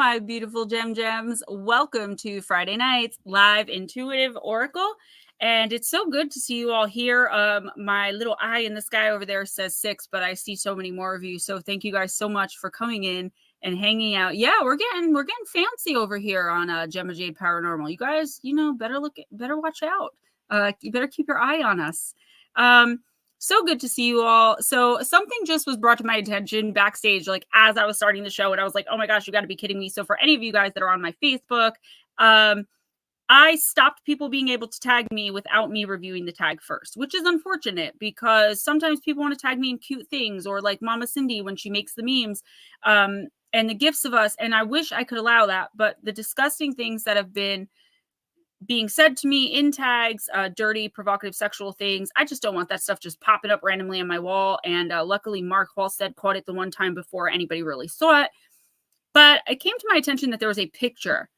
my beautiful gems. Welcome to Friday night's live intuitive oracle. And it's so good to see you all here. My little eye in the sky over there says 6, but I see so many more of you. So thank you guys so much for coming in and hanging out. Yeah, we're getting fancy over here on Gemma Jade Paranormal. You guys, better watch out. You better keep your eye on us. So good to see you all. So something just was brought to my attention backstage, like as I was starting the show, and I was like, oh my gosh, you got to be kidding me. So for any of you guys that are on my Facebook, I stopped people being able to tag me without me reviewing the tag first, which is unfortunate because sometimes people want to tag me in cute things, or like Mama Cindy when she makes the memes and the gifts of us. And I wish I could allow that, but the disgusting things that have been being said to me in tags, dirty, provocative, sexual things. I just don't want that stuff just popping up randomly on my wall. And luckily, Mark Halstead caught it the one time before anybody really saw it. But it came to my attention that there was a picture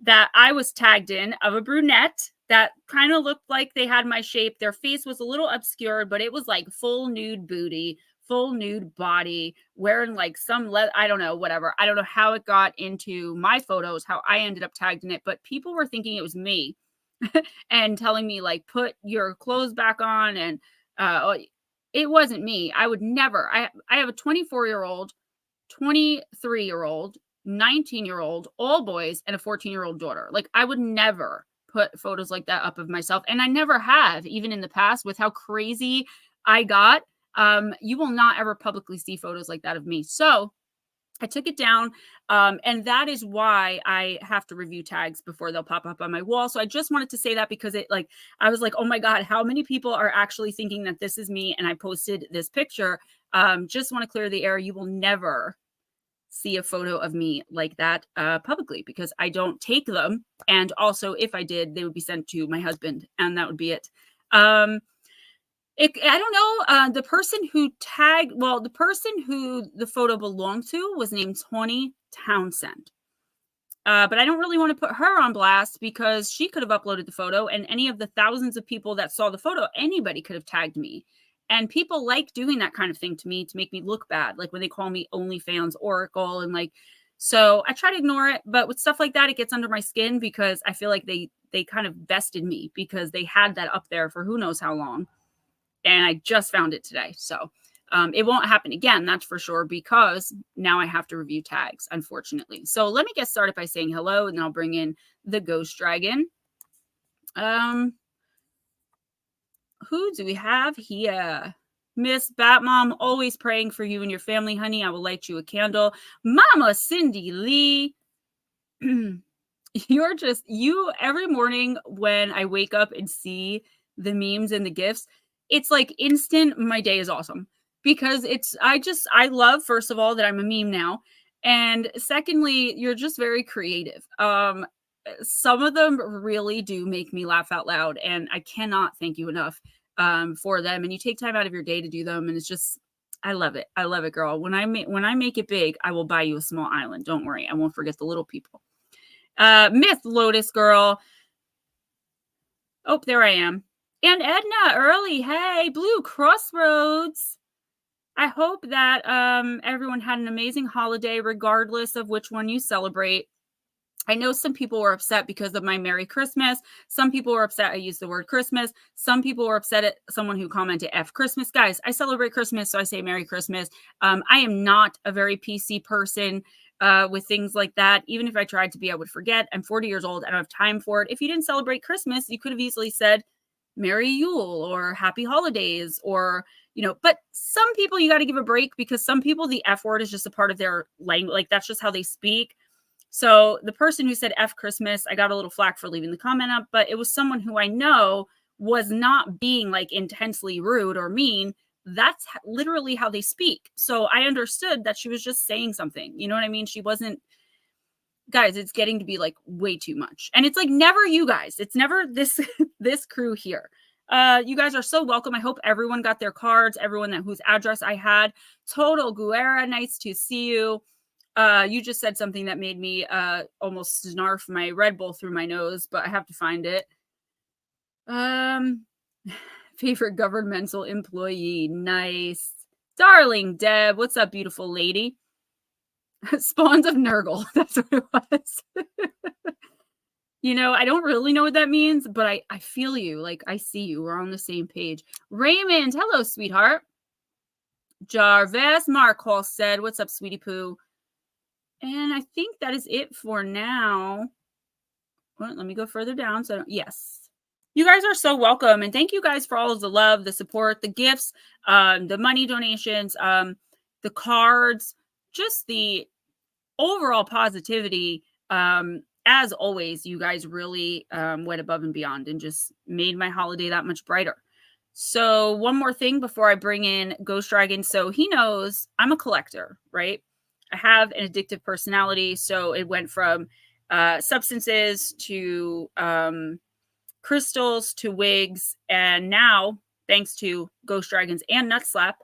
that I was tagged in of a brunette that kind of looked like they had my shape. Their face was a little obscured, but it was like full nude booty, full nude body, wearing like some, I don't know, whatever. I don't know how it got into my photos, how I ended up tagged in it, but people were thinking it was me and telling me like, put your clothes back on. And it wasn't me. I would never, I have a 24-year-old, 23-year-old, 19-year-old, all boys, and a 14-year-old daughter. Like I would never put photos like that up of myself. And I never have, even in the past, with how crazy I got. You will not ever publicly see photos like that of me. So I took it down. And that is why I have to review tags before they'll pop up on my wall. So I just wanted to say that because I was like, oh my God, how many people are actually thinking that this is me? And I posted this picture. Just want to clear the air. You will never see a photo of me like that publicly because I don't take them. And also if I did, they would be sent to my husband and that would be it. I don't know. The person who the person who the photo belonged to was named Tawny Townsend. But I don't really want to put her on blast because she could have uploaded the photo, and any of the thousands of people that saw the photo, anybody could have tagged me. And people like doing that kind of thing to me to make me look bad. Like when they call me OnlyFans Oracle and like, so I try to ignore it. But with stuff like that, it gets under my skin because I feel like they kind of vested me because they had that up there for who knows how long. And I just found it today. So it won't happen again, that's for sure, because now I have to review tags, unfortunately. So let me get started by saying hello, and then I'll bring in the Ghost Dragon. Who do we have here? Miss Batmom, always praying for you and your family, honey. I will light you a candle. Mama Cindy Lee. You every morning when I wake up and see the memes and the gifts, it's like instant, my day is awesome because I love, first of all, that I'm a meme now. And secondly, you're just very creative. Some of them really do make me laugh out loud, and I cannot thank you enough for them. And you take time out of your day to do them, and it's just, I love it. I love it, girl. When I make it big, I will buy you a small island. Don't worry, I won't forget the little people. Myth Lotus girl. Oh, there I am. And Edna early. Hey, Blue Crossroads. I hope that everyone had an amazing holiday, regardless of which one you celebrate. I know some people were upset because of my Merry Christmas. Some people were upset I used the word Christmas. Some people were upset at someone who commented F Christmas. Guys, I celebrate Christmas, so I say Merry Christmas. I am not a very PC person with things like that. Even if I tried to be, I would forget. I'm 40 years old. I don't have time for it. If you didn't celebrate Christmas, you could have easily said Merry Yule or Happy Holidays or, but some people you got to give a break because some people, the F word is just a part of their language. Like that's just how they speak. So the person who said F Christmas, I got a little flack for leaving the comment up, but it was someone who I know was not being like intensely rude or mean. That's literally how they speak. So I understood that she was just saying something. You know what I mean? She wasn't, guys, it's getting to be like way too much. And it's like never you guys. It's never this crew here. You guys are so welcome. I hope everyone got their cards, everyone whose address I had. Total Guerra, nice to see you. You just said something that made me almost snarf my Red Bull through my nose, but I have to find it. Favorite governmental employee. Nice. Darling Deb, what's up, beautiful lady? Spawns of Nurgle. That's what it was. You know, I don't really know what that means, but I feel you. Like, I see you. We're on the same page. Raymond, hello, sweetheart. Jarvis Markhall said, what's up, sweetie poo? And I think that is it for now. Well, let me go further down. So, yes. You guys are so welcome. And thank you guys for all of the love, the support, the gifts, the money donations, the cards, just the overall positivity. As always, you guys really went above and beyond and just made my holiday that much brighter. So one more thing before I bring in Ghost Dragon. So he knows I'm a collector, right? I have an addictive personality. So it went from substances to crystals to wigs. And now, thanks to Ghost Dragons and Nut Slap,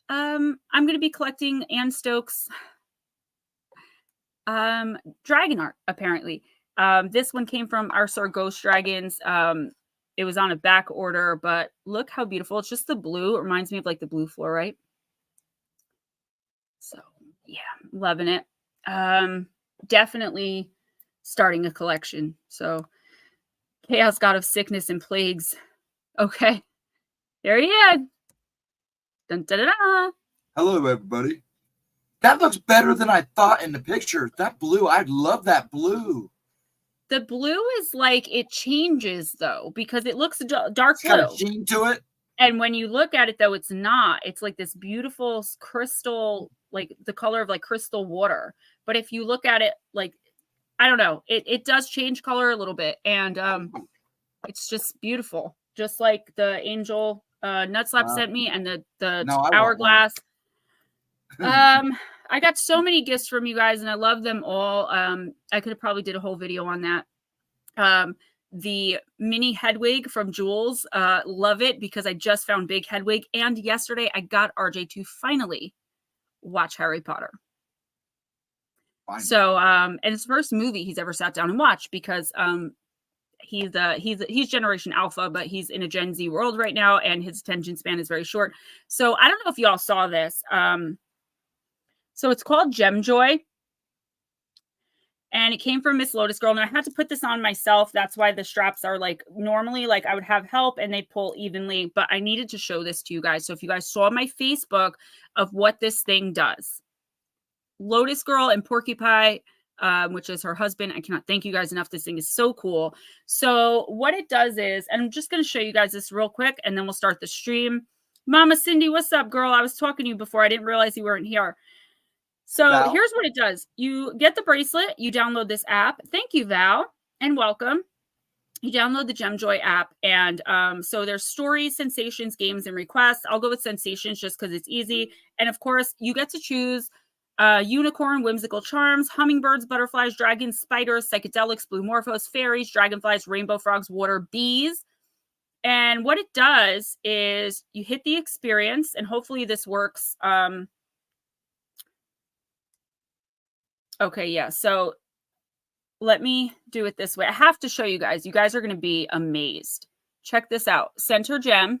I'm going to be collecting Anne Stokes' dragon art, apparently. This one came from our Sir Ghost Dragons. It was on a back order, but look how beautiful. It's just the blue. It reminds me of like the blue fluorite. So yeah, loving it. Definitely starting a collection. So Chaos God of Sickness and Plagues. Okay. There he is. Dun, dun, dun, dun. Hello, everybody. That looks better than I thought in the picture. That blue, I love that blue. The blue is like, it changes though, because it looks dark blue. Got a sheen to it. And when you look at it though, it's not. It's like this beautiful crystal, like the color of like crystal water. But if you look at it, like, I don't know, it does change color a little bit. And it's just beautiful. Just like the angel Nut Slap sent me and the hourglass. I got so many gifts from you guys and I love them all. I could have probably did a whole video on that. The mini Hedwig from Jules, love it because I just found big Hedwig. And yesterday I got RJ to finally watch Harry Potter. Fine. So, and it's the first movie he's ever sat down and watched because he's Generation Alpha, but he's in a Gen Z world right now and his attention span is very short. So I don't know if y'all saw this. So it's called Gem Joy. And it came from Miss Lotus Girl. And I had to put this on myself. That's why the straps are like, normally like I would have help and they pull evenly, but I needed to show this to you guys. So if you guys saw my Facebook of what this thing does, Lotus Girl and Porcupine, which is her husband. I cannot thank you guys enough. This thing is so cool. So what it does is, and I'm just going to show you guys this real quick and then we'll start the stream. Mama Cindy, what's up, girl? I was talking to you before. I didn't realize you weren't here. So here's what it does. You get the bracelet. You download this app. Thank you, Val, and welcome. You download the GemJoy app. And so there's stories, sensations, games, and requests. I'll go with sensations just because it's easy. And of course, you get to choose unicorn, whimsical charms, hummingbirds, butterflies, dragons, spiders, psychedelics, blue morphos, fairies, dragonflies, rainbow frogs, water, bees. And what it does is you hit the experience, and hopefully this works. Okay, yeah. So let me do it this way. I have to show you guys. You guys are going to be amazed. Check this out. Center gem.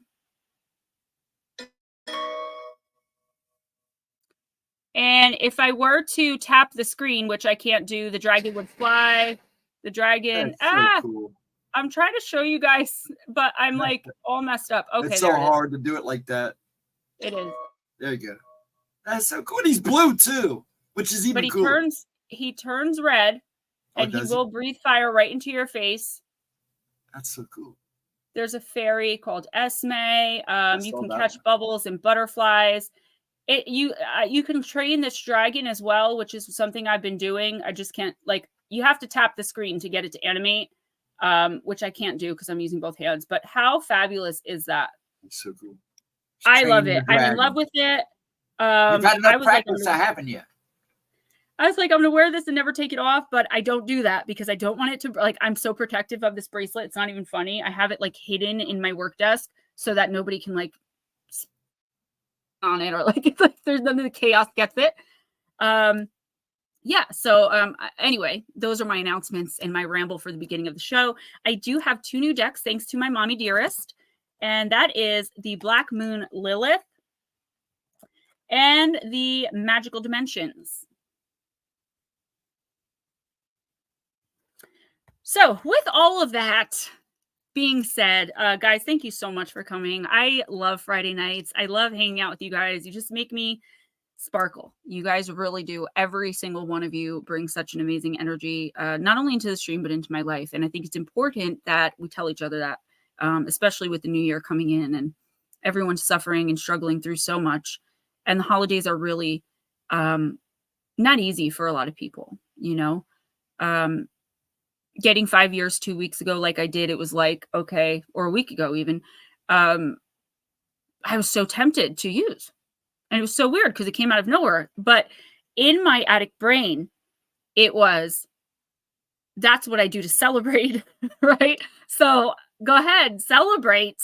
And if I were to tap the screen, which I can't do, the dragon would fly. The dragon. That's so cool. I'm trying to show you guys, but I'm like all messed up. Okay, it's so hard to do it like that. It is. There you go. That's so cool. And he's blue too, which is even cool. But he turns red, and he will breathe fire right into your face. That's so cool. There's a fairy called Esme. You can catch bubbles and butterflies. You can train this dragon as well, which is something I've been doing. I just can't, like, you have to tap the screen to get it to animate, which I can't do because I'm using both hands. But how fabulous is that? It's so cool. I love it. I'm in love with it. You've had enough practice, haven't you? I was like, I'm going to wear this and never take it off, but I don't do that because I don't want it to, like, I'm so protective of this bracelet. It's not even funny. I have it like hidden in my work desk so that nobody can like on it or like, it's like there's none of the chaos gets it. Yeah. So anyway, those are my announcements and my ramble for the beginning of the show. I do have 2 new decks thanks to my mommy dearest, and that is the Black Moon Lilith and the Magical Dimensions. So with all of that being said, guys, thank you so much for coming. I love Friday nights. I love hanging out with you guys. You just make me sparkle. You guys really do. Every single one of you brings such an amazing energy, not only into the stream, but into my life. And I think it's important that we tell each other that, especially with the new year coming in and everyone's suffering and struggling through so much. And the holidays are really not easy for a lot of people, you know. Getting 5 years 2 weeks ago, like I did, it was like, okay, or a week ago even, I was so tempted to use. And it was so weird because it came out of nowhere. But in my addict brain, it was, that's what I do to celebrate, right? So go ahead, celebrate,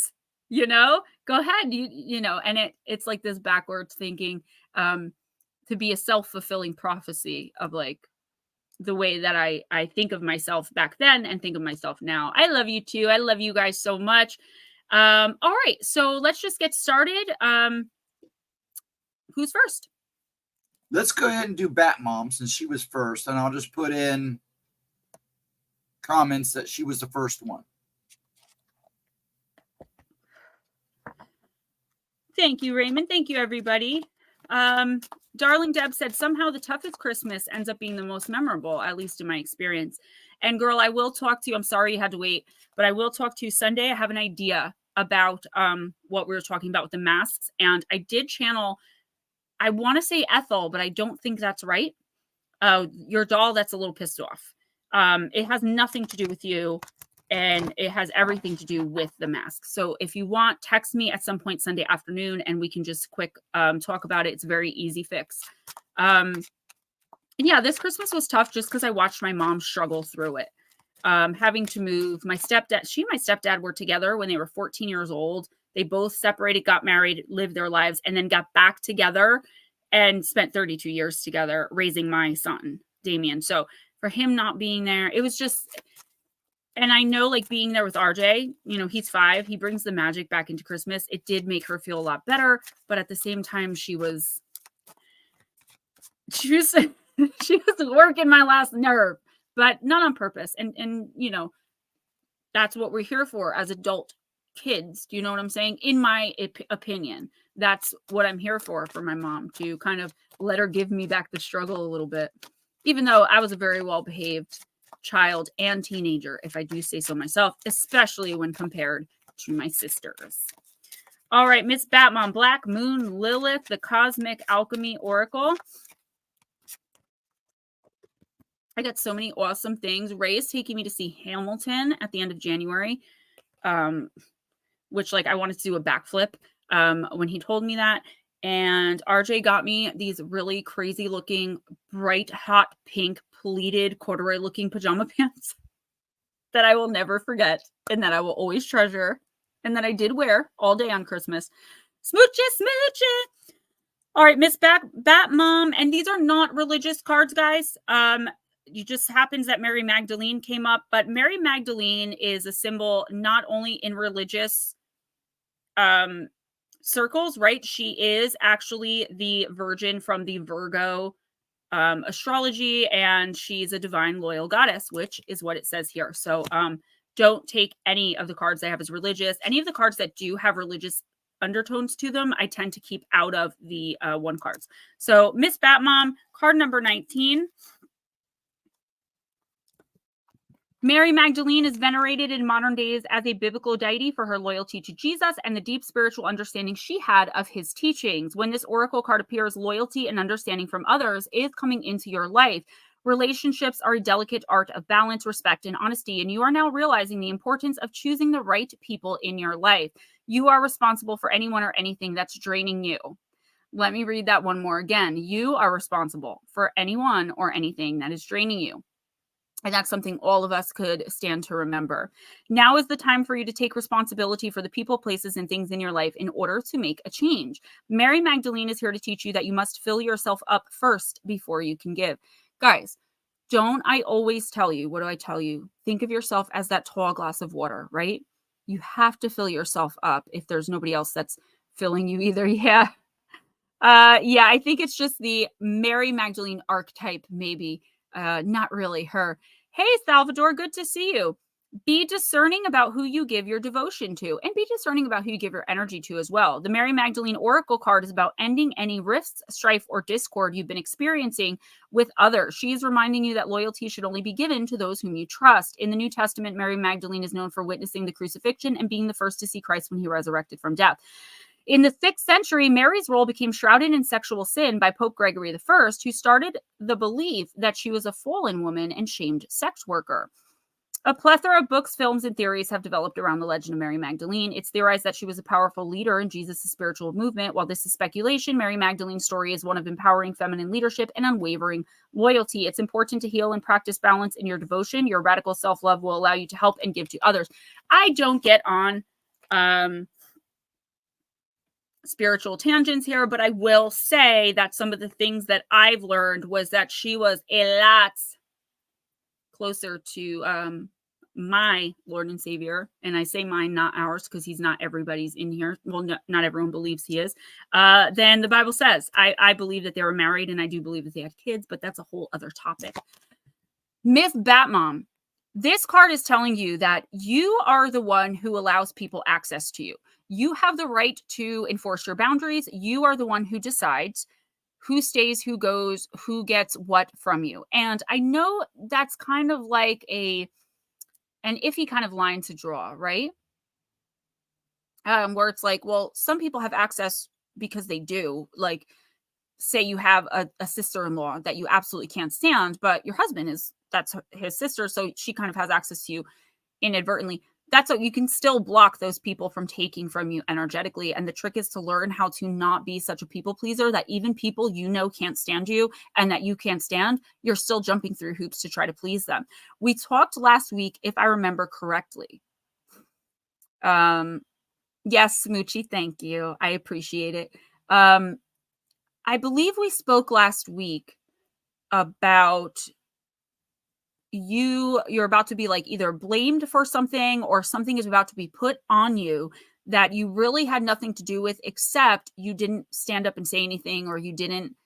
you know, go ahead, you know, and it's like this backwards thinking, to be a self-fulfilling prophecy of like, the way that I think of myself back then and think of myself now. I love you too. I love you guys so much. All right, so let's just get started. Who's first? Let's go ahead and do Bat Mom since she was first, and I'll just put in comments that she was the first one. Thank you, Raymond. Thank you, everybody. Darling Deb said, somehow the toughest Christmas ends up being the most memorable, at least in my experience. And girl, I will talk to you. I'm sorry you had to wait, but I will talk to you Sunday. I have an idea about what we were talking about with the masks. And I did channel, I want to say Ethel, but I don't think that's right. Your doll that's a little pissed off. It has nothing to do with you. And it has everything to do with the mask. So if you want, text me at some point Sunday afternoon and we can just quick talk about it. It's a very easy fix. And yeah, this Christmas was tough just because I watched my mom struggle through it. Having to move. My stepdad, she and my stepdad were together when they were 14 years old. They both separated, got married, lived their lives, and then got back together and spent 32 years together raising my son, Damien. So for him not being there, it was just... And I know, like, being there with RJ, you know, he's 5. He brings the magic back into Christmas. It did make her feel a lot better. But at the same time, she was she was working my last nerve, but not on purpose. And you know, that's what we're here for as adult kids. Do you know what I'm saying? In my opinion, that's what I'm here for my mom, to kind of let her give me back the struggle a little bit, even though I was a very well-behaved child and teenager, if I do say so myself, especially when compared to my sisters. All right, Miss Batmom, Black Moon, Lilith, the Cosmic Alchemy Oracle. I got so many awesome things. Ray is taking me to see Hamilton at the end of January, which, like, I wanted to do a backflip when he told me that. And RJ got me these really crazy looking, bright, hot pink pleated corduroy looking pajama pants that I will never forget and that I will always treasure and that I did wear all day on Christmas. Smoochie, smoochie. All right, Miss Batmom. And these are not religious cards, guys. It just happens that Mary Magdalene came up, but Mary Magdalene is a symbol not only in religious circles, right? She is actually the Virgin from the Virgo astrology, and she's a divine loyal goddess, which is what it says here. So don't take any of the cards I have as religious. Any of the cards that do have religious undertones to them, I tend to keep out of the one cards. So Miss Batmom, card number 19. Mary Magdalene is venerated in modern days as a biblical deity for her loyalty to Jesus and the deep spiritual understanding she had of his teachings. When this oracle card appears, loyalty and understanding from others is coming into your life. Relationships are a delicate art of balance, respect, and honesty, and you are now realizing the importance of choosing the right people in your life. You are responsible for anyone or anything that's draining you. Let me read that one more again. You are responsible for anyone or anything that is draining you. And that's something all of us could stand to remember. Now is the time for you to take responsibility for the people, places, and things in your life in order to make a change. Mary Magdalene is here to teach you that you must fill yourself up first before you can give. Guys, don't I always tell you, what do I tell you? Think of yourself as that tall glass of water, right? You have to fill yourself up if there's nobody else that's filling you either. Yeah. Yeah, I think it's just the Mary Magdalene archetype, maybe. Not really her. Hey, Salvador, good to see you. Be discerning about who you give your devotion to, and be discerning about who you give your energy to as well. The Mary Magdalene Oracle card is about ending any rifts, strife, or discord you've been experiencing with others. She is reminding you that loyalty should only be given to those whom you trust. In the New Testament, Mary Magdalene is known for witnessing the crucifixion and being the first to see Christ when he resurrected from death. In the 6th century, Mary's role became shrouded in sexual sin by Pope Gregory I, who started the belief that she was a fallen woman and shamed sex worker. A plethora of books, films, and theories have developed around the legend of Mary Magdalene. It's theorized that she was a powerful leader in Jesus' spiritual movement. While this is speculation, Mary Magdalene's story is one of empowering feminine leadership and unwavering loyalty. It's important to heal and practice balance in your devotion. Your radical self-love will allow you to help and give to others. I don't get on spiritual tangents here, but I will say that some of the things that I've learned was that she was a lot closer to my Lord and Savior, and I say mine, not ours, because he's not everybody's in here. Well, not everyone believes he is. Then the Bible says, I believe that they were married, and I do believe that they had kids, but that's a whole other topic. Myth Batmom. This card is telling you that you are the one who allows people access to you. You have the right to enforce your boundaries. You are the one who decides who stays, who goes, who gets what from you. And I know that's kind of like an iffy kind of line to draw, right? Where it's like, well, some people have access because they do. Like, say you have a sister-in-law that you absolutely can't stand, but your husband that's his sister, so she kind of has access to you inadvertently. That's what you can still block those people from taking from you energetically. And the trick is to learn how to not be such a people pleaser that even people you know can't stand you and that you can't stand, you're still jumping through hoops to try to please them. We talked last week, if I remember correctly. Yes, Smoochie, thank you. I appreciate it. I believe we spoke last week about you're about to be like either blamed for something or something is about to be put on you that you really had nothing to do with, except you didn't stand up and say anything, or you didn't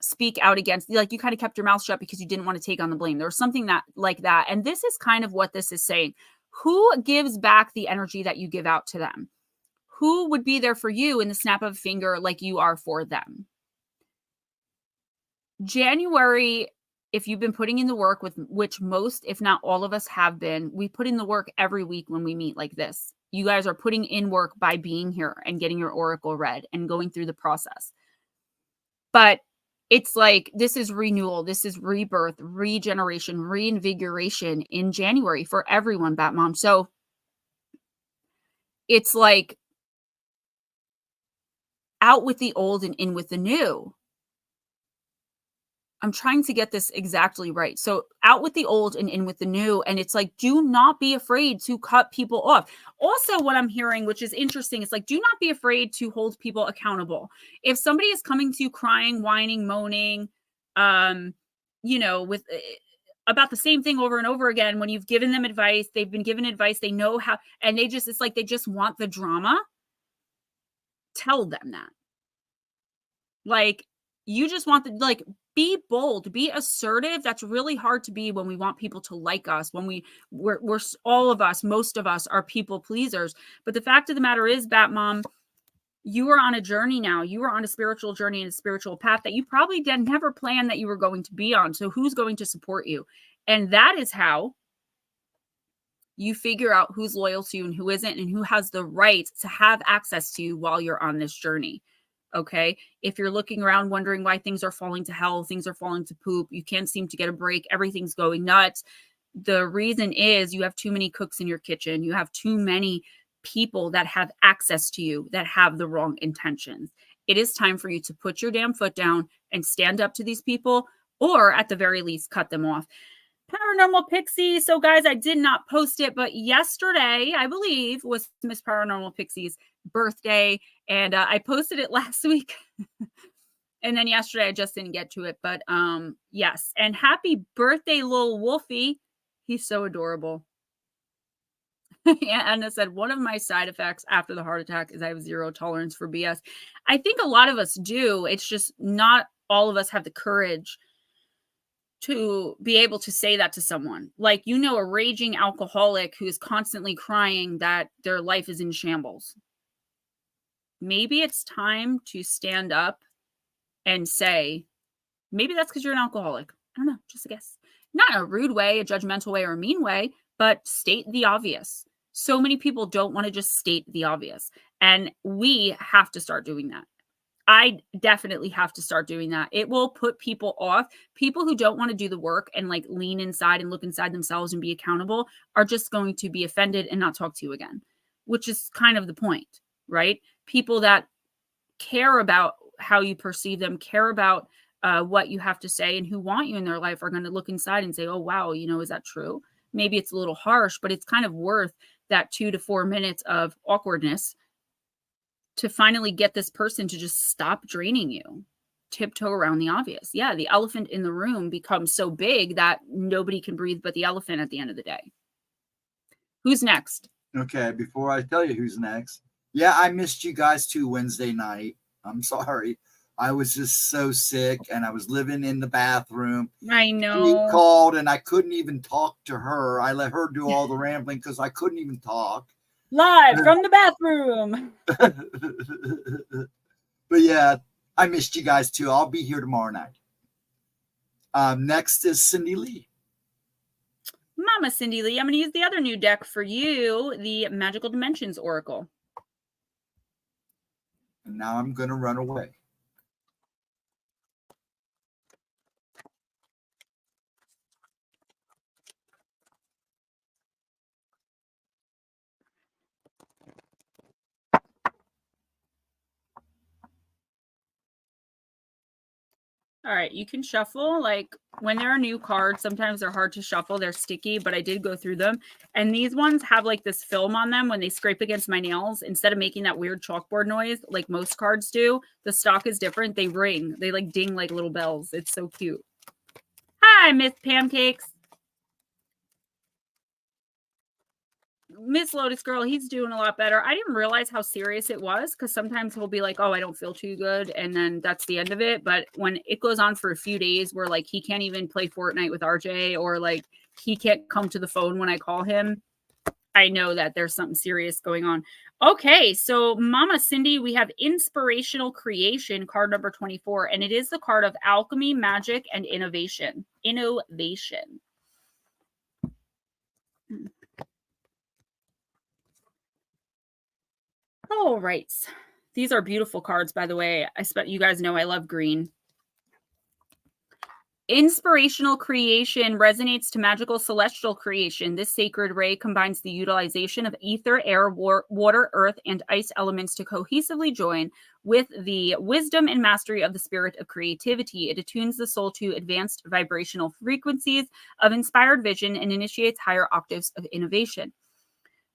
speak out against, like, you kind of kept your mouth shut because you didn't want to take on the blame. There was something that like that. And this is kind of what this is saying. Who gives back the energy that you give out to them? Who would be there for you in the snap of a finger like you are for them? January, if you've been putting in the work, with which most, if not all of us have been, we put in the work every week when we meet like this. You guys are putting in work by being here and getting your oracle read and going through the process. But it's like, this is renewal. This is rebirth, regeneration, reinvigoration in January for everyone, Batmom. So it's like out with the old and in with the new. I'm trying to get this exactly right. So out with the old and in with the new. And it's like, do not be afraid to cut people off. Also, what I'm hearing, which is interesting, is like, do not be afraid to hold people accountable. If somebody is coming to you crying, whining, moaning, with about the same thing over and over again, when you've given them advice, they've been given advice, they know how, and it's like they just want the drama. Tell them that. Like, you just want be bold, be assertive. That's really hard to be when we want people to like us, when we're all of us, most of us are people pleasers. But the fact of the matter is, Batmom, you are on a journey now. You are on a spiritual journey and a spiritual path that you probably never planned that you were going to be on. So who's going to support you? And that is how you figure out who's loyal to you and who isn't, and who has the right to have access to you while you're on this journey. Okay. If you're looking around wondering why things are falling to hell, things are falling to poop, you can't seem to get a break, everything's going nuts. The reason is you have too many cooks in your kitchen. You have too many people that have access to you that have the wrong intentions. It is time for you to put your damn foot down and stand up to these people, or at the very least, cut them off. Paranormal Pixie. So guys, I did not post it, but yesterday, I believe, was Miss Paranormal Pixie's birthday. And I posted it last week. And then yesterday, I just didn't get to it. But yes. And happy birthday, little Wolfie. He's so adorable. Anna said, one of my side effects after the heart attack is I have zero tolerance for BS. I think a lot of us do. It's just not all of us have the courage to be able to say that to someone. Like, you know, a raging alcoholic who is constantly crying that their life is in shambles. Maybe it's time to stand up and say, maybe that's because you're an alcoholic. I don't know, just a guess. Not in a rude way, a judgmental way, or a mean way, but state the obvious. So many people don't want to just state the obvious. And we have to start doing that. I definitely have to start doing that. It will put people off. People who don't want to do the work and like lean inside and look inside themselves and be accountable are just going to be offended and not talk to you again, which is kind of the point, right? People that care about how you perceive them, care about what you have to say and who want you in their life are going to look inside and say, oh, wow, you know, is that true? Maybe it's a little harsh, but it's kind of worth that 2 to 4 minutes of awkwardness to finally get this person to just stop draining you, tiptoe around the obvious. Yeah, the elephant in the room becomes so big that nobody can breathe but the elephant at the end of the day. Who's next? Okay, before I tell you who's next. Yeah, I missed you guys too Wednesday night. I'm sorry. I was just so sick and I was living in the bathroom. I know. She called and I couldn't even talk to her. I let her do all the rambling because I couldn't even talk. Live from the bathroom. But yeah, I missed you guys too. I'll be here tomorrow night. Next is Cindy Lee. Mama Cindy Lee, I'm going to use the other new deck for you, the Magical Dimensions Oracle. And now I'm going to run away. All right, you can shuffle. Like when there are new cards, sometimes they're hard to shuffle. They're sticky, but I did go through them. And these ones have like this film on them when they scrape against my nails. Instead of making that weird chalkboard noise like most cards do, the stock is different. They ring. They like ding like little bells. It's so cute. Hi, Miss Pancakes. Miss Lotus Girl, he's doing a lot better. I didn't realize how serious it was because sometimes he'll be like, oh, I don't feel too good. And then that's the end of it. But when it goes on for a few days where like he can't even play Fortnite with RJ or like he can't come to the phone when I call him, I know that there's something serious going on. Okay, so Mama Cindy, we have Inspirational Creation, card number 24. And it is the card of alchemy, magic, and innovation. Innovation. All right. These are beautiful cards, by the way. You guys know I love green. Inspirational creation resonates to magical celestial creation. This sacred ray combines the utilization of ether, air, water, earth, and ice elements to cohesively join with the wisdom and mastery of the spirit of creativity. It attunes the soul to advanced vibrational frequencies of inspired vision and initiates higher octaves of innovation.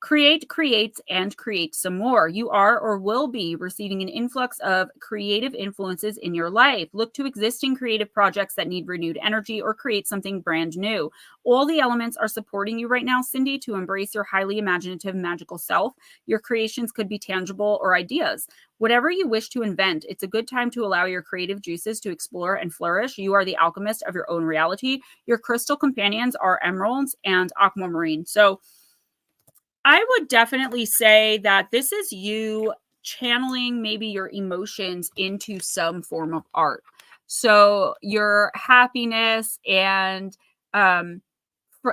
Create, creates, and create some more. You are or will be receiving an influx of creative influences in your life. Look to existing creative projects that need renewed energy or create something brand new. All the elements are supporting you right now, Cindy, to embrace your highly imaginative, magical self. Your creations could be tangible or ideas. Whatever you wish to invent, it's a good time to allow your creative juices to explore and flourish. You are the alchemist of your own reality. Your crystal companions are emeralds and aquamarine. So I would definitely say that this is you channeling maybe your emotions into some form of art. So your happiness and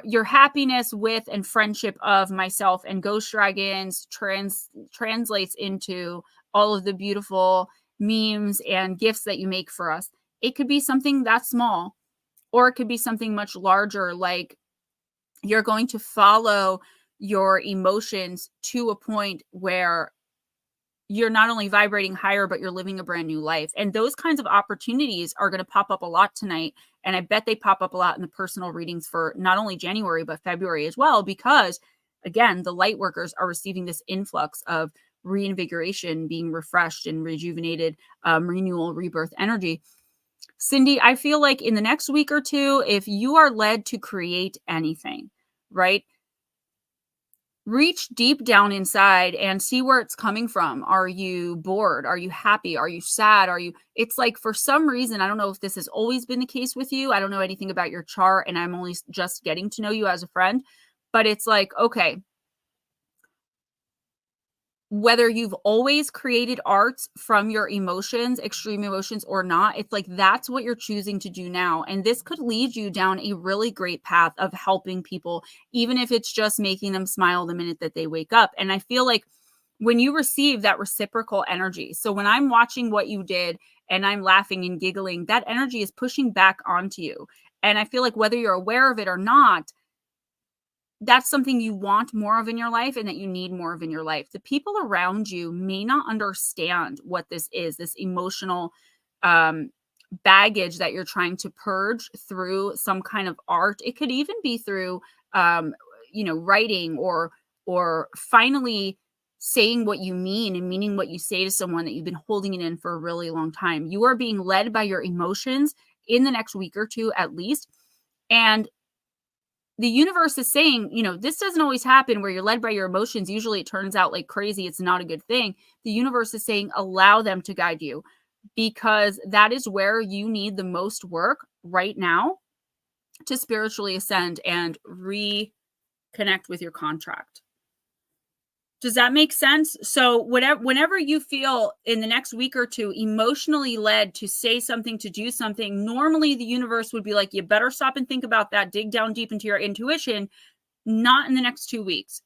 your happiness with and friendship of myself and Ghost Dragons translates into all of the beautiful memes and gifts that you make for us. It could be something that small, or it could be something much larger, like you're going to follow your emotions to a point where you're not only vibrating higher, but you're living a brand new life. And those kinds of opportunities are going to pop up a lot tonight. And I bet they pop up a lot in the personal readings for not only January, but February as well, because again, the light workers are receiving this influx of reinvigoration, being refreshed and rejuvenated, renewal, rebirth energy. Cindy, I feel like in the next week or two, if you are led to create anything, right? reach deep down inside and see where it's coming from. Are you bored? Are you happy? Are you sad? It's like, for some reason, I don't know if this has always been the case with you. I don't know anything about your chart, and I'm only just getting to know you as a friend, but it's like, okay, whether you've always created arts from your emotions, extreme emotions or not, it's like, that's what you're choosing to do now. And this could lead you down a really great path of helping people, even if it's just making them smile the minute that they wake up. And I feel like when you receive that reciprocal energy, so when I'm watching what you did and I'm laughing and giggling, that energy is pushing back onto you. And I feel like whether you're aware of it or not, that's something you want more of in your life and that you need more of in your life. The people around you may not understand what this is, this emotional baggage that you're trying to purge through some kind of art. It could even be through, writing or finally saying what you mean and meaning what you say to someone that you've been holding it in for a really long time. You are being led by your emotions in the next week or two, at least. And the universe is saying, this doesn't always happen where you're led by your emotions. Usually it turns out like crazy. It's not a good thing. The universe is saying, allow them to guide you, because that is where you need the most work right now to spiritually ascend and reconnect with your contract. Does that make sense? So whenever you feel in the next week or two emotionally led to say something, to do something, normally the universe would be like, you better stop and think about that. Dig down deep into your intuition. Not in the next 2 weeks.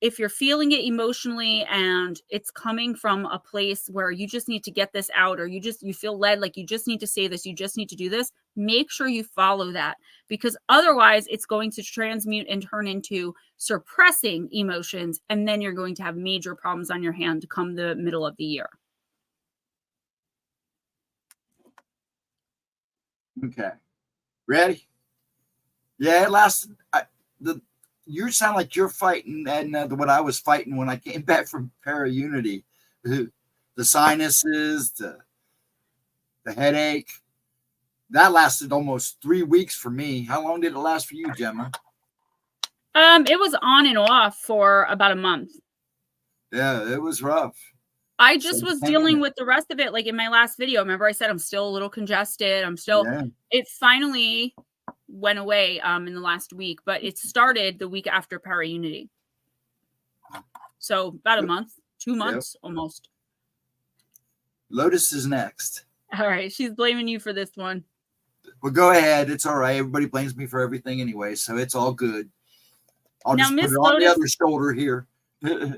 If you're feeling it emotionally and it's coming from a place where you just need to get this out, or you feel led, like you just need to say this, you just need to do this, make sure you follow that, because otherwise it's going to transmute and turn into suppressing emotions. And then you're going to have major problems on your hand come the middle of the year. Okay. Ready? Yeah, it lasted. You sound like you're fighting, and what I was fighting when I came back from Para-Unity, the sinuses, the headache. That lasted almost 3 weeks for me. How long did it last for you, Gemma? It was on and off for about a month. Yeah, it was rough. I just was dealing with the rest of it. Like in my last video, remember I said I'm still a little congested. It finally went away in the last week, but it started the week after Para-Unity. So about a month, 2 months almost. Lotus is next. All right. She's blaming you for this one. Well, go ahead. It's all right. Everybody blames me for everything anyway, so it's all good. I'll just put it on the other shoulder here.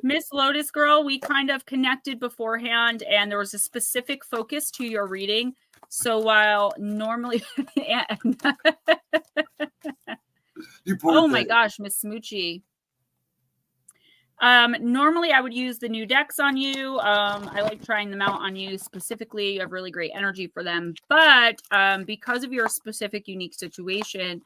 Miss Lotus girl, we kind of connected beforehand, and there was a specific focus to your reading. So while normally, oh my gosh, Miss Smoochie. Normally I would use the new decks on you. I like trying them out on you specifically. You have really great energy for them, but because of your specific unique situation,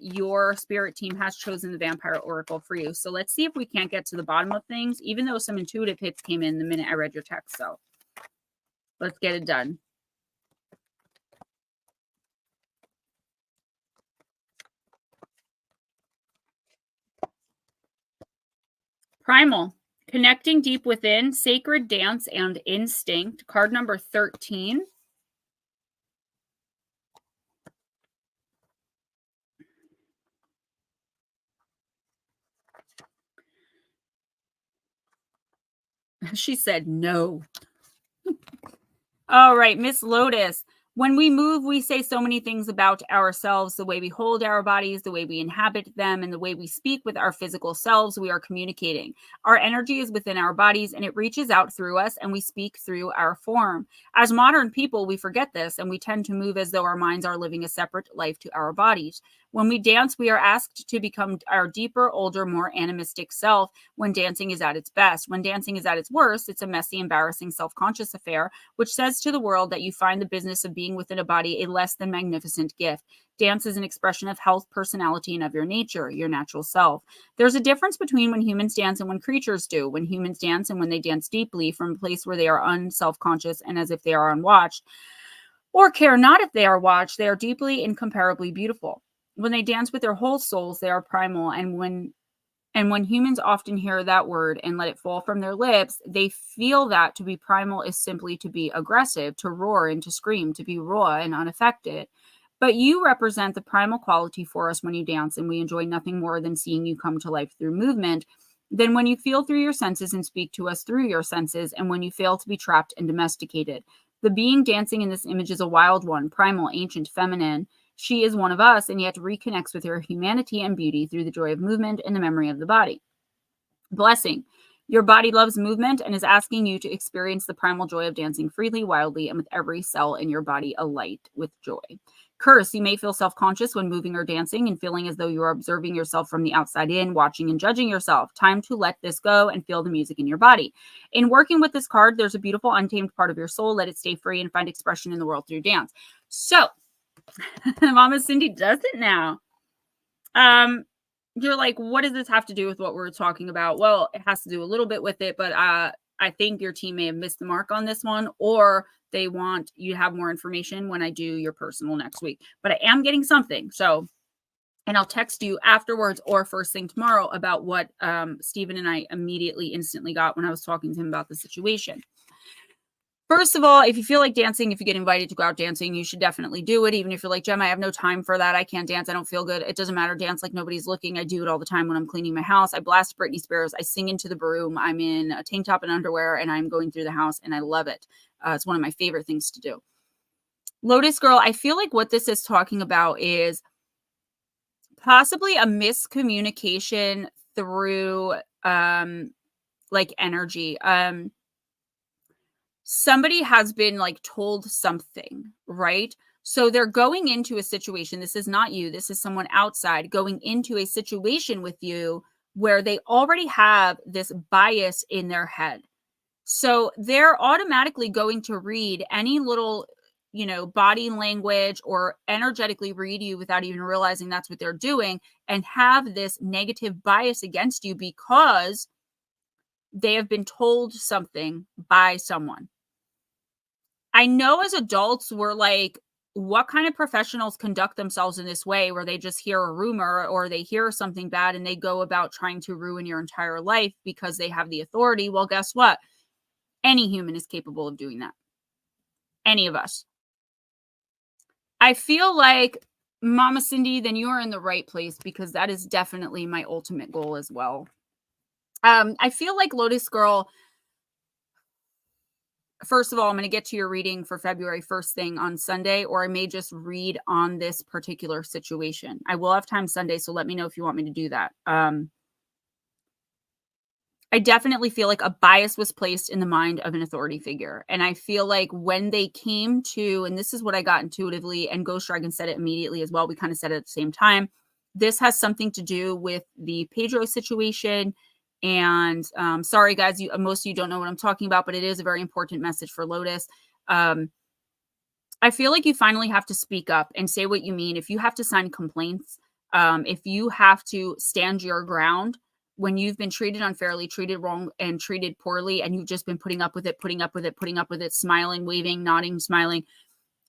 your spirit team has chosen the Vampire Oracle for you. So let's see if we can't get to the bottom of things, even though some intuitive hits came in the minute I read your text. So let's get it done. Primal, connecting deep within, sacred dance and instinct. Card number 13. She said no. All right, Miss Lotus. When we move, we say so many things about ourselves, the way we hold our bodies, the way we inhabit them, and the way we speak with our physical selves. We are communicating. Our energy is within our bodies, and it reaches out through us, and we speak through our form. As modern people, we forget this, and we tend to move as though our minds are living a separate life to our bodies. When we dance, we are asked to become our deeper, older, more animistic self when dancing is at its best. When dancing is at its worst, it's a messy, embarrassing, self-conscious affair, which says to the world that you find the business of being within a body a less than magnificent gift. Dance is an expression of health, personality, and of your nature, your natural self. There's a difference between when humans dance and when creatures do. When humans dance and when they dance deeply from a place where they are unself-conscious and as if they are unwatched, or care not if they are watched, they are deeply, incomparably beautiful. When they dance with their whole souls, they are primal. And when And when humans often hear that word and let it fall from their lips, they feel that to be primal is simply to be aggressive, to roar and to scream, to be raw and unaffected. But you represent the primal quality for us when you dance, and we enjoy nothing more than seeing you come to life through movement. Then when you feel through your senses and speak to us through your senses, and when you fail to be trapped and domesticated. The being dancing in this image is a wild one, primal, ancient, feminine. She is one of us, and yet reconnects with her humanity and beauty through the joy of movement and the memory of the body. Blessing. Your body loves movement and is asking you to experience the primal joy of dancing freely, wildly, and with every cell in your body alight with joy. Curse. You may feel self-conscious when moving or dancing and feeling as though you are observing yourself from the outside in, watching and judging yourself. Time to let this go and feel the music in your body. In working with this card, there's a beautiful untamed part of your soul. Let it stay free and find expression in the world through dance. So, Mama Cindy does it now. You're like, what does this have to do with what we're talking about? Well, it has to do a little bit with it, but I think your team may have missed the mark on this one, or they want you to have more information when I do your personal next week. But I am getting something. So, and I'll text you afterwards or first thing tomorrow about what Stephen and I instantly got when I was talking to him about the situation. First of all, if you feel like dancing, if you get invited to go out dancing, you should definitely do it. Even if you're like, Gemma, I have no time for that. I can't dance. I don't feel good. It doesn't matter. Dance like nobody's looking. I do it all the time when I'm cleaning my house. I blast Britney Spears. I sing into the broom. I'm in a tank top and underwear, and I'm going through the house, and I love it. It's one of my favorite things to do. Lotus girl, I feel like what this is talking about is possibly a miscommunication through like energy. Somebody has been like told something, right? So they're going into a situation. This is not you. This is someone outside going into a situation with you where they already have this bias in their head. So they're automatically going to read any little, body language or energetically read you without even realizing that's what they're doing and have this negative bias against you because they have been told something by someone. I know as adults, we're like, what kind of professionals conduct themselves in this way where they just hear a rumor or they hear something bad and they go about trying to ruin your entire life because they have the authority? Well, guess what? Any human is capable of doing that. Any of us. I feel like, Mama Cindy, then you are in the right place because that is definitely my ultimate goal as well. I feel like Lotus girl, first of all, I'm going to get to your reading for February 1st thing on Sunday, or I may just read on this particular situation. I will have time Sunday, so let me know if you want me to do that. I definitely feel like a bias was placed in the mind of an authority figure. And I feel like when they came to, and this is what I got intuitively, and Ghost Dragon said it immediately as well, we kind of said it at the same time, this has something to do with the Pedro situation. And sorry, guys, most of you don't know what I'm talking about, but it is a very important message for Lotus. I feel like you finally have to speak up and say what you mean. If you have to sign complaints, if you have to stand your ground when you've been treated unfairly, treated wrong, and treated poorly, and you've just been putting up with it, smiling, waving, nodding, smiling,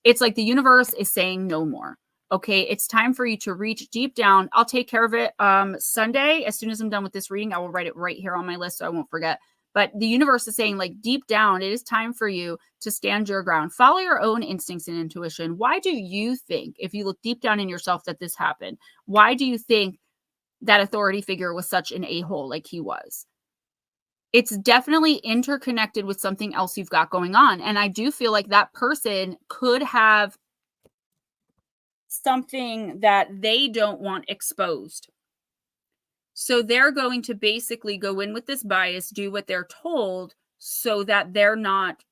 it's like the universe is saying no more. Okay, it's time for you to reach deep down. I'll take care of it Sunday. As soon as I'm done with this reading, I will write it right here on my list so I won't forget. But the universe is saying, like, deep down, it is time for you to stand your ground. Follow your own instincts and intuition. Why do you think, if you look deep down in yourself, that this happened? Why do you think that authority figure was such an a-hole like he was? It's definitely interconnected with something else you've got going on. And I do feel like that person could have something that they don't want exposed. So they're going to basically go in with this bias, do what they're told so that they're not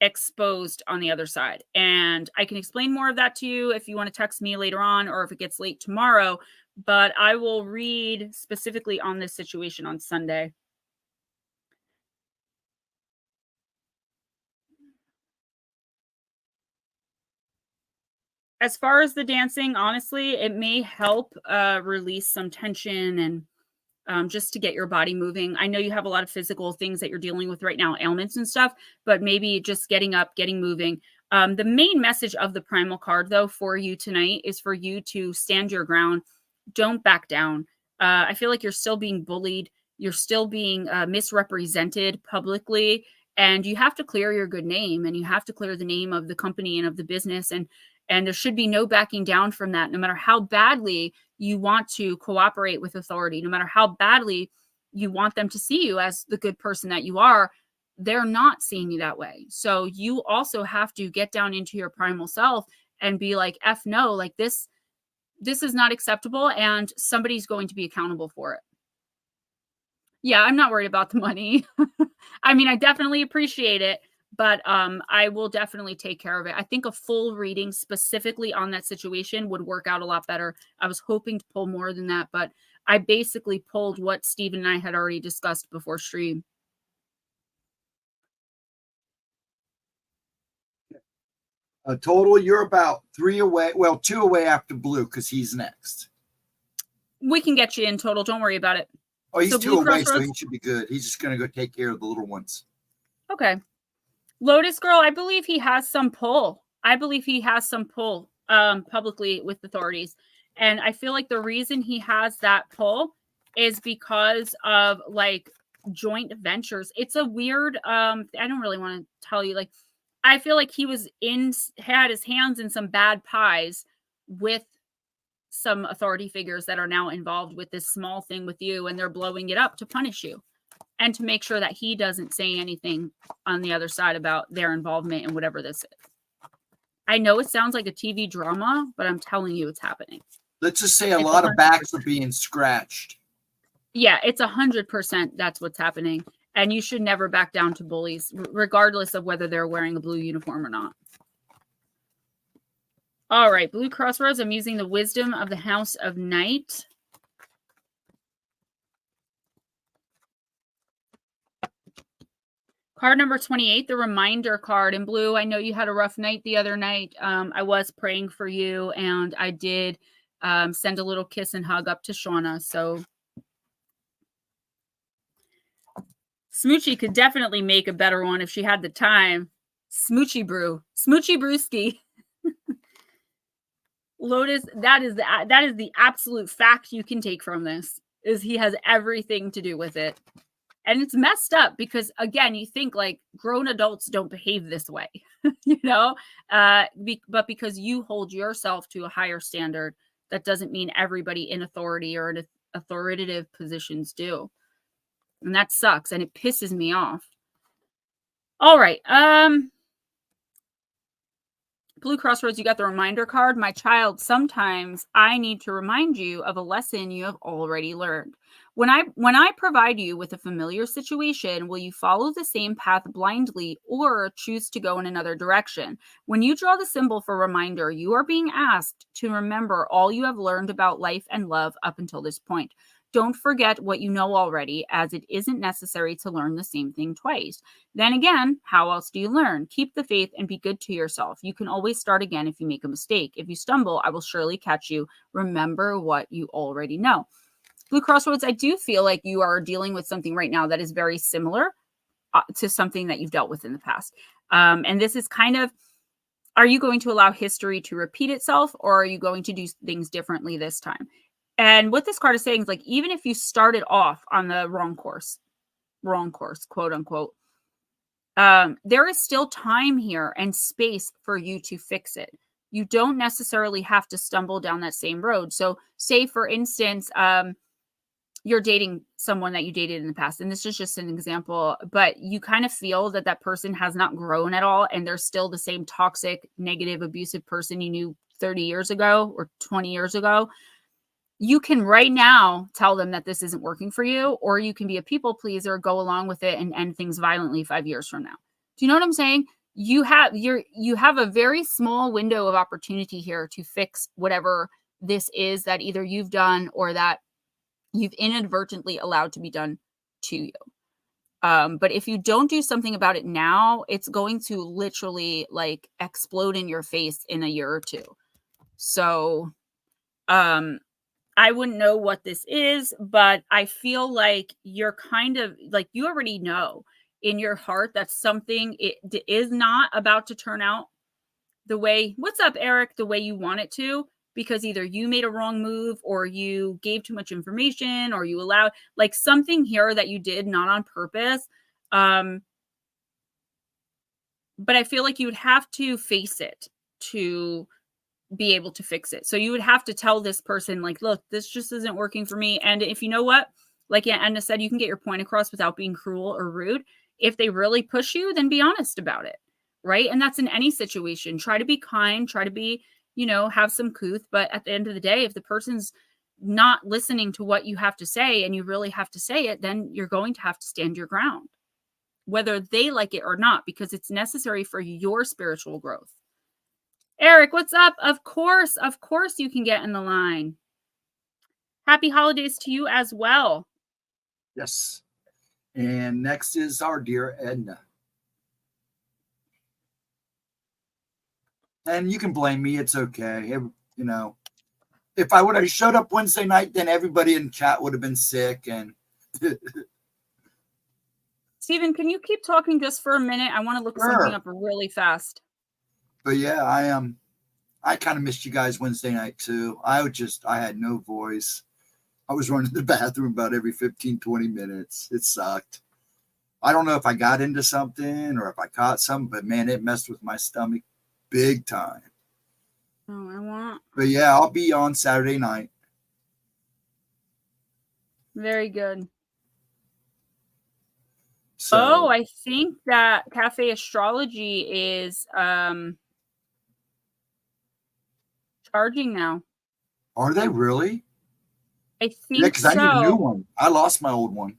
exposed on the other side. And I can explain more of that to you if you want to text me later on or if it gets late tomorrow, but I will read specifically on this situation on Sunday. As far as the dancing, honestly, it may help release some tension and just to get your body moving. I know you have a lot of physical things that you're dealing with right now, ailments and stuff, but maybe just getting up, getting moving. The main message of the primal card, though, for you tonight is for you to stand your ground. Don't back down. I feel like you're still being bullied. You're still being misrepresented publicly, and you have to clear your good name, and you have to clear the name of the company and of the business. And there should be no backing down from that, no matter how badly you want to cooperate with authority, no matter how badly you want them to see you as the good person that you are. They're not seeing you that way. So you also have to get down into your primal self and be like, F no, like this is not acceptable, and somebody's going to be accountable for it. Yeah, I'm not worried about the money. I mean, I definitely appreciate it, but I will definitely take care of it. I think a full reading specifically on that situation would work out a lot better. I was hoping to pull more than that, but I basically pulled what Steven and I had already discussed before stream. Total, you're about 3 away. Well, 2 away after Blue because he's next. We can get you in total. Don't worry about it. Oh, he's So 2 Blue away, Crossroads? so he should be good. He's just going to go take care of the little ones. Okay. Lotus Girl, I believe he has some pull. Publicly with authorities. And I feel like the reason he has that pull is because of like joint ventures. It's a weird, I don't really want to tell you, like, I feel like he had his hands in some bad pies with some authority figures that are now involved with this small thing with you, and they're blowing it up to punish you and to make sure that he doesn't say anything on the other side about their involvement in whatever this is. I know it sounds like a TV drama, but I'm telling you it's happening. Let's just say a lot of backs are being scratched. Yeah, it's 100% that's what's happening. And you should never back down to bullies, regardless of whether they're wearing a blue uniform or not. All right, Blue Crossroads, I'm using the wisdom of the House of Night. Card number 28, the reminder card in blue. I know you had a rough night the other night. I was praying for you, and I did send a little kiss and hug up to Shauna. So Smoochie could definitely make a better one if she had the time. Smoochie brewski. Lotus, that is the absolute fact you can take from this, is he has everything to do with it. And it's messed up because, again, you think like grown adults don't behave this way, you know, but because you hold yourself to a higher standard, that doesn't mean everybody in authority or in authoritative positions do. And that sucks. And it pisses me off. All right. Blue Crossroads, you got the reminder card. My child, sometimes I need to remind you of a lesson you have already learned. When I provide you with a familiar situation, will you follow the same path blindly or choose to go in another direction? When you draw the symbol for reminder, you are being asked to remember all you have learned about life and love up until this point. Don't forget what you know already, as it isn't necessary to learn the same thing twice. Then again, how else do you learn? Keep the faith and be good to yourself. You can always start again if you make a mistake. If you stumble, I will surely catch you. Remember what you already know. Blue Crossroads, I do feel like you are dealing with something right now that is very similar to something that you've dealt with in the past. And this is kind of, are you going to allow history to repeat itself, or are you going to do things differently this time? And what this card is saying is, like, even if you started off on the wrong course, quote unquote, there is still time here and space for you to fix it. You don't necessarily have to stumble down that same road. So say, for instance, you're dating someone that you dated in the past, and this is just an example, but you kind of feel that that person has not grown at all, and they're still the same toxic, negative, abusive person you knew 30 years ago or 20 years ago. You can right now tell them that this isn't working for you, or you can be a people pleaser, go along with it, and end things violently 5 years from now. Do you know what I'm saying? You have a very small window of opportunity here to fix whatever this is that either you've done or that you've inadvertently allowed to be done to you. But if you don't do something about it now, it's going to literally like explode in your face in a year or two. So, I wouldn't know what this is, but I feel like you're kind of like, you already know in your heart that something is not about to turn out the way, what's up, Eric, the way you want it to. because either you made a wrong move or you gave too much information or you allowed like something here that you did not on purpose. But I feel like you would have to face it to be able to fix it. So you would have to tell this person, like, look, this just isn't working for me. And if you know what, like Anna said, you can get your point across without being cruel or rude. If they really push you, then be honest about it. Right. And that's in any situation. Try to be kind, try to be, have some couth. But at the end of the day, if the person's not listening to what you have to say and you really have to say it, then you're going to have to stand your ground, whether they like it or not, because it's necessary for your spiritual growth. Eric, what's up? Of course you can get in the line. Happy holidays to you as well. Yes. And next is our dear Edna. And you can blame me. It's okay. If I would have showed up Wednesday night, then everybody in chat would have been sick. And Steven, can you keep talking just for a minute? I want to look something up really fast. But yeah, I kind of missed you guys Wednesday night too. I had no voice. I was running to the bathroom about every 15, 20 minutes. It sucked. I don't know if I got into something or if I caught something, but man, it messed with my stomach big time. Oh, But yeah, I'll be on Saturday night. Very good. So, I think that Cafe Astrology is charging now. Are they really? I think because I need a new one. I lost my old one.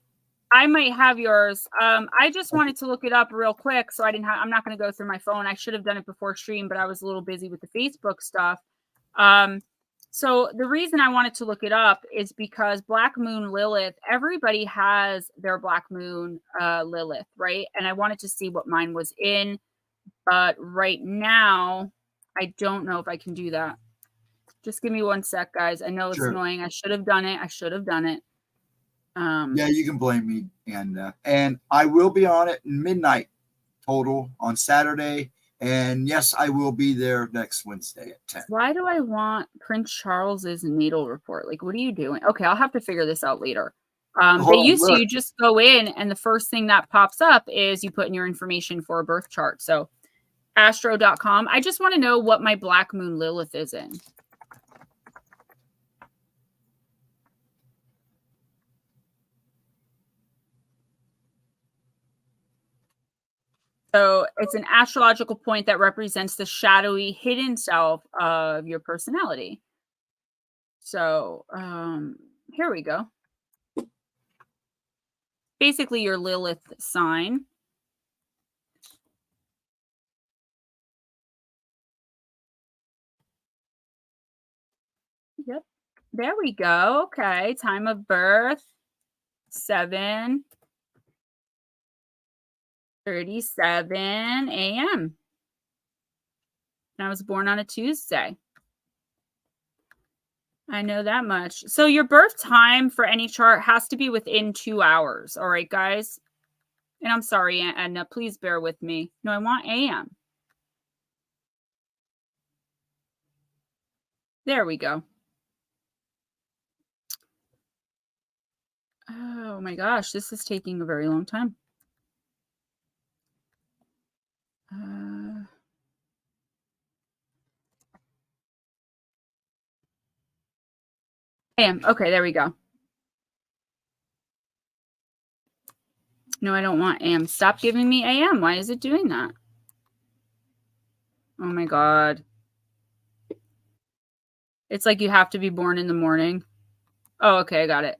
I might have yours. I just wanted to look it up real quick, so I'm not going to go through my phone. I should have done it before stream, but I was a little busy with the Facebook stuff. So the reason I wanted to look it up is because Black Moon Lilith, everybody has their Black Moon Lilith, right? And I wanted to see what mine was in, but right now, I don't know if I can do that. Just give me one sec, guys. I know it's annoying. I should have done it. Yeah, you can blame me, and I will be on at midnight total on Saturday, and yes, I will be there next Wednesday at 10. Why do I want Prince Charles's natal report? Like, what are you doing? Okay, I'll have to figure this out later. You just go in, and the first thing that pops up is you put in your information for a birth chart. So, astro.com. I just want to know what my Black Moon Lilith is in. So it's an astrological point that represents the shadowy, hidden self of your personality. So here we go. Basically, your Lilith sign. Yep. There we go. Okay. Time of birth, 7:37 a.m. And I was born on a Tuesday. I know that much. So your birth time for any chart has to be within 2 hours. All right, guys. And I'm sorry, Edna, please bear with me. No, I want AM. There we go. Oh my gosh, this is taking a very long time. AM. Okay, there we go. No, I don't want AM. Stop giving me AM. Why is it doing that? Oh my God. It's like you have to be born in the morning. Oh, okay, I got it.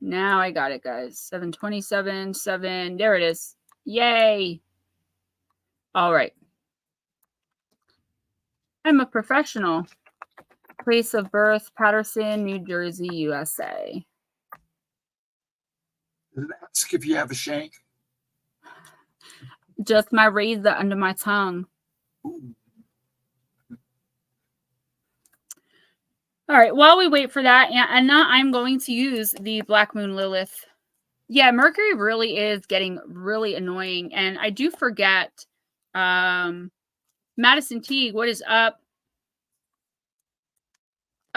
Now I got it, guys. 7:27, 7. There it is. Yay. All right. I'm a professional. Place of birth, Paterson, New Jersey, USA. Does it ask if you have a shank? Just my razor under my tongue. Ooh. All right, while we wait for that, and now I'm going to use the Black Moon Lilith. Yeah, Mercury really is getting really annoying. And I do forget, Madison Teague, what is up?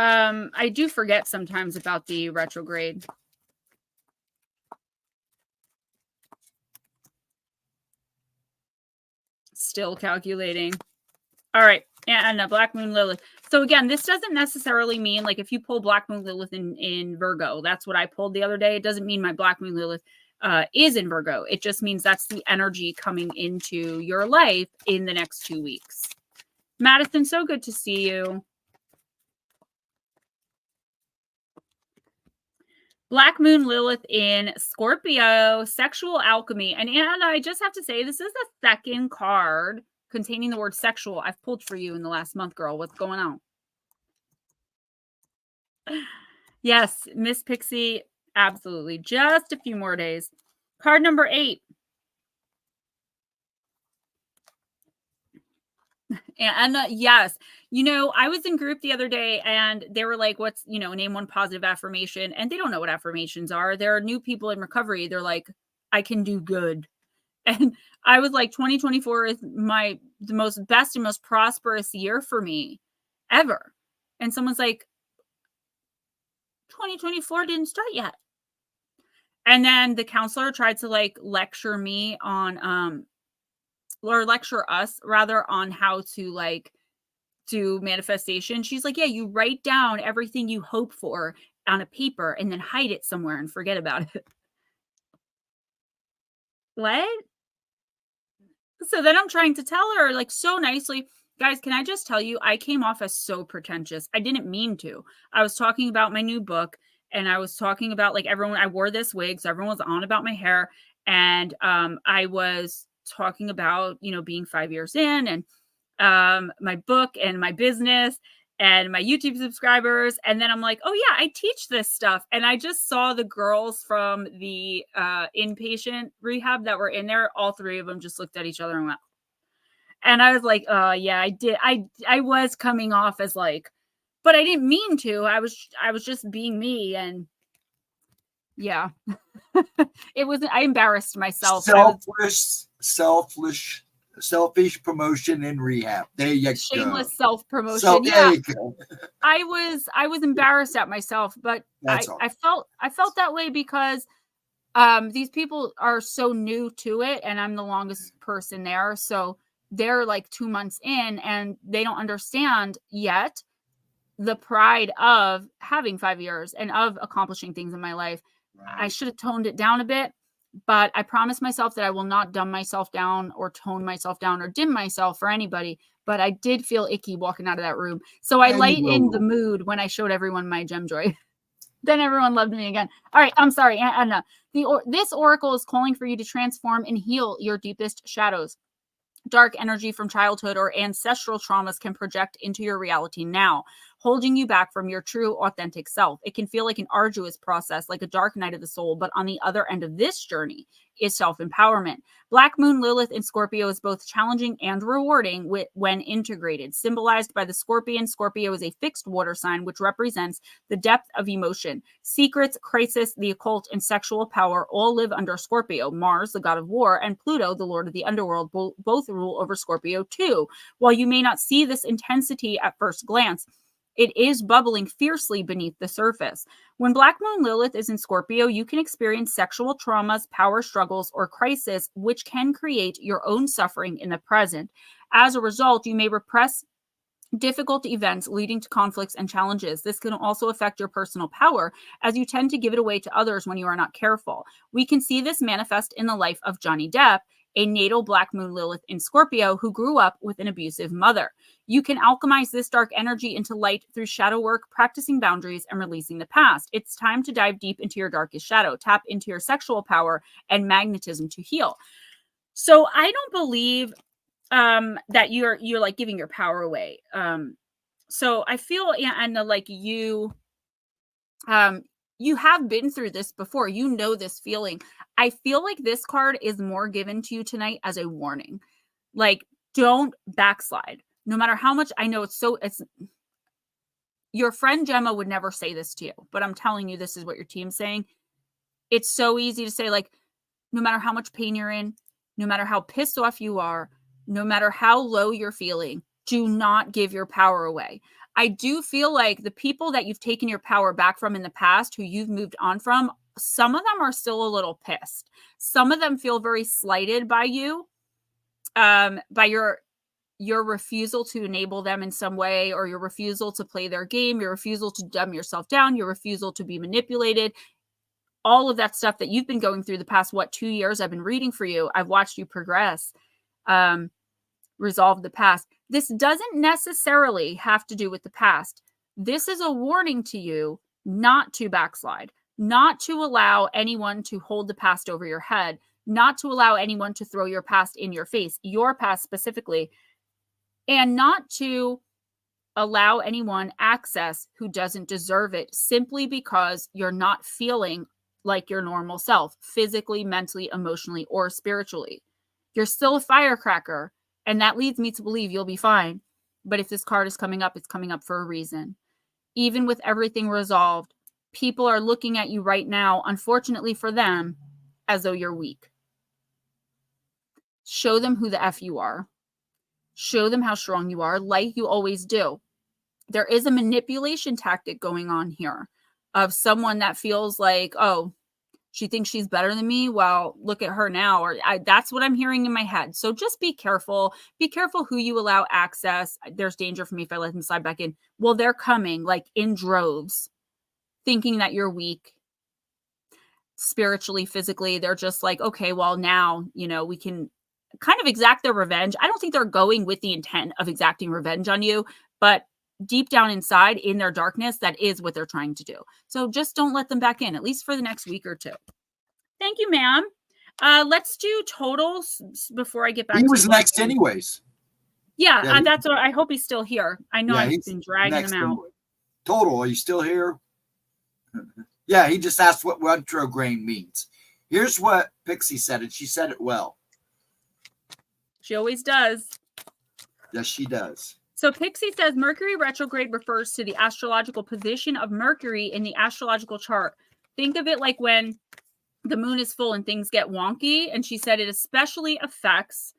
I do forget sometimes about the retrograde. Still calculating. All right. And a Black Moon Lilith. So again, this doesn't necessarily mean like if you pull Black Moon Lilith in Virgo, that's what I pulled the other day. It doesn't mean my Black Moon Lilith is in Virgo. It just means that's the energy coming into your life in the next 2 weeks. Madison, so good to see you. Black Moon Lilith in Scorpio, sexual alchemy. And Anna, I just have to say, this is the second card containing the word sexual I've pulled for you in the last month, girl. What's going on? Yes, Miss Pixie, absolutely. Just a few more days. Card number 8. And yes, you know, I was in group the other day and they were like, what's, you know, name one positive affirmation. And they don't know what affirmations are. There are new people in recovery. They're like, I can do good. And I was like, 2024 is the most best and most prosperous year for me ever. And someone's like, 2024 didn't start yet. And then the counselor tried to like lecture me on, or lecture us rather on how to like do manifestation. She's like, yeah, you write down everything you hope for on a paper and then hide it somewhere and forget about it. What? So then I'm trying to tell her like so nicely, guys, can I just tell you, I came off as so pretentious. I didn't mean to. I was talking about my new book and I was talking about like everyone, I wore this wig. So everyone was on about my hair. And I was talking about, you know, being 5 years in and my book and my business and my YouTube subscribers. And then I'm like, oh yeah, I teach this stuff. And I just saw the girls from the inpatient rehab that were in there. All 3 of them just looked at each other and went, and I was like, yeah, I did. I was coming off as like, but I didn't mean to. I was just being me. And yeah, it wasn't, I embarrassed myself. Selfish promotion in rehab. There you Shameless self-promotion. So, yeah. there you go. I was embarrassed at myself, but I felt that way because these people are so new to it and I'm the longest person there. So they're like 2 months in and they don't understand yet the pride of having 5 years and of accomplishing things in my life. Right. I should have toned it down a bit, but I promised myself that I will not dumb myself down or tone myself down or dim myself for anybody. But I did feel icky walking out of that room. So I lightened the mood when I showed everyone my gem joy. Then everyone loved me again. All right, I'm sorry, Anna. This oracle is calling for you to transform and heal your deepest shadows. Dark energy from childhood or ancestral traumas can project into your reality now, holding you back from your true, authentic self. It can feel like an arduous process, like a dark night of the soul, but on the other end of this journey is self-empowerment. Black Moon Lilith in Scorpio is both challenging and rewarding when integrated. Symbolized by the scorpion, Scorpio is a fixed water sign, which represents the depth of emotion. Secrets, crisis, the occult, and sexual power all live under Scorpio. Mars, the god of war, and Pluto, the lord of the underworld, both rule over Scorpio too. While you may not see this intensity at first glance, it is bubbling fiercely beneath the surface. When Black Moon Lilith is in Scorpio, you can experience sexual traumas, power struggles, or crisis, which can create your own suffering in the present. As a result, you may repress difficult events leading to conflicts and challenges. This can also affect your personal power as you tend to give it away to others when you are not careful. We can see this manifest in the life of Johnny Depp, a natal Black Moon Lilith in Scorpio who grew up with an abusive mother. You can alchemize this dark energy into light through shadow work, practicing boundaries, and releasing the past. It's time to dive deep into your darkest shadow, tap into your sexual power and magnetism to heal. So I don't believe that you're like giving your power away. So I feel, Anna, like you have been through this before. You know this feeling. I feel like this card is more given to you tonight as a warning. Like, don't backslide. No matter how much I know it's your friend Gemma would never say this to you, but I'm telling you, this is what your team's saying. It's so easy to say, like, no matter how much pain you're in, no matter how pissed off you are, no matter how low you're feeling, do not give your power away. I do feel like the people that you've taken your power back from in the past, who you've moved on from, some of them are still a little pissed. Some of them feel very slighted by you, by your refusal to enable them in some way, or your refusal to play their game, your refusal to dumb yourself down, your refusal to be manipulated. All of that stuff that you've been going through the past, 2 years I've been reading for you. I've watched you progress, resolve the past. This doesn't necessarily have to do with the past. This is a warning to you not to backslide, not to allow anyone to hold the past over your head, not to allow anyone to throw your past in your face, your past specifically, and not to allow anyone access who doesn't deserve it simply because you're not feeling like your normal self, physically, mentally, emotionally, or spiritually. You're still a firecracker, and that leads me to believe you'll be fine. But if this card is coming up, it's coming up for a reason. Even with everything resolved, people are looking at you right now, unfortunately for them, as though you're weak. Show them who the F you are. Show them how strong you are, like you always do. There is a manipulation tactic going on here of someone that feels like, oh, she thinks she's better than me. Well, look at her now. Or that's what I'm hearing in my head. So just be careful. Be careful who you allow access. There's danger for me if I let them slide back in. Well, they're coming like in droves, thinking that you're weak spiritually, physically. They're just like, okay, well, now, we can kind of exact their revenge. I don't think they're going with the intent of exacting revenge on you, but deep down inside in their darkness, that is what they're trying to do. So just don't let them back in, at least for the next week or two. Thank you, ma'am. Let's do totals before I get back. He was next anyways. Yeah, that's what I hope he's still here. I know I've been dragging him out. Anyway. Total, are you still here? Yeah, he just asked what retrograde means. Here's what Pixie said, and she said it well. She always does. Yes, she does. So Pixie says Mercury retrograde refers to the astrological position of Mercury in the astrological chart. Think of it like when the moon is full and things get wonky. And she said it especially affects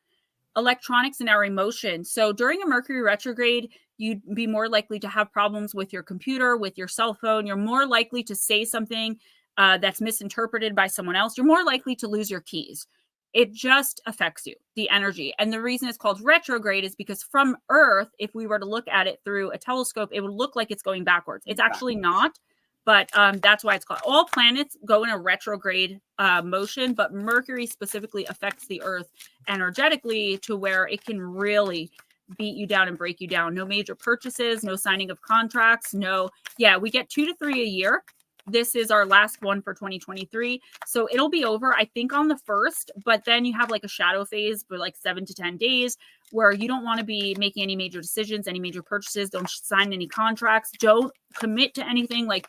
electronics and our emotions. So during a Mercury retrograde, you'd be more likely to have problems with your computer, with your cell phone. You're more likely to say something that's misinterpreted by someone else. You're more likely to lose your keys. It just affects you, the energy. And the reason it's called retrograde is because from Earth, if we were to look at it through a telescope, it would look like it's going backwards. It's actually not, but that's why it's called. All planets go in a retrograde motion, but Mercury specifically affects the Earth energetically to where it can really beat you down and break you down. No major purchases, no signing of contracts, we get 2 to 3 a year. This is our last one for 2023. So it'll be over, I think, on the 1st, but then you have like a shadow phase for like 7 to 10 days where you don't want to be making any major decisions, any major purchases. Don't sign any contracts. Don't commit to anything. Like,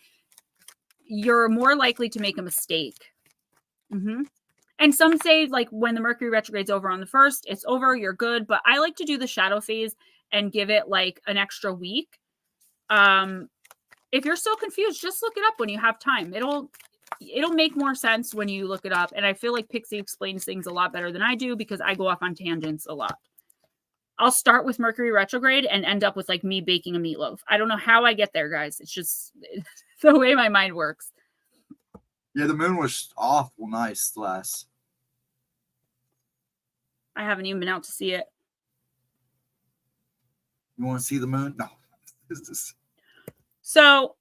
you're more likely to make a mistake. And some say like when the Mercury retrograde's over on the 1st, it's over, you're good. But I like to do the shadow phase and give it like an extra week. If you're still confused, just look it up when you have time. It'll make more sense when you look it up. And I feel like Pixie explains things a lot better than I do because I go off on tangents a lot. I'll start with Mercury retrograde and end up with like me baking a meatloaf. I don't know how I get there, guys. It's just the way my mind works. Yeah, the moon was awful nice last. I haven't even been out to see it. You want to see the moon? No. So,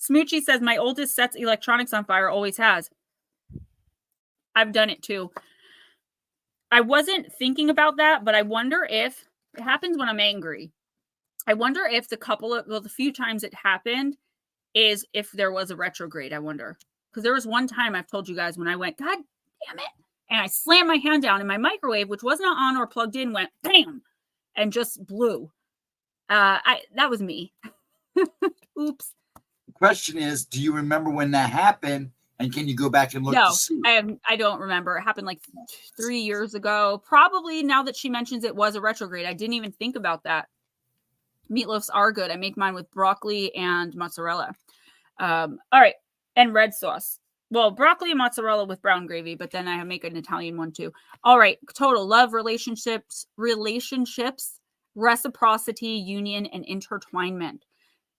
Smoochie says, my oldest sets electronics on fire, always has. I've done it too. I wasn't thinking about that, but I wonder if it happens when I'm angry. I wonder if the few times it happened is if there was a retrograde, I wonder. Because there was one time I've told you guys when I went, God damn it. And I slammed my hand down and my microwave, which wasn't on or plugged in, went bam and just blew. That was me. Oops. The question is, do you remember when that happened? And can you go back and look? No, to see? I don't remember. It happened like 3 years ago. Probably now that she mentions it was a retrograde. I didn't even think about that. Meatloafs are good. I make mine with broccoli and mozzarella. All right. And red sauce. Well, broccoli and mozzarella with brown gravy, but then I make an Italian one too. All right. Total love, relationships, reciprocity, union, and intertwinement.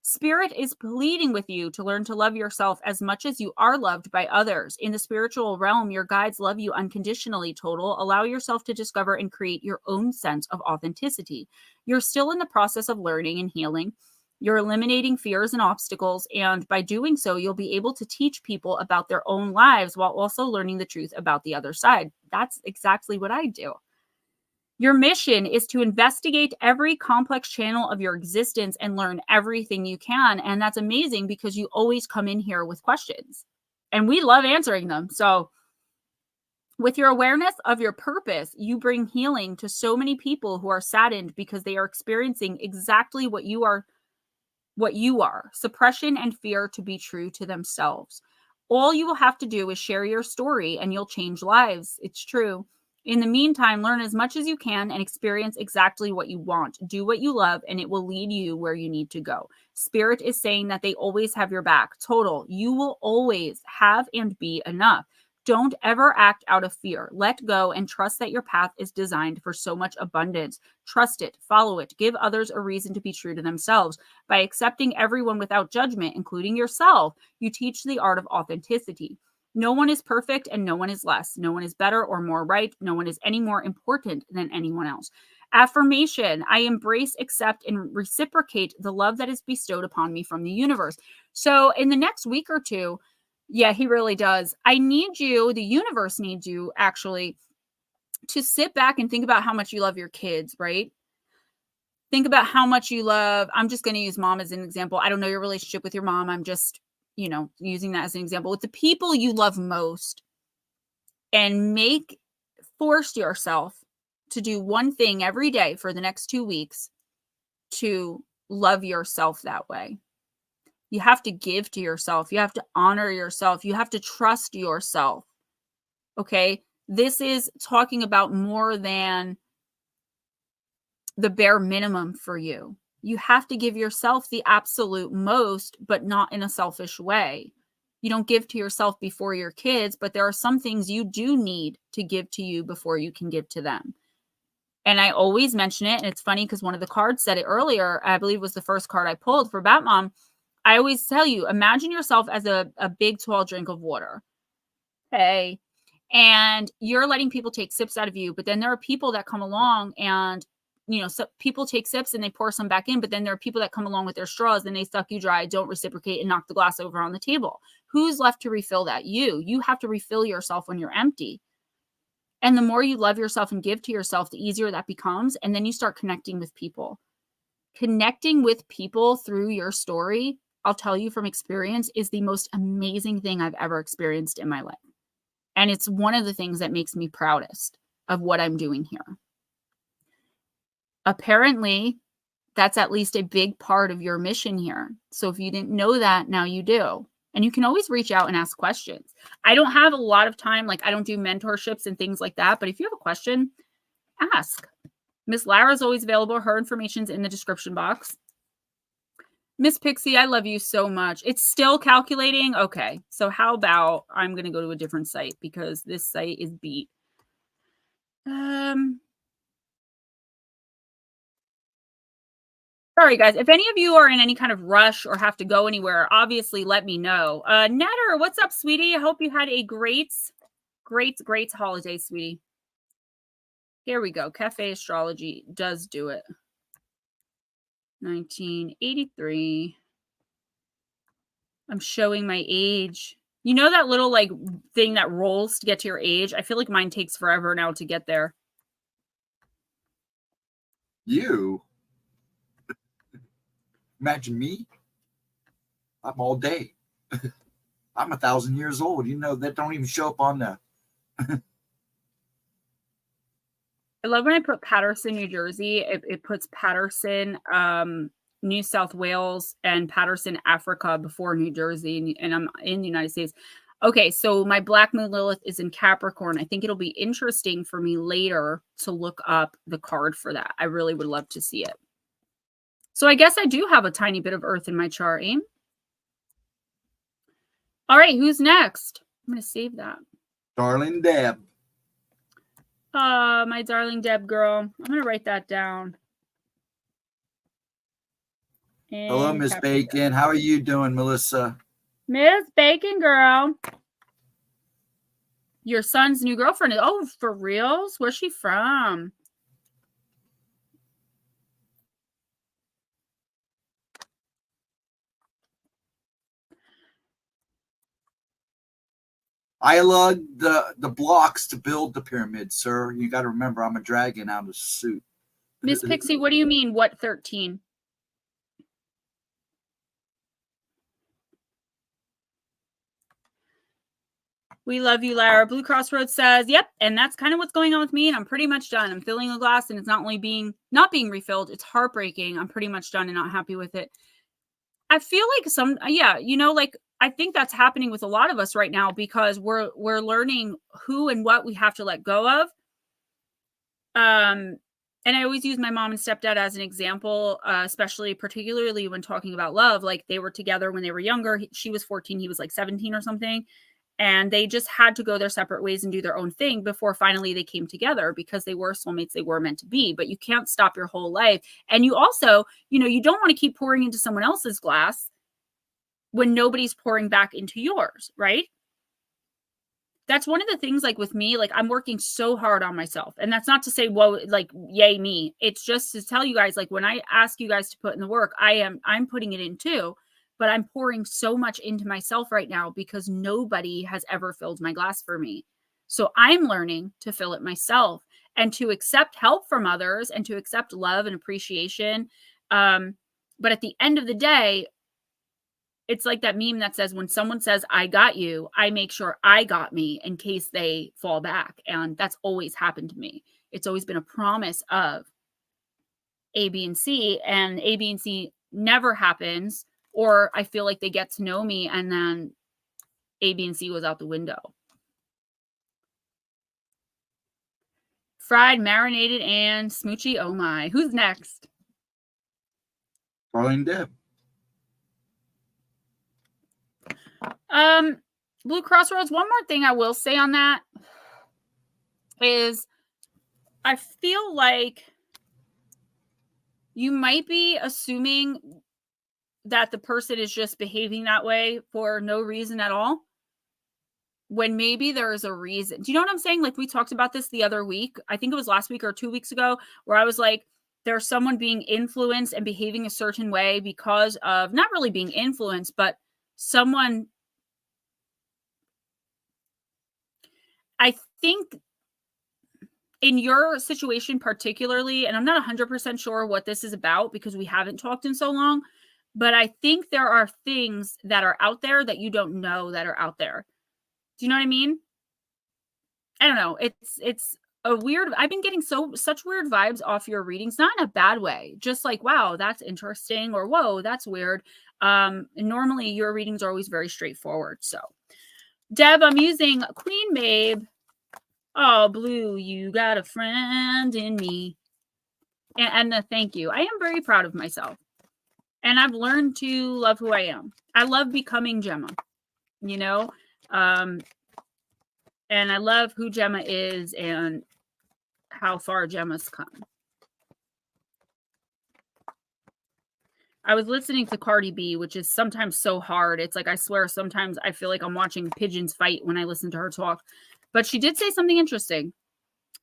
Spirit is pleading with you to learn to love yourself as much as you are loved by others. In the spiritual realm, your guides love you unconditionally, total. Allow yourself to discover and create your own sense of authenticity. You're still in the process of learning and healing. You're eliminating fears and obstacles, and by doing so, you'll be able to teach people about their own lives while also learning the truth about the other side. That's exactly what I do. Your mission is to investigate every complex channel of your existence and learn everything you can. And that's amazing because you always come in here with questions and we love answering them. So with your awareness of your purpose, you bring healing to so many people who are saddened because they are experiencing exactly what you are, suppression and fear to be true to themselves. All you will have to do is share your story and you'll change lives. It's true. In the meantime, learn as much as you can and experience exactly what you want. Do what you love, and it will lead you where you need to go. Spirit is saying that they always have your back. Total. You will always have and be enough. Don't ever act out of fear. Let go and trust that your path is designed for so much abundance. Trust it. Follow it. Give others a reason to be true to themselves. By accepting everyone without judgment, including yourself, you teach the art of authenticity. No one is perfect and no one is less. No one is better or more right. No one is any more important than anyone else. Affirmation: I embrace, accept, and reciprocate the love that is bestowed upon me from the universe. So in the next week or two, yeah, he really does. I need you, the universe needs you actually, to sit back and think about how much you love your kids, right? Think about how much you love, I'm just going to use mom as an example. I don't know your relationship with your mom. I'm just, using that as an example. With the people you love most, and force yourself to do one thing every day for the next 2 weeks to love yourself that way. You have to give to yourself. You have to honor yourself. You have to trust yourself. Okay? This is talking about more than the bare minimum for you. You have to give yourself the absolute most, but not in a selfish way. You don't give to yourself before your kids, but there are some things you do need to give to you before you can give to them. And I always mention it. And it's funny because one of the cards said it earlier. I believe was the first card I pulled for Batmom. I always tell you, imagine yourself as a big, tall drink of water. Okay. And you're letting people take sips out of you. But then there are people that come along and, so people take sips and they pour some back in. But then there are people that come along with their straws and they suck you dry, don't reciprocate, and knock the glass over on the table. Who's left to refill that? You have to refill yourself when you're empty. And the more you love yourself and give to yourself, the easier that becomes. And then you start connecting with people. Connecting with people through your story, I'll tell you from experience, is the most amazing thing I've ever experienced in my life. And it's one of the things that makes me proudest of what I'm doing here. Apparently, that's at least a big part of your mission here. So if you didn't know that, now you do. And you can always reach out and ask questions. I don't have a lot of time. Like, I don't do mentorships and things like that. But if you have a question, ask. Miss Lara is always available. Her information's in the description box. Miss Pixie, I love you so much. It's still calculating. Okay. So how about I'm going to go to a different site because this site is beat. Sorry, guys. If any of you are in any kind of rush or have to go anywhere, obviously let me know. Netter, what's up, sweetie? I hope you had a great holiday, sweetie. Here we go. Cafe Astrology does do it. 1983. I'm showing my age. You know that little like thing that rolls to get to your age? I feel like mine takes forever now to get there. You? Imagine me. I'm all day. I'm 1,000 years old. That don't even show up on the. I love when I put Paterson, New Jersey. It puts Paterson, New South Wales, and Paterson, Africa before New Jersey, and I'm in the United States. Okay, so my Black Moon Lilith is in Capricorn. I think it'll be interesting for me later to look up the card for that. I really would love to see it. So I guess I do have a tiny bit of Earth in my chart, eh? All right, who's next? I'm going to save that. Darling Deb. My darling Deb girl. I'm going to write that down. Hello, And Miss Bacon. How are you doing, Melissa? Miss Bacon girl. Your son's new girlfriend. Oh, for reals? Where's she from? I lug the blocks to build the pyramid, sir. You got to remember, I'm a dragon out of suit. Miss Pixie, what do you mean? What 13? We love you, Lara. Blue Crossroads says, yep, and that's kind of what's going on with me, and I'm pretty much done. I'm filling a glass, and it's not being refilled. It's heartbreaking. I'm pretty much done and not happy with it. I feel like I think that's happening with a lot of us right now because we're learning who and what we have to let go of. And I always use my mom and stepdad as an example, particularly when talking about love. Like, they were together when they were younger. She was 14, he was like 17 or something. And they just had to go their separate ways and do their own thing before finally they came together because they were soulmates. They were meant to be, but you can't stop your whole life. And you also, you don't want to keep pouring into someone else's glass when nobody's pouring back into yours, right? That's one of the things, like with me, like I'm working so hard on myself. And that's not to say, whoa, like, yay me. It's just to tell you guys, like, when I ask you guys to put in the work, I'm putting it in too. But I'm pouring so much into myself right now because nobody has ever filled my glass for me. So I'm learning to fill it myself and to accept help from others and to accept love and appreciation. But at the end of the day, it's like that meme that says, when someone says, I got you, I make sure I got me in case they fall back. And that's always happened to me. It's always been a promise of A, B, and C, and A, B, and C never happens. Or I feel like they get to know me and then A, B, and C goes out the window. Fried, marinated, and smoochy. Oh my. Who's next? Darling Deb. Blue Crossroads, one more thing I will say on that is I feel like you might be assuming that the person is just behaving that way for no reason at all, when maybe there is a reason. Do you know what I'm saying? Like, we talked about this the other week. I think it was last week or 2 weeks ago, where I was like, there's someone being influenced and behaving a certain way because of not really being influenced, but someone. I think in your situation particularly, and I'm not 100% sure what this is about because we haven't talked in so long, but I think there are things that are out there that you don't know that are out there. Do you know what I mean? I don't know. It's a weird, I've been getting such weird vibes off your readings, not in a bad way, just like, wow, that's interesting, or whoa, that's weird. And normally your readings are always very straightforward. So Deb, I'm using Queen Mabe. Oh, Blue, you got a friend in me. And thank you. I am very proud of myself. And I've learned to love who I am. I love becoming Gemma, and I love who Gemma is and how far Gemma's come. I was listening to Cardi B, which is sometimes so hard. It's like, I swear, sometimes I feel like I'm watching pigeons fight when I listen to her talk. But she did say something interesting.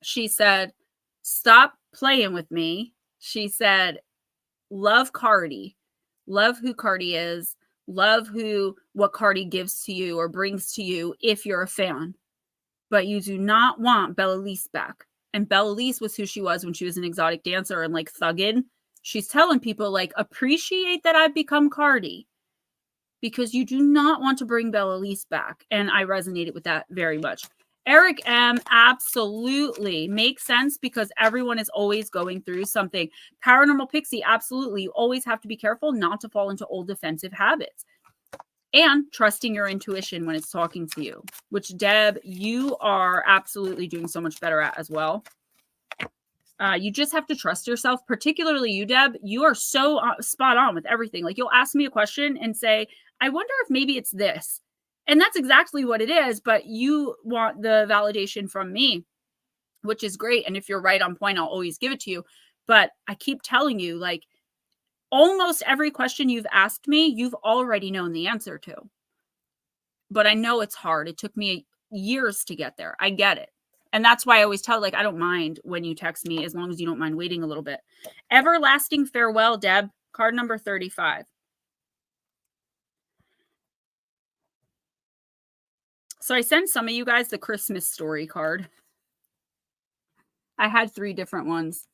She said, stop playing with me. She said, love Cardi. Love who Cardi is. Love what Cardi gives to you or brings to you if you're a fan. But you do not want Bella Lise back. And Bella Lise was who she was when she was an exotic dancer and like thuggin'. She's telling people, like, appreciate that I've become Cardi because you do not want to bring Bella Lise back. And I resonated with that very much. Eric M, absolutely makes sense because everyone is always going through something. Paranormal Pixie, absolutely. You always have to be careful not to fall into old defensive habits. And trusting your intuition when it's talking to you, which, Deb, you are absolutely doing so much better at as well. You just have to trust yourself, particularly you, Deb. You are so spot on with everything. Like, you'll ask me a question and say, I wonder if maybe it's this. And that's exactly what it is. But you want the validation from me, which is great. And if you're right on point, I'll always give it to you. But I keep telling you, like, almost every question you've asked me, you've already known the answer to. But I know it's hard. It took me years to get there. I get it. And that's why I always tell, like, I don't mind when you text me as long as you don't mind waiting a little bit. Everlasting farewell, Deb. Card number 35. So I sent some of you guys the Christmas story card. I had 3 different ones.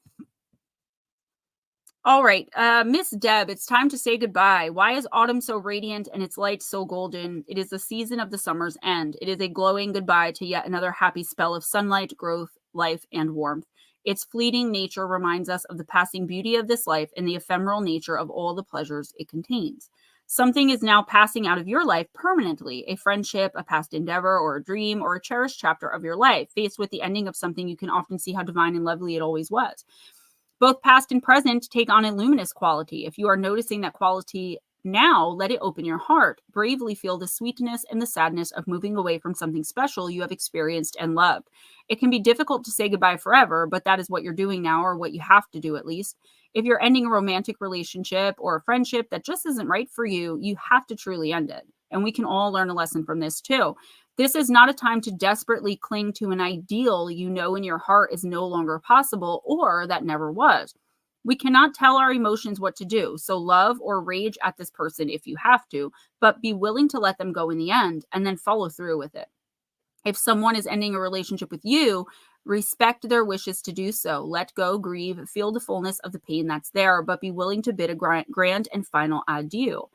All right, Miss Deb, it's time to say goodbye. Why is autumn so radiant and its light so golden? It is the season of the summer's end. It is a glowing goodbye to yet another happy spell of sunlight, growth, life, and warmth. Its fleeting nature reminds us of the passing beauty of this life and the ephemeral nature of all the pleasures it contains. Something is now passing out of your life permanently, a friendship, a past endeavor, or a dream, or a cherished chapter of your life. Faced with the ending of something, you can often see how divine and lovely it always was. Both past and present take on a luminous quality. If you are noticing that quality now, let it open your heart. Bravely feel the sweetness and the sadness of moving away from something special you have experienced and loved. It can be difficult to say goodbye forever, but that is what you're doing now, or what you have to do at least. If you're ending a romantic relationship or a friendship that just isn't right for you, you have to truly end it. And we can all learn a lesson from this too. This is not a time to desperately cling to an ideal you know in your heart is no longer possible or that never was. We cannot tell our emotions what to do, so love or rage at this person if you have to, but be willing to let them go in the end and then follow through with it. If someone is ending a relationship with you, respect their wishes to do so. Let go, grieve, feel the fullness of the pain that's there, but be willing to bid a grand and final adieu.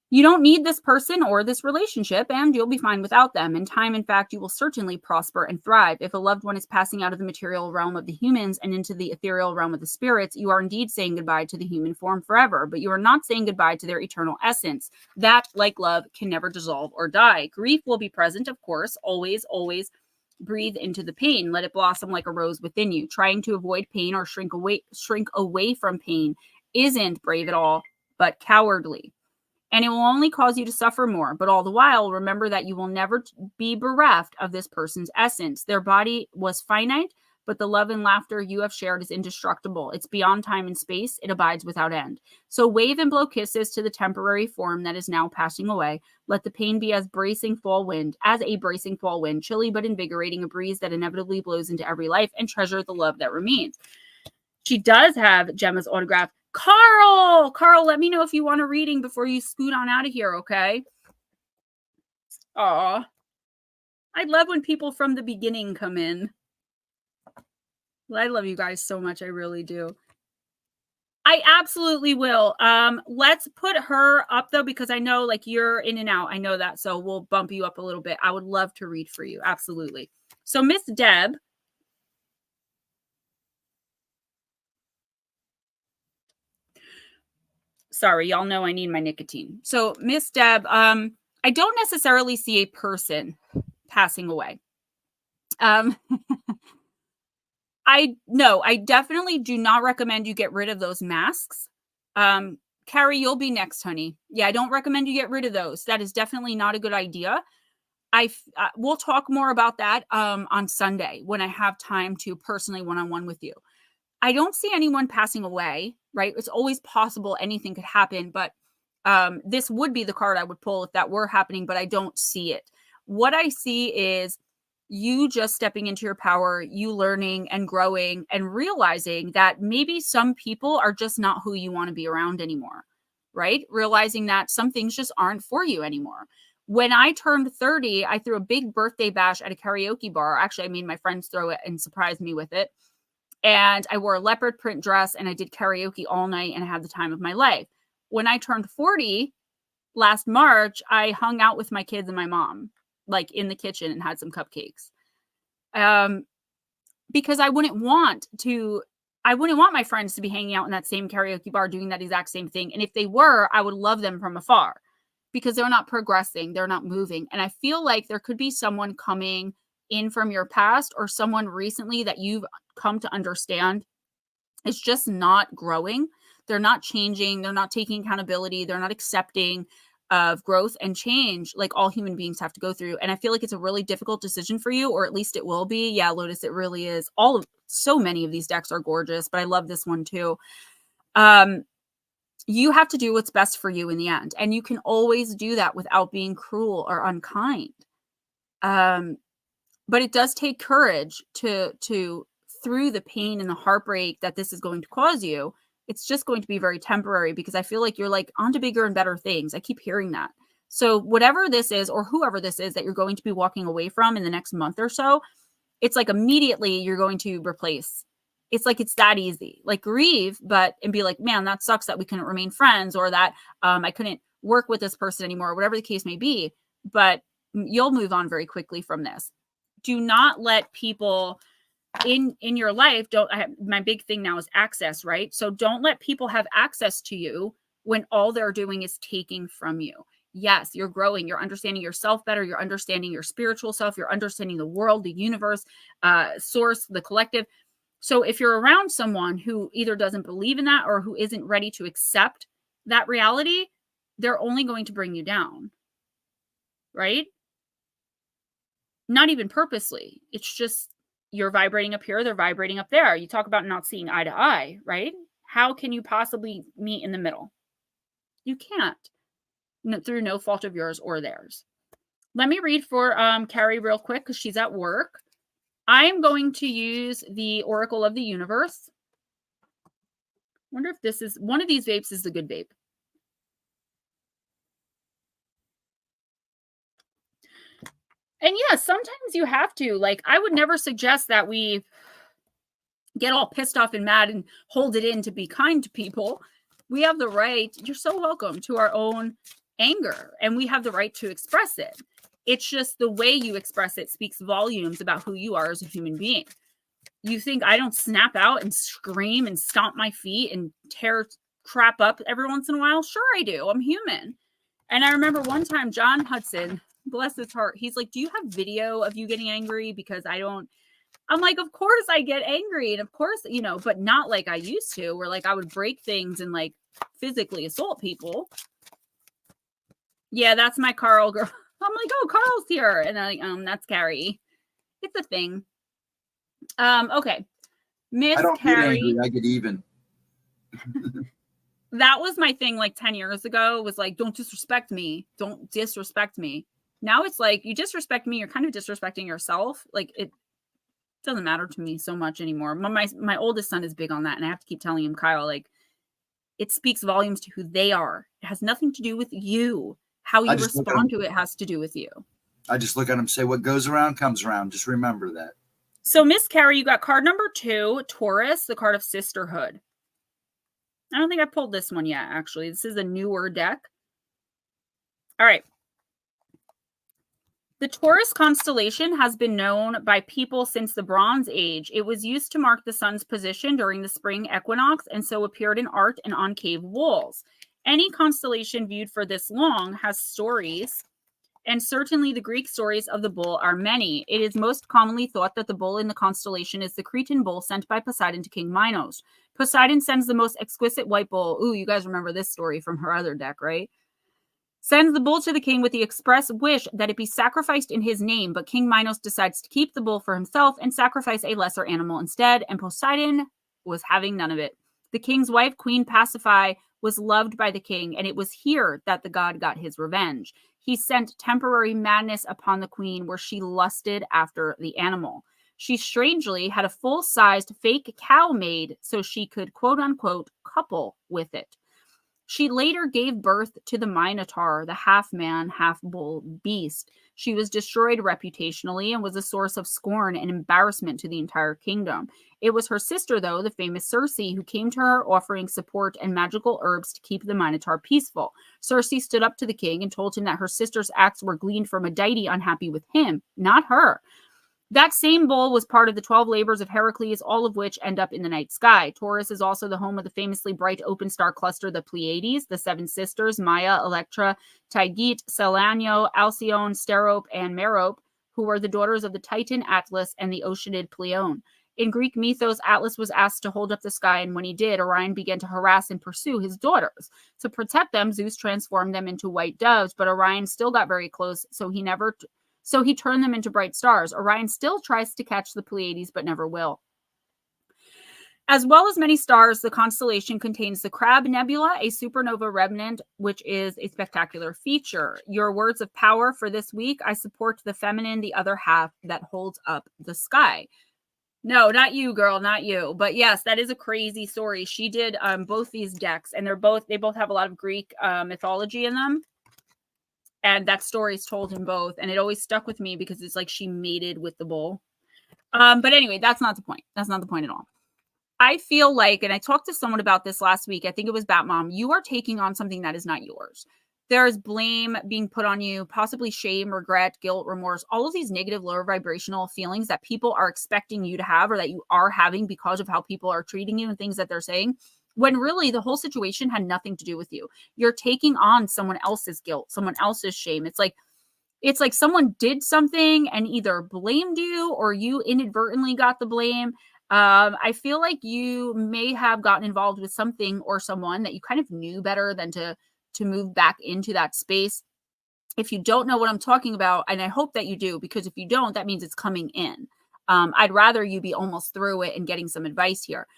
You don't need this person or this relationship, and you'll be fine without them. In time, in fact, you will certainly prosper and thrive. If a loved one is passing out of the material realm of the humans and into the ethereal realm of the spirits, you are indeed saying goodbye to the human form forever, but you are not saying goodbye to their eternal essence. That, like love, can never dissolve or die. Grief will be present, of course, always, always. Breathe into the pain. Let it blossom like a rose within you. Trying to avoid pain or shrink away from pain isn't brave at all, but cowardly. And it will only cause you to suffer more. But all the while, remember that you will never be bereft of this person's essence. Their body was finite, but the love and laughter you have shared is indestructible. It's beyond time and space. It abides without end. So wave and blow kisses to the temporary form that is now passing away. Let the pain be as a bracing fall wind, chilly but invigorating, a breeze that inevitably blows into every life, and treasure the love that remains. She does have Gemma's autograph. Carl, let me know if you want a reading before you scoot on out of here, okay? Aw. I love when people from the beginning come in. I love you guys so much. I really do. I absolutely will. Let's put her up, though, because I know, like, you're in and out. I know that, so we'll bump you up a little bit. I would love to read for you. Absolutely. So, Miss Deb. Sorry, y'all know I need my nicotine. So, Miss Deb, I don't necessarily see a person passing away. I definitely do not recommend you get rid of those masks. Carrie, you'll be next, honey. Yeah, I don't recommend you get rid of those. That is definitely not a good idea. We'll talk more about that on Sunday when I have time to personally one-on-one with you. I don't see anyone passing away, right? It's always possible anything could happen, but this would be the card I would pull if that were happening, but I don't see it. What I see is you just stepping into your power, you learning and growing and realizing that maybe some people are just not who you want to be around anymore, right? Realizing that some things just aren't for you anymore. When I turned 30, I threw a big birthday bash at a karaoke bar. Actually, I made my friends throw it and surprise me with it. And I wore a leopard print dress and I did karaoke all night and I had the time of my life. When I turned 40 last March, I hung out with my kids and my mom, like in the kitchen, and had some cupcakes. Because I wouldn't want my friends to be hanging out in that same karaoke bar doing that exact same thing. And if they were, I would love them from afar because they're not progressing. They're not moving. And I feel like there could be someone coming in from your past or someone recently that you've come to understand is just not growing. They're not changing. They're not taking accountability. They're not accepting of growth and change like all human beings have to go through. And I feel like it's a really difficult decision for you, or at least it will be. Yeah, Lotus, it really is. So many of these decks are gorgeous, but I love this one too. You have to do what's best for you in the end. And you can always do that without being cruel or unkind. But it does take courage to through the pain and the heartbreak that this is going to cause you. It's just going to be very temporary, because I feel like you're like on to bigger and better things. I keep hearing that. So whatever this is, or whoever this is that you're going to be walking away from in the next month or so, it's like immediately you're going to replace. It's like it's that easy. Like grieve, and be like, man, that sucks that we couldn't remain friends, or that I couldn't work with this person anymore, whatever the case may be. But you'll move on very quickly from this. Do not let people in your life. My big thing now is access, right? So don't let people have access to you when all they're doing is taking from you. Yes, you're growing. You're understanding yourself better. You're understanding your spiritual self. You're understanding the world, the universe, source, the collective. So if you're around someone who either doesn't believe in that or who isn't ready to accept that reality, they're only going to bring you down, right? Not even purposely. It's just you're vibrating up here, they're vibrating up there. You talk about not seeing eye to eye, right? How can you possibly meet in the middle? You can't. Through no fault of yours or theirs. Let me read for Carrie real quick, because she's at work. I am going to use the Oracle of the Universe. Wonder if this is one of these vapes is the good vape. And yeah, sometimes you have to. Like, I would never suggest that we get all pissed off and mad and hold it in to be kind to people. We have the right, you're so welcome, to our own anger, and we have the right to express it. It's just the way you express it speaks volumes about who you are as a human being. You think I don't snap out and scream and stomp my feet and tear crap up every once in a while? Sure I do. I'm human. And I remember one time John Hudson, bless his heart, he's like, do you have video of you getting angry? Because I don't. I'm like, of course I get angry. And of course, but not like I used to, where like I would break things and like physically assault people. Yeah, that's my Carl girl. I'm like, oh, Carl's here. And I'm like, that's Carrie. It's a thing. Okay. Miss I don't Carrie. get angry, I get even. That was my thing like 10 years ago, was like, don't disrespect me. Don't disrespect me. Now it's like, you disrespect me, you're kind of disrespecting yourself. Like, it doesn't matter to me so much anymore. My oldest son is big on that. And I have to keep telling him, Kyle, like, it speaks volumes to who they are. It has nothing to do with you. How you respond to it has to do with you. I just look at him and say, what goes around comes around. Just remember that. So, Miss Carrie, you got card number 2, Taurus, the card of sisterhood. I don't think I pulled this one yet, actually. This is a newer deck. All right. The Taurus constellation has been known by people since the Bronze Age. It was used to mark the sun's position during the spring equinox, and so appeared in art and on cave walls. Any constellation viewed for this long has stories, and certainly the Greek stories of the bull are many. It is most commonly thought that the bull in the constellation is the Cretan bull sent by Poseidon to King Minos. Poseidon sends the most exquisite white bull. Ooh, you guys remember this story from her other deck, right? Sends the bull to the king with the express wish that it be sacrificed in his name, but King Minos decides to keep the bull for himself and sacrifice a lesser animal instead, and Poseidon was having none of it. The king's wife, Queen Pasiphae, was loved by the king, and it was here that the god got his revenge. He sent temporary madness upon the queen, where she lusted after the animal. She strangely had a full-sized fake cow made so she could, quote-unquote, couple with it. She later gave birth to the Minotaur, the half-man, half-bull beast. She was destroyed reputationally and was a source of scorn and embarrassment to the entire kingdom. It was her sister, though, the famous Circe, who came to her offering support and magical herbs to keep the Minotaur peaceful. Circe stood up to the king and told him that her sister's acts were gleaned from a deity unhappy with him, not her. That same bull was part of the 12 labors of Heracles, all of which end up in the night sky. Taurus is also the home of the famously bright open star cluster, the Pleiades, the seven sisters, Maia, Electra, Taygete, Selanio, Alcyone, Sterope, and Merope, who were the daughters of the Titan Atlas and the Oceanid Pleione. In Greek mythos, Atlas was asked to hold up the sky, and when he did, Orion began to harass and pursue his daughters. To protect them, Zeus transformed them into white doves, but Orion still got very close, so he turned them into bright stars. Orion still tries to catch the Pleiades, but never will. As well as many stars, the constellation contains the Crab Nebula, a supernova remnant, which is a spectacular feature. Your words of power for this week: I support the feminine, the other half that holds up the sky. No, not you, girl, not you. But yes, that is a crazy story. She did both these decks, and they both have a lot of Greek mythology in them. And that story is told in both, and it always stuck with me because it's like she mated with the bull. But anyway, that's not the point. That's not the point at all. I feel like, and I talked to someone about this last week, I think it was Batmom, you are taking on something that is not yours. There's blame being put on you, possibly shame, regret, guilt, remorse, all of these negative, lower vibrational feelings that people are expecting you to have or that you are having because of how people are treating you and things that they're saying, when really the whole situation had nothing to do with you. You're taking on someone else's guilt, someone else's shame. It's like someone did something and either blamed you or you inadvertently got the blame. I feel like you may have gotten involved with something or someone that you kind of knew better than to move back into that space. If you don't know what I'm talking about, and I hope that you do, because if you don't, that means it's coming in. I'd rather you be almost through it and getting some advice here.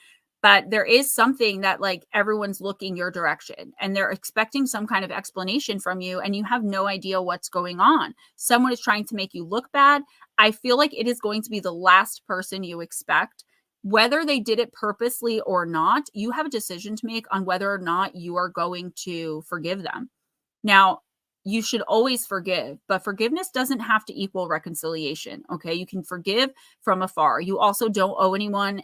But there is something that like everyone's looking your direction and they're expecting some kind of explanation from you and you have no idea what's going on. Someone is trying to make you look bad. I feel like it is going to be the last person you expect. Whether they did it purposely or not, you have a decision to make on whether or not you are going to forgive them. Now, you should always forgive, but forgiveness doesn't have to equal reconciliation. Okay. You can forgive from afar. You also don't owe anyone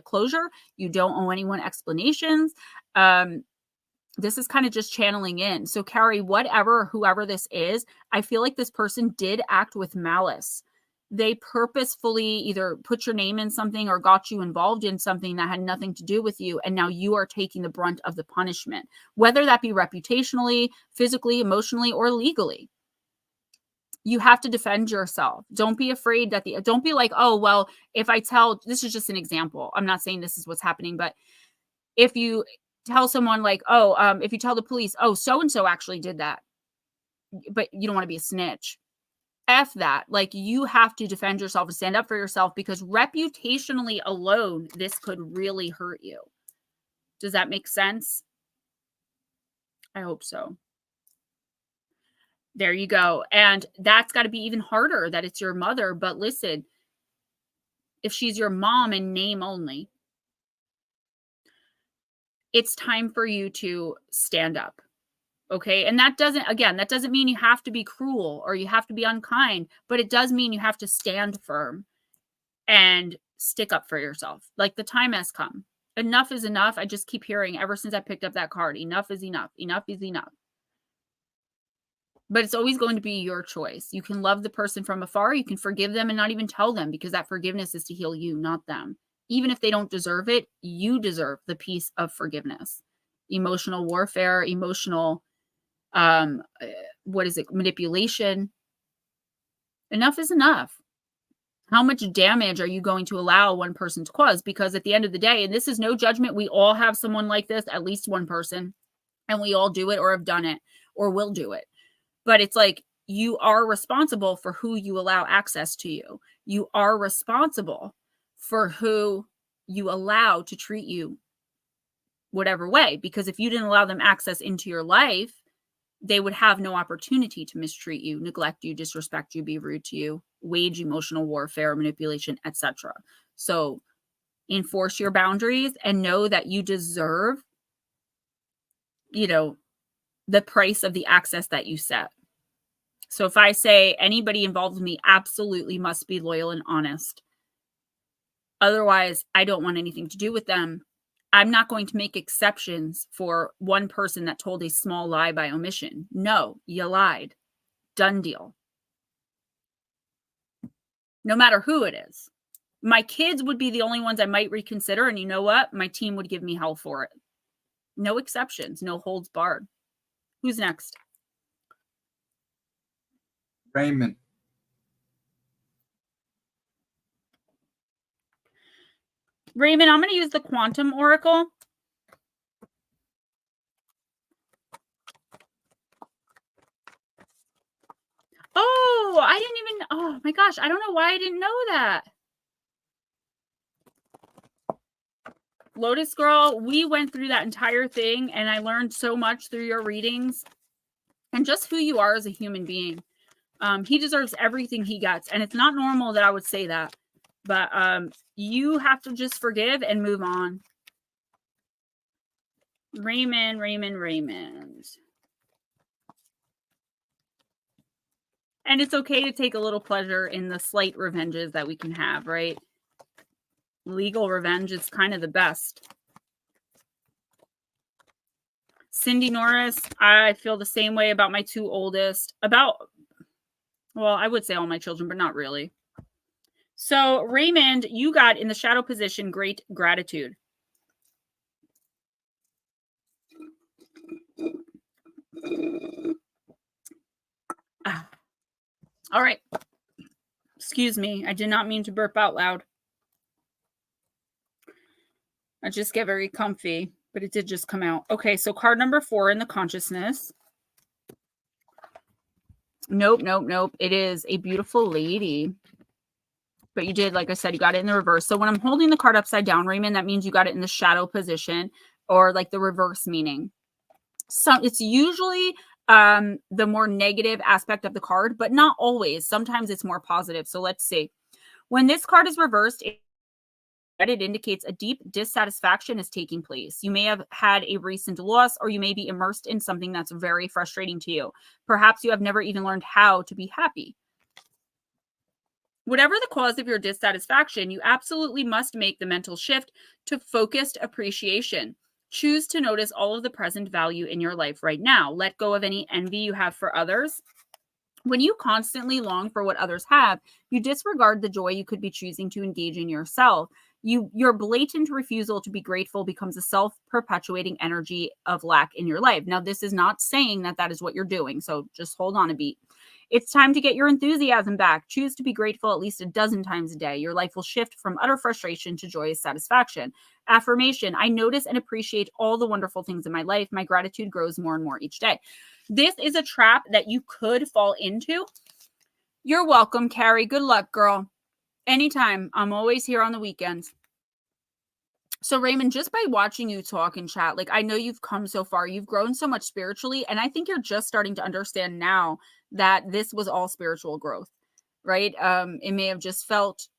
closure. You don't owe anyone explanations. This is kind of just channeling in. So Carrie, whoever this is, I feel like this person did act with malice. They purposefully either put your name in something or got you involved in something that had nothing to do with you. And now you are taking the brunt of the punishment, whether that be reputationally, physically, emotionally, or legally. You have to defend yourself. Don't be afraid don't be like, oh, well, if I tell, this is just an example. I'm not saying this is what's happening, but if you tell someone like, oh, if you tell the police, oh, so-and-so actually did that, but you don't want to be a snitch. F that. Like, you have to defend yourself and stand up for yourself because reputationally alone, this could really hurt you. Does that make sense? I hope so. There you go. And that's got to be even harder that it's your mother. But listen, if she's your mom in name only, it's time for you to stand up. Okay. And that doesn't mean you have to be cruel or you have to be unkind, but it does mean you have to stand firm and stick up for yourself. Like, the time has come. Enough is enough. I just keep hearing ever since I picked up that card, enough is enough. Enough is enough. But it's always going to be your choice. You can love the person from afar. You can forgive them and not even tell them, because that forgiveness is to heal you, not them. Even if they don't deserve it, you deserve the peace of forgiveness. Emotional warfare, emotional manipulation. Enough is enough. How much damage are you going to allow one person to cause? Because at the end of the day, and this is no judgment, we all have someone like this, at least one person, and we all do it or have done it or will do it. But it's like, you are responsible for who you allow access to you. You are responsible for who you allow to treat you whatever way, because if you didn't allow them access into your life, they would have no opportunity to mistreat you, neglect you, disrespect you, be rude to you, wage emotional warfare, manipulation, etc. So enforce your boundaries and know that you deserve, the price of the access that you set. So if I say anybody involved with me absolutely must be loyal and honest, otherwise I don't want anything to do with them, I'm not going to make exceptions for one person that told a small lie by omission. No, you lied. Done deal. No matter who it is. My kids would be the only ones I might reconsider, and you know what? My team would give me hell for it. No exceptions, no holds barred. Who's next? Raymond. Raymond, I'm going to use the Quantum Oracle. Oh my gosh, I don't know why I didn't know that. Lotus girl, we went through that entire thing and I learned so much through your readings and just who you are as a human being. He deserves everything he gets. And it's not normal that I would say that, but you have to just forgive and move on. Raymond. And it's okay to take a little pleasure in the slight revenges that we can have, right? Legal revenge is kind of the best. Cindy Norris, I feel the same way about my two oldest. Well, I would say all my children, but not really. So, Raymond, you got in the shadow position, great gratitude. All right. Excuse me. I did not mean to burp out loud. I just get very comfy, but it did just come out. Okay, so card number 4 in the consciousness. Nope. It is a beautiful lady. But you did, like I said, you got it in the reverse. So when I'm holding the card upside down, Raymond, that means you got it in the shadow position or like the reverse meaning. So it's usually the more negative aspect of the card, but not always. Sometimes it's more positive. So let's see. When this card is reversed, it indicates a deep dissatisfaction is taking place. You may have had a recent loss, or you may be immersed in something that's very frustrating to you. Perhaps you have never even learned how to be happy. Whatever the cause of your dissatisfaction, you absolutely must make the mental shift to focused appreciation. Choose to notice all of the present value in your life right now. Let go of any envy you have for others. When you constantly long for what others have, you disregard the joy you could be choosing to engage in yourself. Your blatant refusal to be grateful becomes a self-perpetuating energy of lack in your life. Now, this is not saying that that is what you're doing, so just hold on a beat. It's time to get your enthusiasm back. Choose to be grateful at least a dozen times a day. Your life will shift from utter frustration to joyous satisfaction. Affirmation: I notice and appreciate all the wonderful things in my life. My gratitude grows more and more each day. This is a trap that you could fall into. You're welcome, Carrie. Good luck, girl. Anytime. I'm always here on the weekends. So Raymond, just by watching you talk and chat, like I know you've come so far, you've grown so much spiritually. And I think you're just starting to understand now that this was all spiritual growth, right? It may have just felt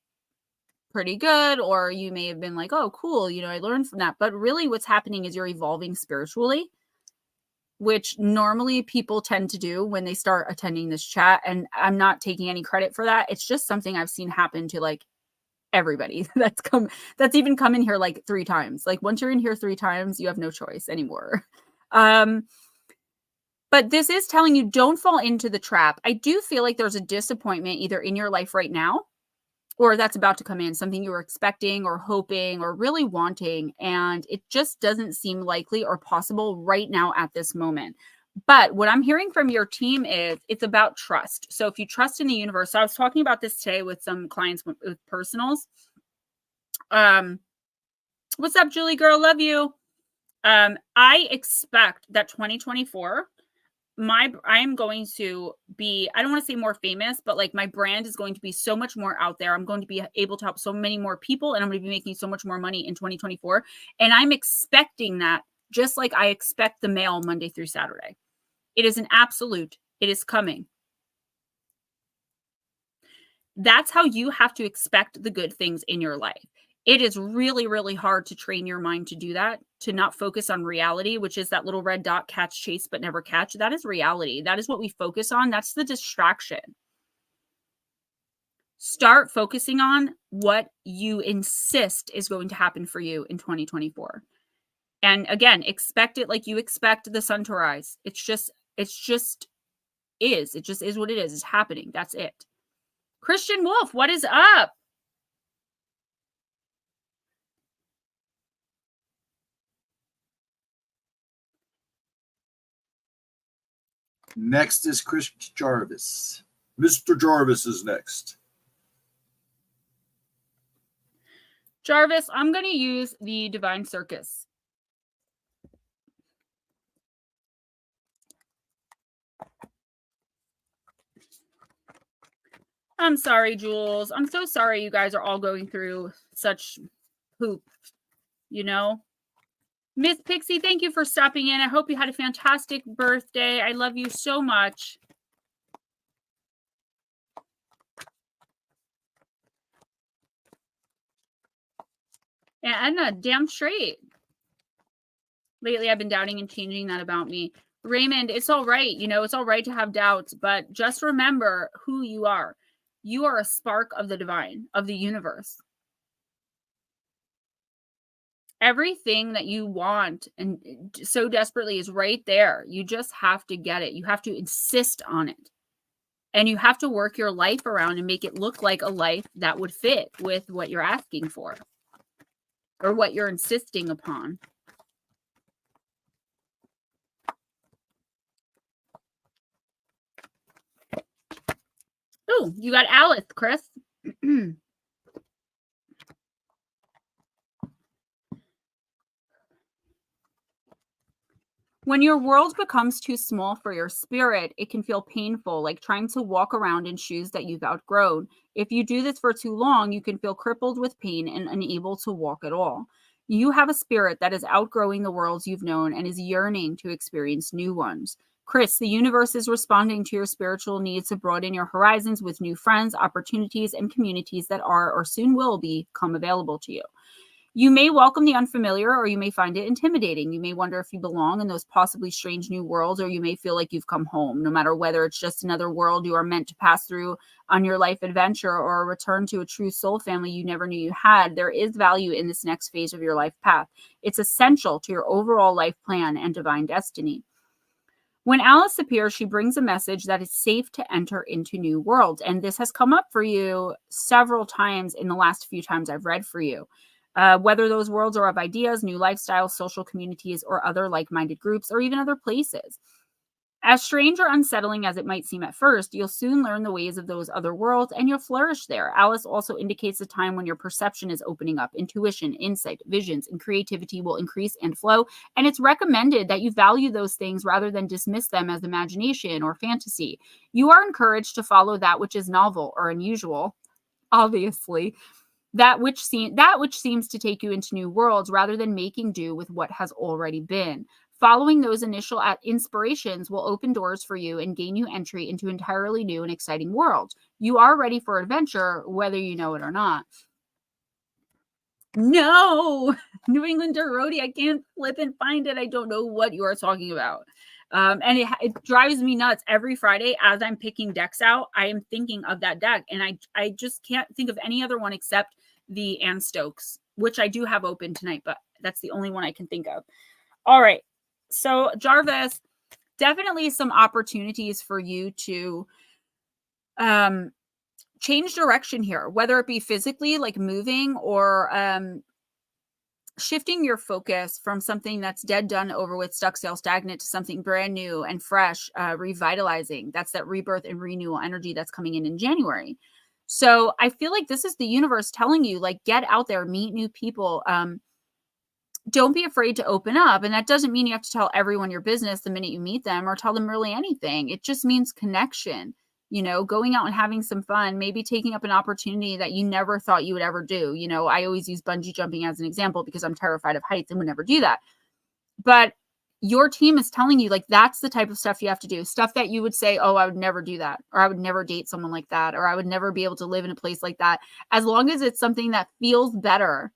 pretty good, or you may have been like, oh, cool, I learned from that. But really what's happening is you're evolving spiritually, which normally people tend to do when they start attending this chat. And I'm not taking any credit for that. It's just something I've seen happen to like everybody that's even come in here like 3 times. Like once you're in here 3 times, you have no choice anymore. But this is telling you don't fall into the trap. I do feel like there's a disappointment either in your life right now, or that's about to come in, something you were expecting or hoping or really wanting, and it just doesn't seem likely or possible right now at this moment. But what I'm hearing from your team is it's about trust. So if you trust in the universe, so I was talking about this today with some clients with personals. What's up, Julie girl? Love you. I expect that 2024, I am going to be, I don't want to say more famous, but like my brand is going to be so much more out there. I'm going to be able to help so many more people, and I'm going to be making so much more money in 2024. And I'm expecting that, just like I expect the mail Monday through Saturday. It is an absolute. It is coming. That's how you have to expect the good things in your life. It is really, really hard to train your mind to do that, to not focus on reality, which is that little red dot, catch, chase, but never catch. That is reality. That is what we focus on. That's the distraction. Start focusing on what you insist is going to happen for you in 2024. And again, expect it like you expect the sun to rise. It just is. It just is what it is. It's happening. That's it. Christian Wolf, what is up? Next is Chris Jarvis. Mr. Jarvis is next. Jarvis, I'm going to use the Divine Circus. I'm sorry, Jules. I'm so sorry you guys are all going through such poop. you know? Miss Pixie, thank you for stopping in. I hope you had a fantastic birthday. I love you so much. And damn straight. Lately, I've been doubting and changing that about me. Raymond, it's all right. You know, it's all right to have doubts, but just remember who you are. You are a spark of the divine, of the universe. Everything that you want and so desperately is right there. You just have to get it. You have to insist on it. And you have to work your life around and make it look like a life that would fit with what you're asking for or what you're insisting upon. Oh, you got Alice, Chris. When your world becomes too small for your spirit, it can feel painful, like trying to walk around in shoes that you've outgrown. If you do this for too long, you can feel crippled with pain and unable to walk at all. You have a spirit that is outgrowing the worlds you've known and is yearning to experience new ones. Chris, the universe is responding to your spiritual needs to broaden your horizons with new friends, opportunities, and communities that are or soon will become available to you. You may welcome the unfamiliar, or you may find it intimidating. You may wonder if you belong in those possibly strange new worlds, or you may feel like you've come home. No matter whether it's just another world you are meant to pass through on your life adventure or a return to a true soul family you never knew you had, there is value in this next phase of your life path. It's essential to your overall life plan and divine destiny. When Alice appears, she brings a message that it's safe to enter into new worlds. And this has come up for you several times in the last few times I've read for you. Whether those worlds are of ideas, new lifestyles, social communities, or other like-minded groups, or even other places. As strange or unsettling as it might seem at first, you'll soon learn the ways of those other worlds and you'll flourish there. Alice also indicates a time when your perception is opening up. Intuition, insight, visions, and creativity will increase and flow. And it's recommended that you value those things rather than dismiss them as imagination or fantasy. You are encouraged to follow that which is novel or unusual, obviously. That which seems to take you into new worlds rather than making do with what has already been. Following those initial inspirations will open doors for you and gain you entry into entirely new and exciting worlds. You are ready for adventure, whether you know it or not. No, New Englander Roadie, I can't flip and find it. I don't know what you are talking about. And it drives me nuts every Friday as I'm picking decks out. I am thinking of that deck, and I just can't think of any other one except the Anne Stokes, which I do have open tonight, but that's the only one I can think of. All right. So Jarvis, definitely some opportunities for you to change direction here, whether it be physically, like moving, or shifting your focus from something that's dead, done, over with, stuck, stale, stagnant to something brand new and fresh, revitalizing. That's that rebirth and renewal energy that's coming in January. So I feel like this is the universe telling you, like, get out there, meet new people. Don't be afraid to open up. And that doesn't mean you have to tell everyone your business the minute you meet them or tell them really anything. It just means connection, you know, going out and having some fun, maybe taking up an opportunity that you never thought you would ever do. You know, I always use bungee jumping as an example because I'm terrified of heights and would never do that. But your team is telling you, like, that's the type of stuff you have to do. Stuff that you would say, oh, I would never do that, or I would never date someone like that, or I would never be able to live in a place like that. As long as it's something that feels better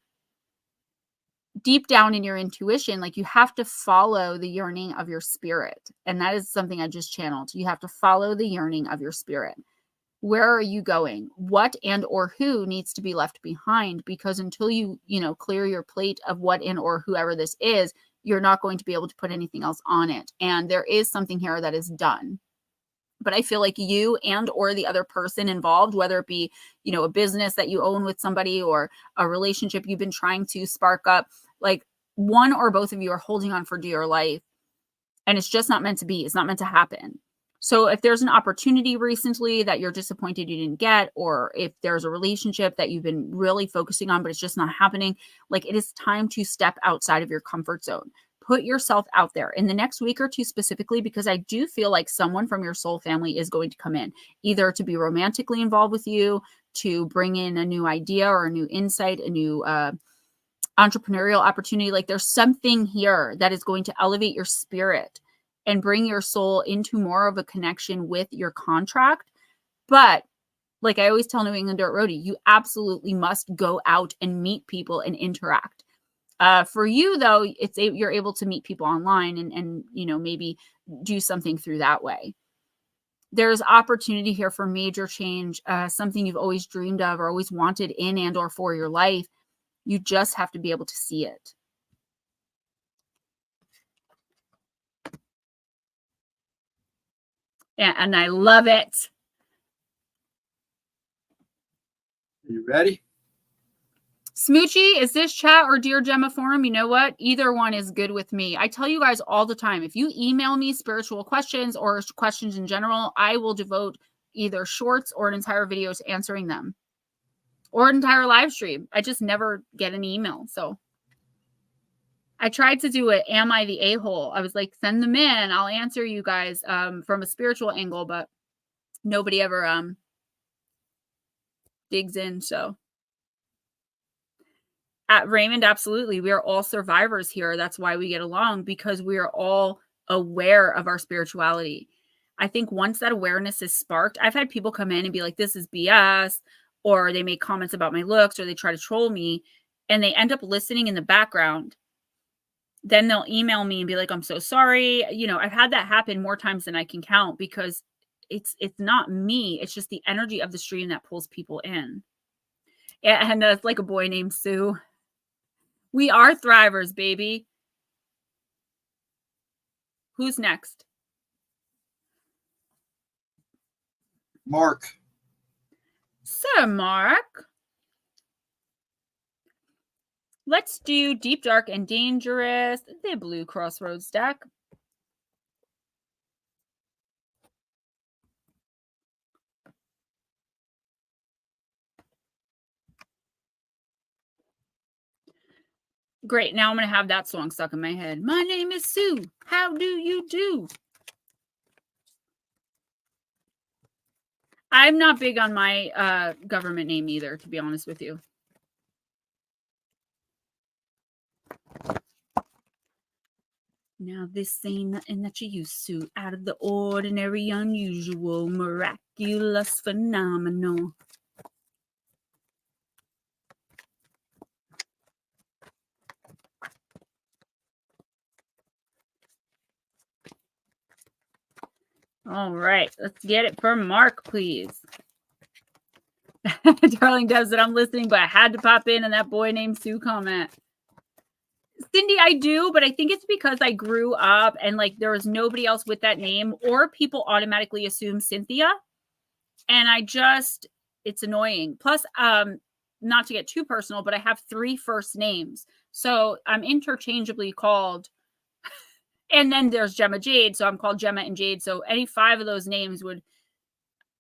deep down in your intuition, like, you have to follow the yearning of your spirit. And that is something I just channeled. You have to follow the yearning of your spirit. Where are you going? What and or who needs to be left behind? Because until you clear your plate of what and or whoever this is, you're not going to be able to put anything else on it. And there is something here that is done. But I feel like you and or the other person involved, whether it be, a business that you own with somebody or a relationship you've been trying to spark up, like, one or both of you are holding on for dear life. And it's just not meant to be. It's not meant to happen. So if there's an opportunity recently that you're disappointed you didn't get, or if there's a relationship that you've been really focusing on, but it's just not happening, like, it is time to step outside of your comfort zone. Put yourself out there in the next week or two specifically, because I do feel like someone from your soul family is going to come in, either to be romantically involved with you, to bring in a new idea or a new insight, a new entrepreneurial opportunity. Like there's something here that is going to elevate your spirit and bring your soul into more of a connection with your contract. But like I always tell New England Dirt Roadie, you absolutely must go out and meet people and interact. For you though, you're able to meet people online and maybe do something through that way. There's opportunity here for major change, something you've always dreamed of or always wanted in and or for your life. You just have to be able to see it. And I love it. Are you ready? Smoochie, is this chat or Dear Gemma forum? You know what? Either one is good with me. I tell you guys all the time, if you email me spiritual questions or questions in general, I will devote either shorts or an entire video to answering them. Or an entire live stream. I just never get an email. So I tried to do it. Am I the a-hole? I was like, send them in. I'll answer you guys from a spiritual angle, but nobody ever digs in. So at Raymond, absolutely. We are all survivors here. That's why we get along, because we are all aware of our spirituality. I think once that awareness is sparked, I've had people come in and be like, this is BS, or they make comments about my looks, or they try to troll me, and they end up listening in the background. Then they'll email me and be like, I'm so sorry. I've had that happen more times than I can count, because it's not me. It's just the energy of the stream that pulls people in. And that's like a boy named Sue. We are thrivers, baby. Who's next? Mark. Sir Mark. Let's do Deep, Dark, and Dangerous, the Blue Crossroads deck. Great. Now I'm going to have that song stuck in my head. My name is Sue. How do you do? I'm not big on my government name either, to be honest with you. Now, this ain't nothing that you used to. Out of the ordinary, unusual, miraculous, phenomenal. All right, let's get it for Mark, please. Darling Deb said, I'm listening, but I had to pop in that boy named Sue comment. Cindy, I do, but I think it's because I grew up and like there was nobody else with that name, or people automatically assume Cynthia. And it's annoying. Plus, not to get too personal, but I have 3 first names. So I'm interchangeably called. And then there's Gemma Jade. So I'm called Gemma and Jade. So any 5 of those names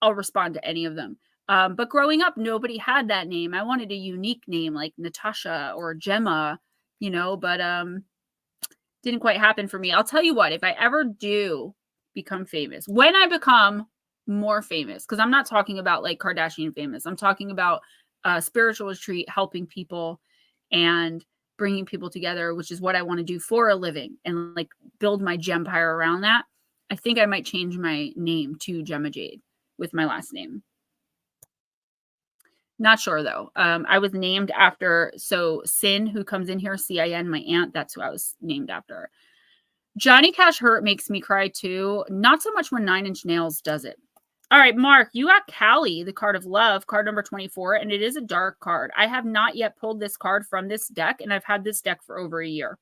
I'll respond to any of them. But growing up, nobody had that name. I wanted a unique name like Natasha or Gemma, but didn't quite happen for me. I'll tell you what, if I ever do become famous, when I become more famous, because I'm not talking about like Kardashian famous, I'm talking about spiritual retreat, helping people and bringing people together, which is what I want to do for a living, and like build my gempire around that. I think I might change my name to Gemma Jade with my last name. Not sure though. I was named after, Sin, who comes in here, C-I-N, my aunt, that's who I was named after. Johnny Cash Hurt makes me cry too. Not so much when 9 Inch Nails does it. All right, Mark, you got Callie, the card of love, card number 24, and it is a dark card. I have not yet pulled this card from this deck, and I've had this deck for over a year.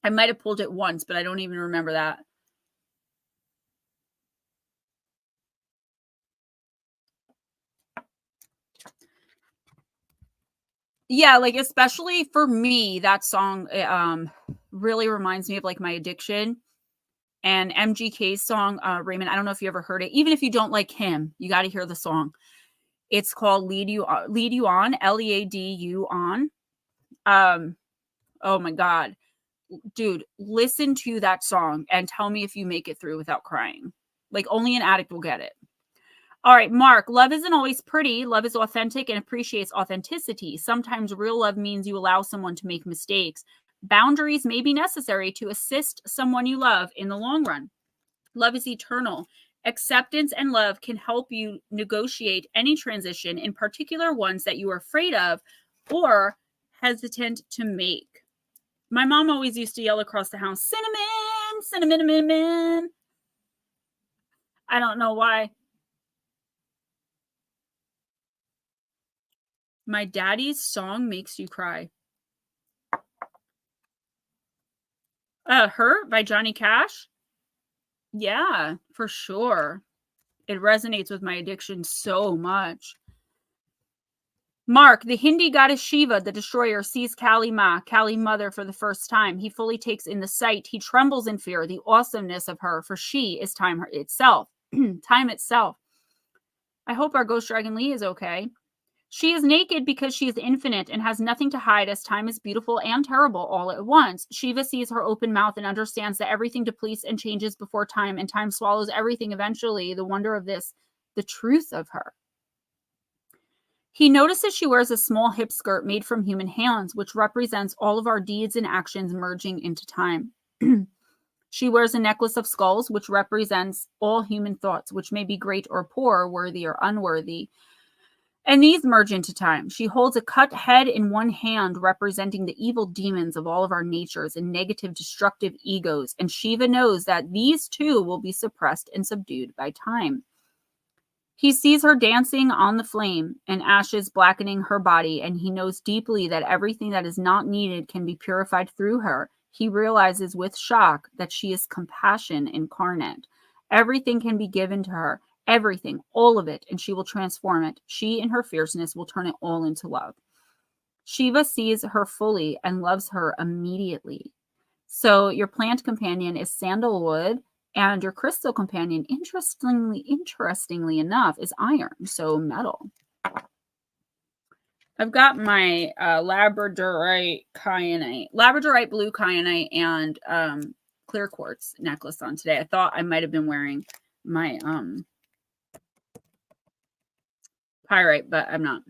I might have pulled it once, but I don't even remember that. Yeah, like especially for me, that song really reminds me of like my addiction. And MGK's song, Raymond, I don't know if you ever heard it. Even if you don't like him, you got to hear the song. It's called Lead You On, Leadu On. Oh my God. Dude, listen to that song and tell me if you make it through without crying. Like only an addict will get it. All right, Mark, love isn't always pretty. Love is authentic and appreciates authenticity. Sometimes real love means you allow someone to make mistakes. Boundaries may be necessary to assist someone you love in the long run. Love is eternal. Acceptance and love can help you negotiate any transition, in particular ones that you are afraid of or hesitant to make. My mom always used to yell across the house, cinnamon, cinnamon, cinnamon. I don't know why. My daddy's song makes you cry. Hurt by Johnny Cash. Yeah, for sure. It resonates with my addiction so much. Mark, the Hindi goddess Shiva, the destroyer, sees Kali Ma, Kali Mother, for the first time. He fully takes in the sight. He trembles in fear, the awesomeness of her, for she is time itself. Time itself. I hope our ghost dragon Lee is okay. She is naked because she is infinite and has nothing to hide, as time is beautiful and terrible all at once. Shiva sees her open mouth and understands that everything depletes and changes before time, and time swallows everything eventually. The wonder of this, the truth of her. He notices she wears a small hip skirt made from human hands, which represents all of our deeds and actions merging into time. She wears a necklace of skulls, which represents all human thoughts, which may be great or poor, worthy or unworthy. And these merge into time. She holds a cut head in one hand, representing the evil demons of all of our natures and negative, destructive egos. And Shiva knows that these too will be suppressed and subdued by time. He sees her dancing on the flame and ashes blackening her body, and he knows deeply that everything that is not needed can be purified through her. He realizes with shock that she is compassion incarnate. Everything can be given to her. Everything, all of it, and she will transform it. She, in her fierceness, will turn it all into love. Shiva sees her fully and loves her immediately. So your plant companion is sandalwood, and your crystal companion, interestingly enough, is iron, so metal. I've got my labradorite blue kyanite, and clear quartz necklace on today. I thought I might have been wearing my pyrite, but I'm not.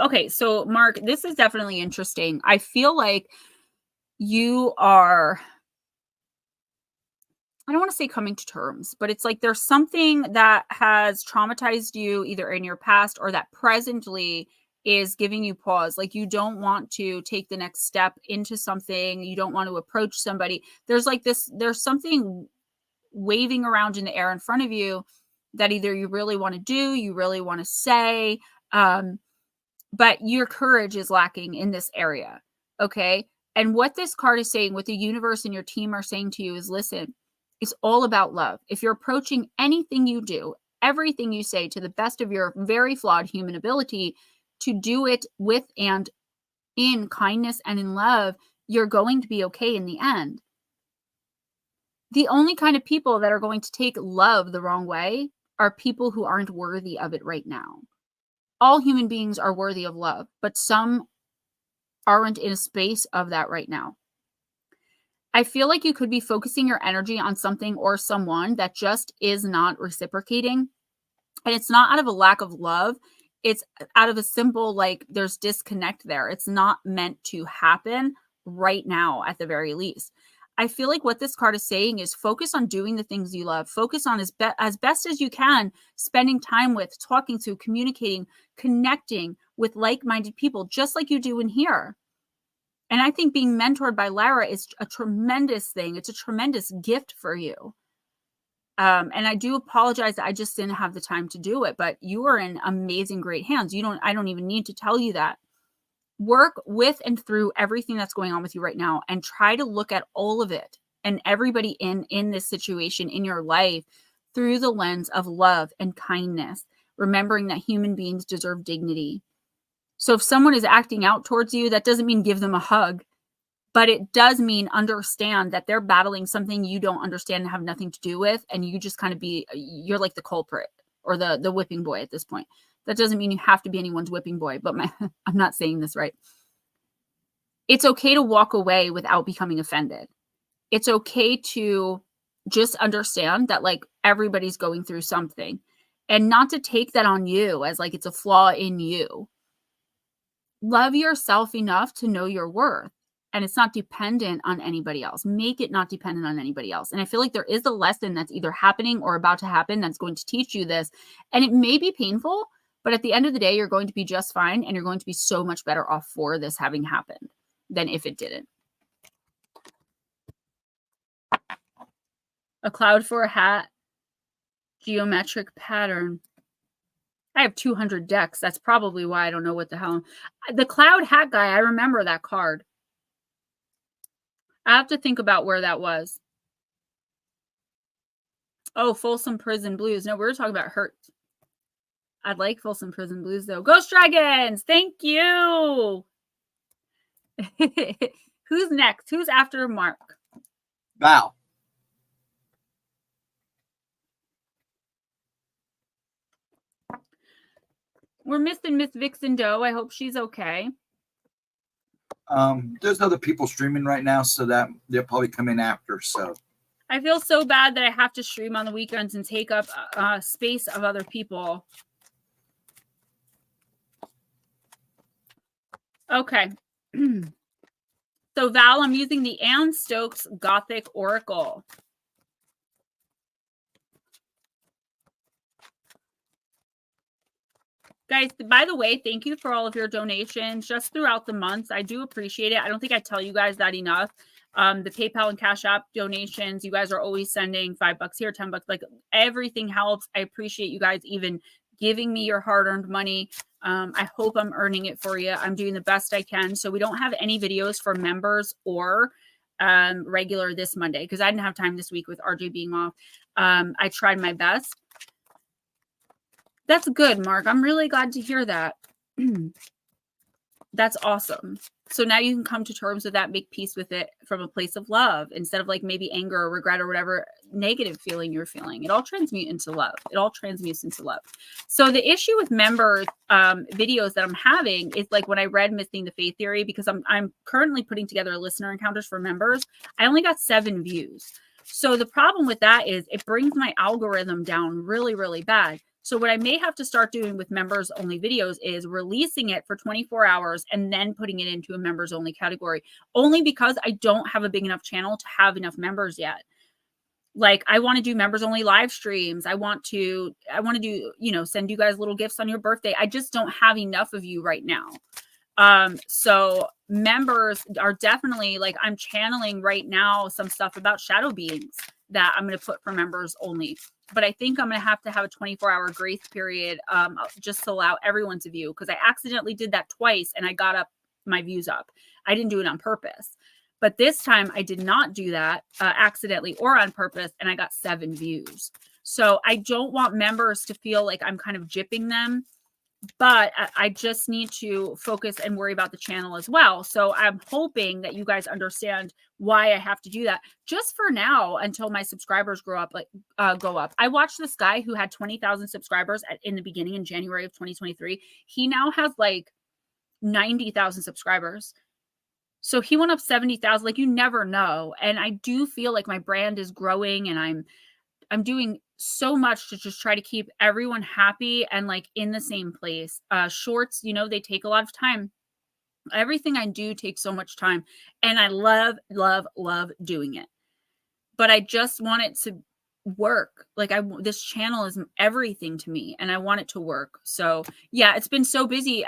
Okay, so Mark, this is definitely interesting. I feel like you are, I don't want to say coming to terms, but it's like there's something that has traumatized you either in your past or that presently is giving you pause. Like you don't want to take the next step into something. You don't want to approach somebody. There's something waving around in the air in front of you that either you really want to do, you really want to say, but your courage is lacking in this area. Okay. And what this card is saying, what the universe and your team are saying to you is, listen, it's all about love. If you're approaching anything you do, everything you say to the best of your very flawed human ability, to do it with and in kindness and in love, you're going to be okay in the end. The only kind of people that are going to take love the wrong way are people who aren't worthy of it right now. All human beings are worthy of love, but some aren't in a space of that right now. I feel like you could be focusing your energy on something or someone that just is not reciprocating. And it's not out of a lack of love. It's out of a simple, like, there's disconnect there. It's not meant to happen right now, at the very least. I feel like what this card is saying is focus on doing the things you love. Focus on as best as you can, spending time with, talking to, communicating, connecting with like-minded people, just like you do in here. And I think being mentored by Lara is a tremendous thing. It's a tremendous gift for you. And I do apologize that I just didn't have the time to do it, but you are in amazing, great hands. I don't even need to tell you that. Work with and through everything that's going on with you right now, and try to look at all of it and everybody in this situation in your life through the lens of love and kindness, remembering that human beings deserve dignity. So if someone is acting out towards you, that doesn't mean give them a hug, but it does mean understand that they're battling something you don't understand and have nothing to do with, and you just kind of you're like the culprit or the whipping boy at this point. That doesn't mean you have to be anyone's whipping boy, but I'm not saying this right. It's okay to walk away without becoming offended. It's okay to just understand that, like, everybody's going through something. and not to take that on you as like it's a flaw in you. Love yourself enough to know your worth, and it's not dependent on anybody else. Make it not dependent on anybody else. And I feel like there is a lesson that's either happening or about to happen that's going to teach you this, and it may be painful, but at the end of the day, you're going to be just fine, and you're going to be so much better off for this having happened than if it didn't. A cloud for a hat, geometric pattern. I have 200 decks. That's probably why I don't know what the hell. The cloud hat guy, I remember that card. I have to think about where that was. Oh, Folsom Prison Blues. No, we were talking about Hurt. I'd like Folsom Prison Blues, though. Ghost Dragons, thank you. Who's next? Who's after Mark? Val. We're missing Miss Vixen Doe. I hope she's okay. There's other people streaming right now, so that they'll probably come in after. So I feel so bad that I have to stream on the weekends and take up space of other people. Okay. So Val, I'm using the Anne Stokes Gothic Oracle. Guys, by the way, thank you for all of your donations just throughout the months. I do appreciate it. I don't think I tell you guys that enough. The PayPal and Cash App donations, you guys are always sending $5 here, $10. Like everything helps. I appreciate you guys even giving me your hard-earned money. I hope I'm earning it for you. I'm doing the best I can. So we don't have any videos for members or regular this Monday because I didn't have time this week with RJ being off. I tried my best. That's good, Mark. I'm really glad to hear that. That's awesome. So now you can come to terms with that, make peace with it from a place of love instead of like maybe anger or regret or whatever negative feeling you're feeling. It all transmutes into love. It all transmutes into love. So the issue with members videos that I'm having is like when I read Missing the Faith Theory, because I'm currently putting together listener encounters for members. I only got 7 views. So the problem with that is it brings my algorithm down really, really bad. So what I may have to start doing with members only videos is releasing it for 24 hours and then putting it into a members only category, only because I don't have a big enough channel to have enough members yet. Like I want to do members only live streams. I want to do, send you guys little gifts on your birthday. I just don't have enough of you right now. So members are definitely like, I'm channeling right now some stuff about shadow beings that I'm going to put for members only. But I think I'm going to have a 24-hour grace period just to allow everyone to view, because I accidentally did that twice and I got my views up. I didn't do it on purpose. But this time I did not do that accidentally or on purpose, and I got 7 views. So I don't want members to feel like I'm kind of gypping them, but I just need to focus and worry about the channel as well. So I'm hoping that you guys understand why I have to do that just for now until my subscribers go up. I watched this guy who had 20,000 subscribers in the beginning in January of 2023. He now has like 90,000 subscribers. So he went up 70,000. Like you never know. And I do feel like my brand is growing, and I'm doing so much to just try to keep everyone happy and like in the same place. Shorts, they take a lot of time. Everything I do takes so much time, and I love, love, love doing it. But I just want it to work. Like this channel is everything to me, and I want it to work. So yeah, it's been so busy.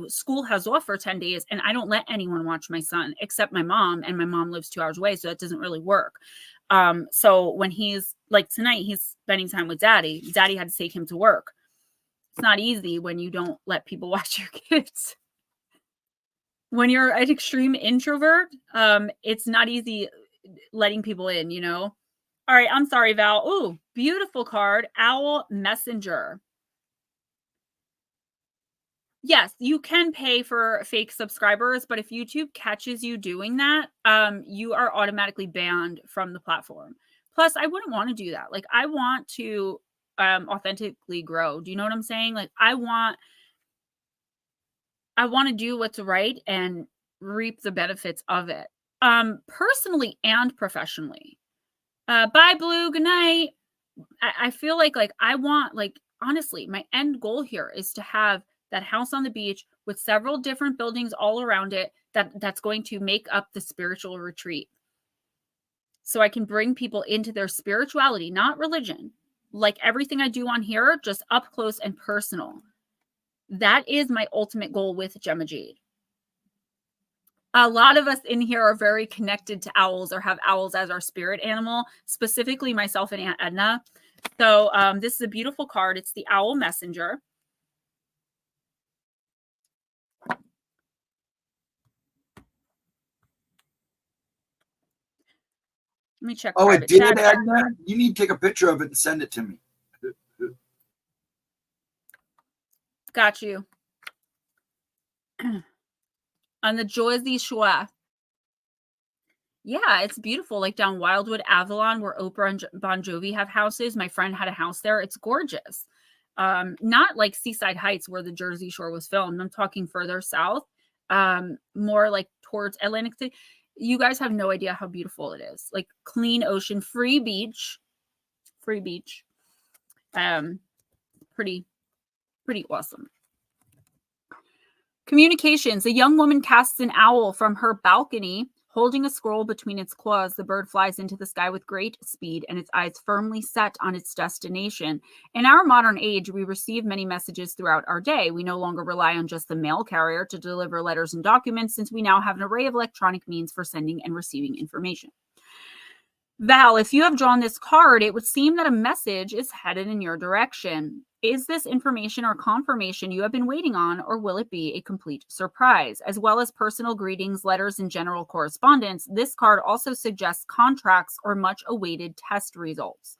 School has off for 10 days, and I don't let anyone watch my son except my mom, and my mom lives 2 hours away, so that doesn't really work. So when he's like tonight, he's spending time with daddy. Daddy had to take him to work. It's not easy when you don't let people watch your kids. When you're an extreme introvert, it's not easy letting people in, All right, I'm sorry, Val. Ooh, beautiful card. Owl Messenger. Yes, you can pay for fake subscribers, but if YouTube catches you doing that, you are automatically banned from the platform. Plus, I wouldn't want to do that. Like, I want to authentically grow. Do you know what I'm saying? Like, I want to do what's right and reap the benefits of it, personally and professionally. Bye, Blue. Good night. I feel like I want honestly, my end goal here is to have that house on the beach with several different buildings all around it that's going to make up the spiritual retreat. So I can bring people into their spirituality, not religion. Like everything I do on here, just up close and personal. That is my ultimate goal with Gemma Jade. A lot of us in here are very connected to owls or have owls as our spirit animal, specifically myself and Aunt Edna. So this is a beautiful card. It's the Owl Messenger. Let me check. Oh, it Private did, chat. Edna? You need to take a picture of it and send it to me. Got you. On the Jersey Shore. Yeah, it's beautiful. Like down Wildwood, Avalon, where Oprah and Bon Jovi have houses. My friend had a house there. It's gorgeous. Not like Seaside Heights where the Jersey Shore was filmed. I'm talking further south, more like towards Atlantic City. You guys have no idea how beautiful it is. Like clean ocean, free beach. Pretty awesome. Communications. A young woman casts an owl from her balcony. Holding a scroll between its claws, the bird flies into the sky with great speed and its eyes firmly set on its destination. In our modern age, we receive many messages throughout our day. We no longer rely on just the mail carrier to deliver letters and documents, since we now have an array of electronic means for sending and receiving information. Val, if you have drawn this card, it would seem that a message is headed in your direction. Is this information or confirmation you have been waiting on, or will it be a complete surprise? As well as personal greetings, letters, and general correspondence, this card also suggests contracts or much-awaited test results.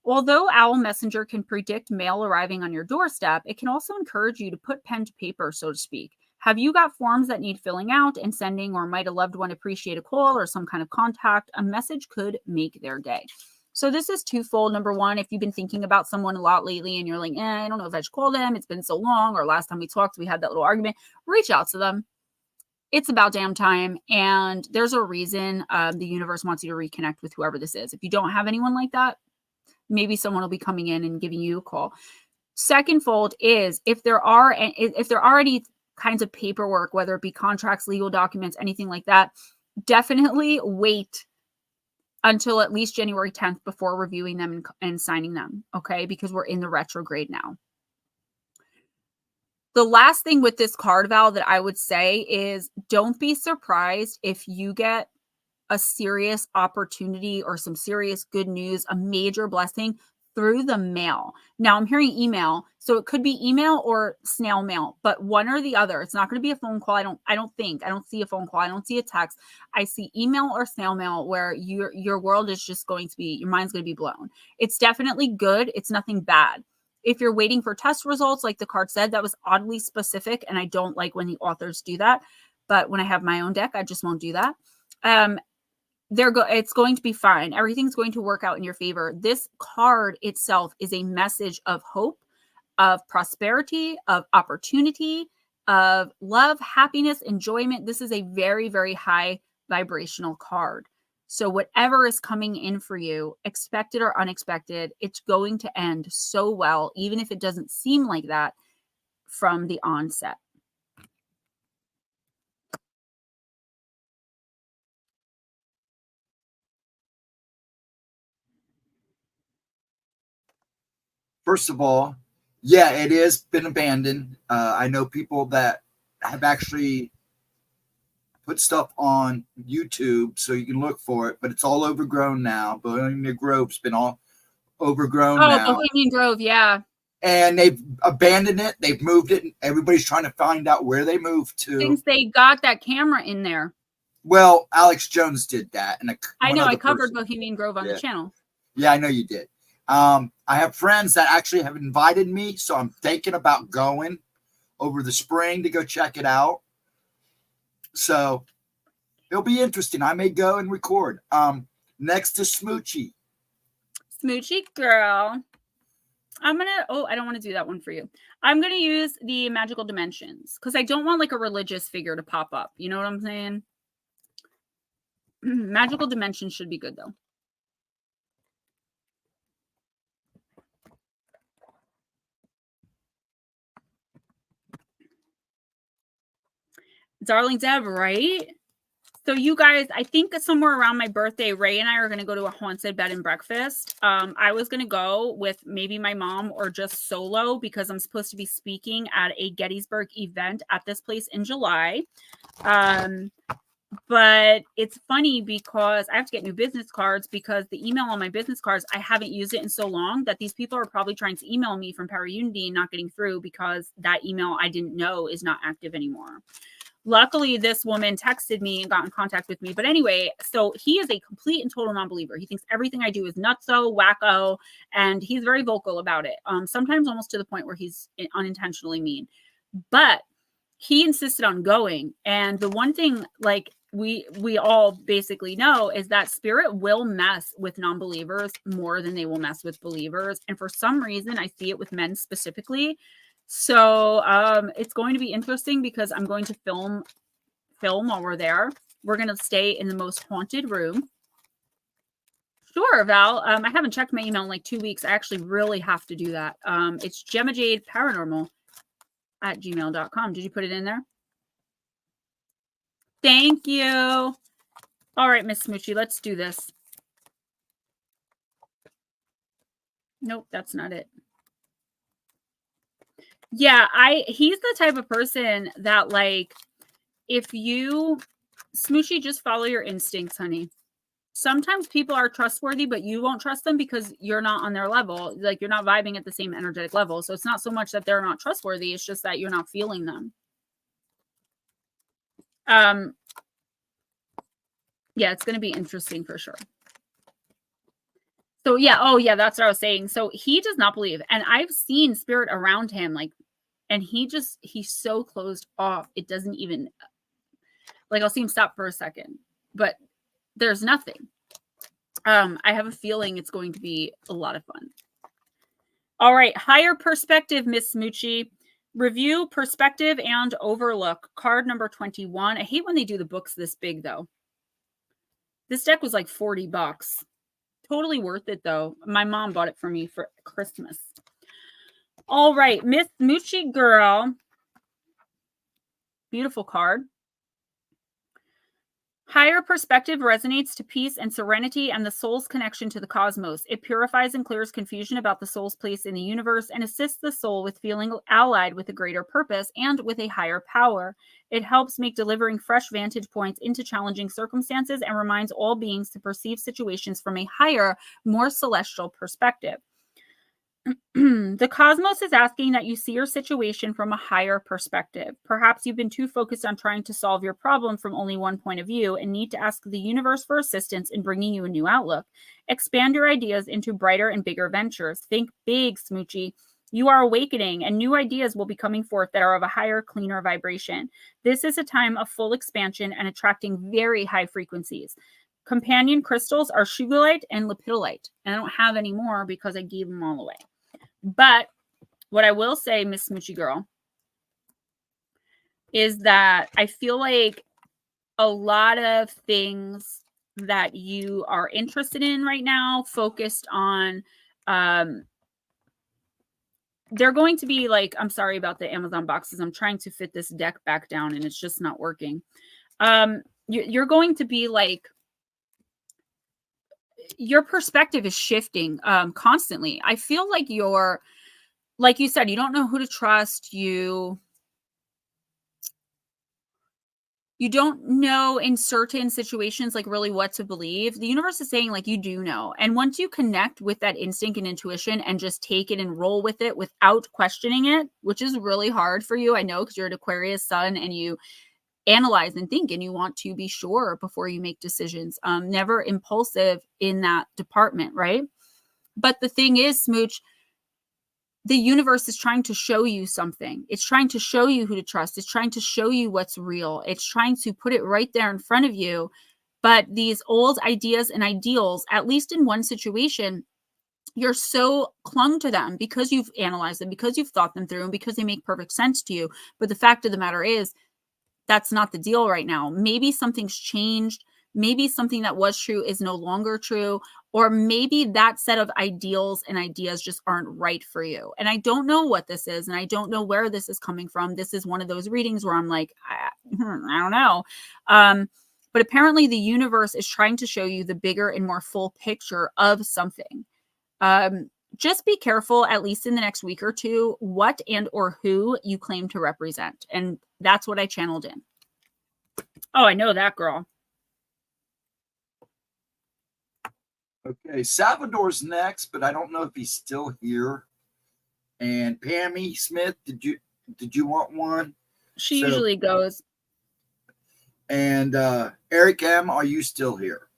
Although Owl Messenger can predict mail arriving on your doorstep, it can also encourage you to put pen to paper, so to speak. Have you got forms that need filling out and sending, or might a loved one appreciate a call or some kind of contact? A message could make their day. So this is twofold. Number one, if you've been thinking about someone a lot lately and you're like, I don't know if I should call them. It's been so long, or last time we talked, we had that little argument. Reach out to them. It's about damn time. And there's a reason the universe wants you to reconnect with whoever this is. If you don't have anyone like that, maybe someone will be coming in and giving you a call. Second fold is if there are any kinds of paperwork, whether it be contracts, legal documents, anything like that, definitely wait until at least January 10th before reviewing them and signing them, okay? Because we're in the retrograde now. The last thing with this card, Val, that I would say is don't be surprised if you get a serious opportunity or some serious good news, a major blessing through the mail. Now I'm hearing email, so it could be email or snail mail, but one or the other. It's not going to be a phone call. I don't see a phone call. I don't see a text. I see email or snail mail where your world is just going to be, your mind's going to be blown. It's definitely good. It's nothing bad. If you're waiting for test results, like the card said, that was oddly specific, and I don't like when the authors do that. But when I have my own deck, I just won't do that. It's going to be fine. Everything's going to work out in your favor. This card itself is a message of hope, of prosperity, of opportunity, of love, happiness, enjoyment. This is a very, very high vibrational card. So whatever is coming in for you, expected or unexpected, it's going to end so well, even if it doesn't seem like that from the onset. First of all, yeah, it has been abandoned. I know people that have actually put stuff on YouTube so you can look for it, but it's all overgrown now. Bohemia Grove's been all overgrown now. Bohemian Grove, yeah. And they've abandoned it. They've moved it. Everybody's trying to find out where they moved to. Since they got that camera in there. Well, Alex Jones did that. And I know, I covered Bohemian Grove on the channel. Yeah, I know you did. I have friends that actually have invited me, so I'm thinking about going over the spring to go check it out. So it'll be interesting. I may go and record. Next to Smoochie. Smoochie girl. I don't want to do that one for you. I'm going to use the Magical Dimensions because I don't want like a religious figure to pop up. You know what I'm saying? Magical Dimensions should be good though. Darling Deb, right? So you guys, I think somewhere around my birthday, Ray and I are going to go to a haunted bed and breakfast. I was going to go with maybe my mom or just solo because I'm supposed to be speaking at a Gettysburg event at this place in July. But it's funny because I have to get new business cards because the email on my business cards, I haven't used it in so long that these people are probably trying to email me from Paraunity and not getting through because that email I didn't know is not active anymore. Luckily, this woman texted me and got in contact with me. But anyway, so he is a complete and total non-believer. He thinks everything I do is nutso, wacko, and he's very vocal about it. Sometimes almost to the point where he's unintentionally mean. But he insisted on going. And the one thing, like, we all basically know is that spirit will mess with non-believers more than they will mess with believers. And for some reason, I see it with men specifically. So it's going to be interesting because I'm going to film while we're there. We're going to stay in the most haunted room. Sure, Val. I haven't checked my email in like 2 weeks. I actually really have to do that. It's Gemma Jade Paranormal at gmail.com. Did you put it in there? Thank you. All right, Miss Smoochie, let's do this. Nope, that's not it. Yeah, he's the type of person that, like, if you, Smoochy, just follow your instincts, honey. Sometimes people are trustworthy, but you won't trust them because you're not on their level. Like, you're not vibing at the same energetic level. So it's not so much that they're not trustworthy. It's just that you're not feeling them. Yeah, it's going to be interesting for sure. So yeah, oh yeah, that's what I was saying. So he does not believe. And I've seen spirit around him, like, and he's so closed off. It doesn't even, like, I'll see him stop for a second, but there's nothing. I have a feeling it's going to be a lot of fun. All right, higher perspective, Miss Smoochie. Review, perspective, and overlook. Card number 21. I hate when they do the books this big, though. This deck was like $40. Totally worth it, though. My mom bought it for me for Christmas. All right, Miss Smoochie girl. Beautiful card. Higher perspective resonates to peace and serenity and the soul's connection to the cosmos. It purifies and clears confusion about the soul's place in the universe and assists the soul with feeling allied with a greater purpose and with a higher power. It helps make delivering fresh vantage points into challenging circumstances and reminds all beings to perceive situations from a higher, more celestial perspective. The cosmos is asking that you see your situation from a higher perspective. Perhaps you've been too focused on trying to solve your problem from only one point of view and need to ask the universe for assistance in bringing you a new outlook. Expand your ideas into brighter and bigger ventures. Think big, Smoochie. You are awakening, and new ideas will be coming forth that are of a higher, cleaner vibration. This is a time of full expansion and attracting very high frequencies. Companion crystals are sugilite and lepidolite, and I don't have any more because I gave them all away. But what I will say, Miss Smoochie girl, is that I feel like a lot of things that you are interested in right now, focused on, they're going to be like, I'm sorry about the Amazon boxes. I'm trying to fit this deck back down and it's just not working. You're going to be like, your perspective is shifting constantly. I feel like you're, like you said, you don't know who to trust. You don't know in certain situations, like, really what to believe. The universe is saying, like, you do know. And once you connect with that instinct and intuition and just take it and roll with it without questioning it, which is really hard for you, I know, because you're an Aquarius sun and you analyze and think and you want to be sure before you make decisions. Never impulsive in that department, right? But the thing is, Smooch, the universe is trying to show you something. It's trying to show you who to trust. It's trying to show you what's real. It's trying to put it right there in front of you. But these old ideas and ideals, at least in one situation, you're so clung to them because you've analyzed them, because you've thought them through, and because they make perfect sense to you. But the fact of the matter is, that's not the deal right now. Maybe something's changed. Maybe something that was true is no longer true. Or maybe that set of ideals and ideas just aren't right for you. And I don't know what this is. And I don't know where this is coming from. This is one of those readings where I'm like, I don't know. But apparently the universe is trying to show you the bigger and more full picture of something. Just be careful, at least in the next week or two, what and or who you claim to represent. And that's what I channeled in. Oh, I know that girl. Okay, Salvador's next, but I don't know if he's still here. And Pammy Smith, did you want one? She usually goes. And Eric M, are you still here?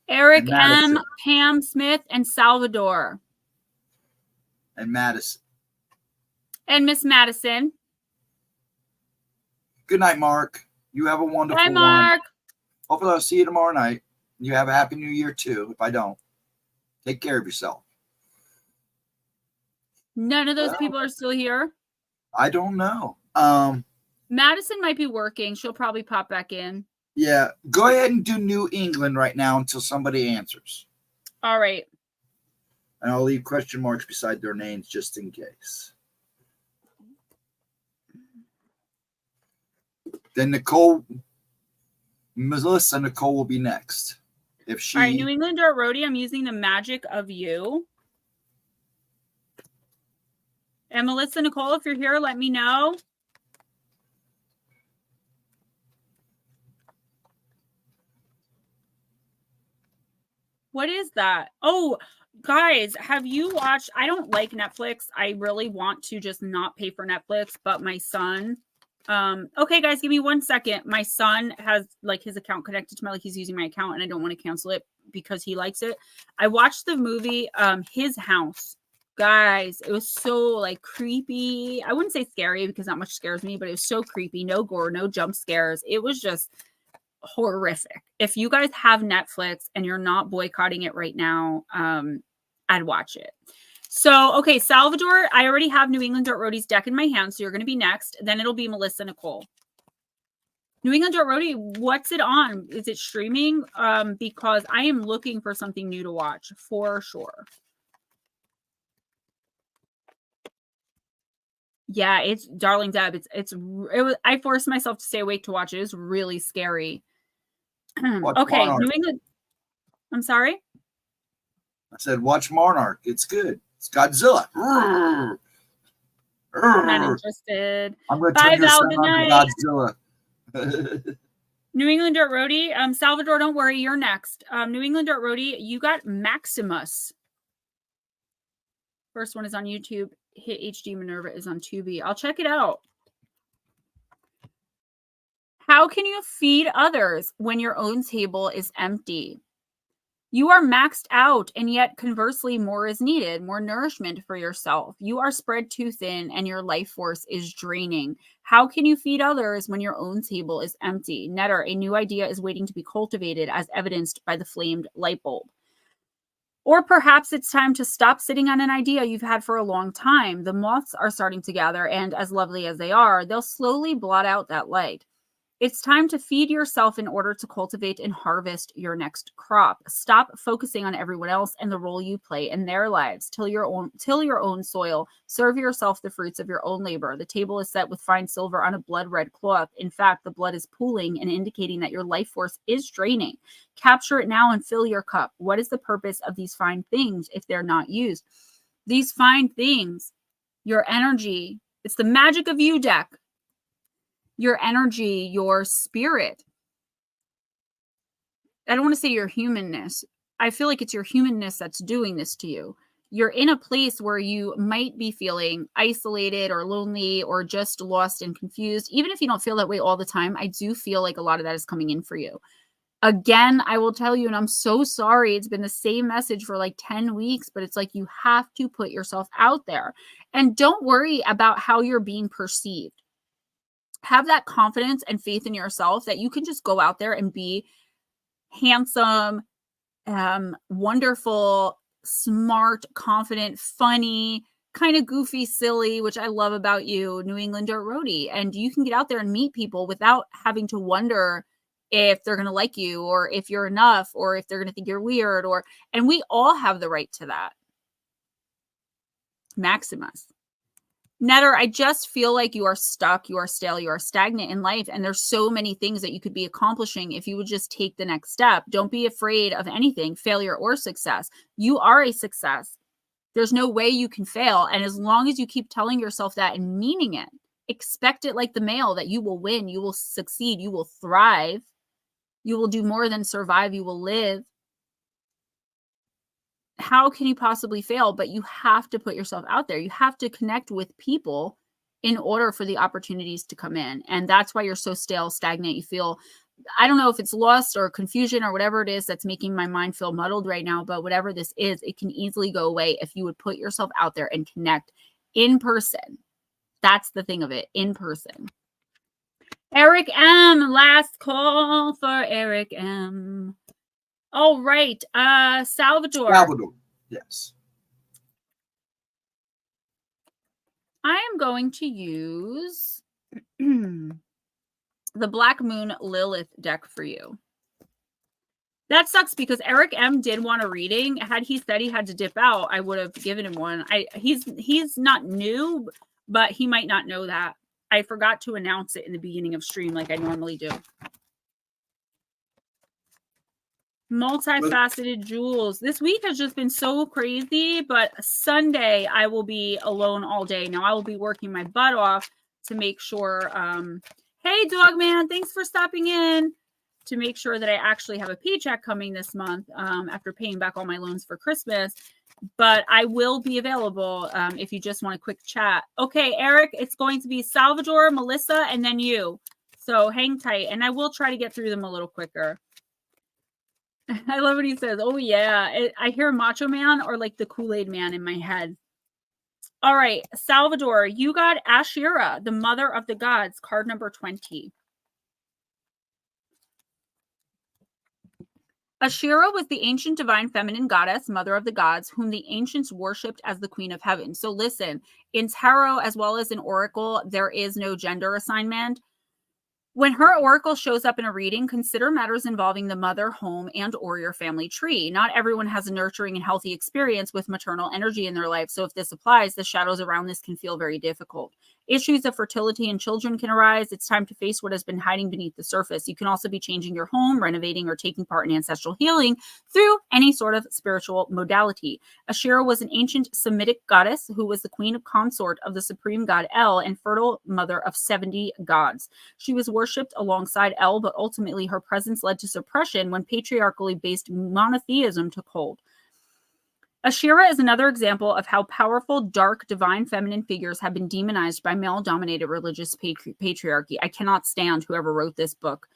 Eric M, Pam Smith, and Salvador. And Madison. And Miss Madison. Good night, Mark. You have a wonderful one. Bye, Mark. Hopefully I'll see you tomorrow night. You have a happy new year too, if I don't. Take care of yourself. None of those people are still here? I don't know. Madison might be working. She'll probably pop back in. Yeah. Go ahead and do New England right now until somebody answers. All right. And I'll leave question marks beside their names just in case. Then Melissa Nicole will be next. If she... All right, New England Dirt Roadie, I'm using the magic of you. And Melissa Nicole, if you're here, let me know. What is that? Oh, guys, have you watched? I don't like Netflix. I really want to just not pay for Netflix, but my son... okay, guys, give me 1 second. My son has like his account connected to my, like he's using my account and I don't want to cancel it because he likes it. I watched the movie, His House. Guys, it was so like creepy. I wouldn't say scary because not much scares me, but it was so creepy. No gore, no jump scares. It was just horrific. If you guys have Netflix and you're not boycotting it right now, I'd watch it. So, okay, Salvador, I already have New England Dirt Roadie's deck in my hand, so you're going to be next. Then it'll be Melissa Nicole. New England Dirt Roadie, what's it on? Is it streaming? Because I am looking for something new to watch for sure. Yeah, it's Darling Deb. I forced myself to stay awake to watch it. It was really scary. Okay, Monarch. New England. I'm sorry? I said, watch Monarch. It's good. It's Godzilla. Not interested. I'm going to turn your son on to Godzilla. New England Dirt Roadie. Salvador, don't worry. You're next. New England Dirt Roadie, you got Maximus. First one is on YouTube. Hit HD Minerva is on Tubi. I'll check it out. How can you feed others when your own table is empty? You are maxed out, and yet conversely, more is needed, more nourishment for yourself. You are spread too thin, and your life force is draining. How can you feed others when your own table is empty? Netter, a new idea is waiting to be cultivated, as evidenced by the flamed light bulb. Or perhaps it's time to stop sitting on an idea you've had for a long time. The moths are starting to gather, and as lovely as they are, they'll slowly blot out that light. It's time to feed yourself in order to cultivate and harvest your next crop. Stop focusing on everyone else and the role you play in their lives. Till your own soil. Serve yourself the fruits of your own labor. The table is set with fine silver on a blood-red cloth. In fact, the blood is pooling and indicating that your life force is draining. Capture it now and fill your cup. What is the purpose of these fine things if they're not used? These fine things, your energy, it's the magic of you deck. Your energy, your spirit. I don't want to say your humanness. I feel like it's your humanness that's doing this to you. You're in a place where you might be feeling isolated or lonely or just lost and confused. Even if you don't feel that way all the time, I do feel like a lot of that is coming in for you. Again, I will tell you, and I'm so sorry, it's been the same message for like 10 weeks, but it's like you have to put yourself out there. And don't worry about how you're being perceived. Have that confidence and faith in yourself that you can just go out there and be handsome, wonderful, smart, confident, funny, kind of goofy, silly, which I love about you, New England Dirt Roadie. And you can get out there and meet people without having to wonder if they're going to like you or if you're enough or if they're going to think you're weird and we all have the right to that. Maximus. Netter, I just feel like you are stuck, you are stale, you are stagnant in life, and there's so many things that you could be accomplishing if you would just take the next step. Don't be afraid of anything, failure or success. You are a success. There's no way you can fail, and as long as you keep telling yourself that and meaning it, expect it like the male, that you will win, you will succeed, you will thrive, you will do more than survive, you will live. How can you possibly fail? But you have to put yourself out there. You have to connect with people in order for the opportunities to come in. And that's why you're so stale, stagnant. You feel, I don't know if it's lust or confusion or whatever it is that's making my mind feel muddled right now, but whatever this is, it can easily go away if you would put yourself out there and connect in person. That's the thing of it, in person. Eric M, last call for Eric M. All right, Salvador. Salvador, yes. I am going to use the Black Moon Lilith deck for you. That sucks because Eric M did want a reading. Had he said he had to dip out, I would have given him one. He's not new, but he might not know that. I forgot to announce it in the beginning of stream like I normally do. Multifaceted jewels. This week has just been so crazy, but Sunday I will be alone all day. Now I will be working my butt off to make sure, hey Dogman, thanks for stopping in, to make sure that I actually have a paycheck coming this month after paying back all my loans for Christmas. But I will be available if you just want a quick chat. Okay, Eric, it's going to be Salvador, Melissa, and then you. So hang tight, and I will try to get through them a little quicker. I love what he says. Oh, yeah. I hear Macho Man or like the Kool-Aid Man in my head. All right. Salvador, you got Ashera, the mother of the gods, card number 20. Ashera was the ancient divine feminine goddess, mother of the gods, whom the ancients worshipped as the queen of heaven. So listen, in tarot as well as in oracle, there is no gender assignment. When her oracle shows up in a reading, consider matters involving the mother, home, and or your family tree. Not everyone has a nurturing and healthy experience with maternal energy in their life. So if this applies, the shadows around this can feel very difficult. Issues of fertility in children can arise. It's time to face what has been hiding beneath the surface. You can also be changing your home, renovating, or taking part in ancestral healing through any sort of spiritual modality. Ashera was an ancient Semitic goddess who was the queen of consort of the supreme god El and fertile mother of 70 gods. She was worshipped alongside El, but ultimately her presence led to suppression when patriarchally based monotheism took hold. Ashera is another example of how powerful, dark, divine feminine figures have been demonized by male-dominated religious patriarchy. I cannot stand whoever wrote this book.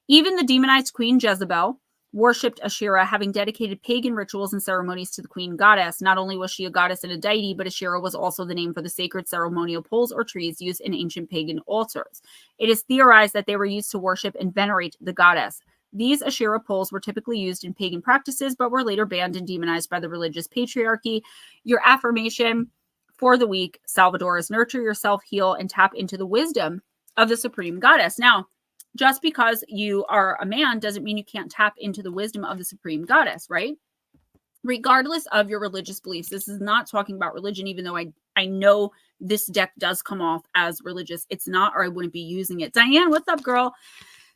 Even the demonized queen Jezebel worshipped Ashera, having dedicated pagan rituals and ceremonies to the queen goddess. Not only was she a goddess and a deity, but Ashera was also the name for the sacred ceremonial poles or trees used in ancient pagan altars. It is theorized that they were used to worship and venerate the goddess. These Ashera poles were typically used in pagan practices, but were later banned and demonized by the religious patriarchy. Your affirmation for the week, Salvador, is nurture yourself, heal, and tap into the wisdom of the supreme goddess. Now, just because you are a man doesn't mean you can't tap into the wisdom of the supreme goddess, right? Regardless of your religious beliefs. This is not talking about religion, even though I know this deck does come off as religious. It's not, or I wouldn't be using it. Diane, what's up, girl?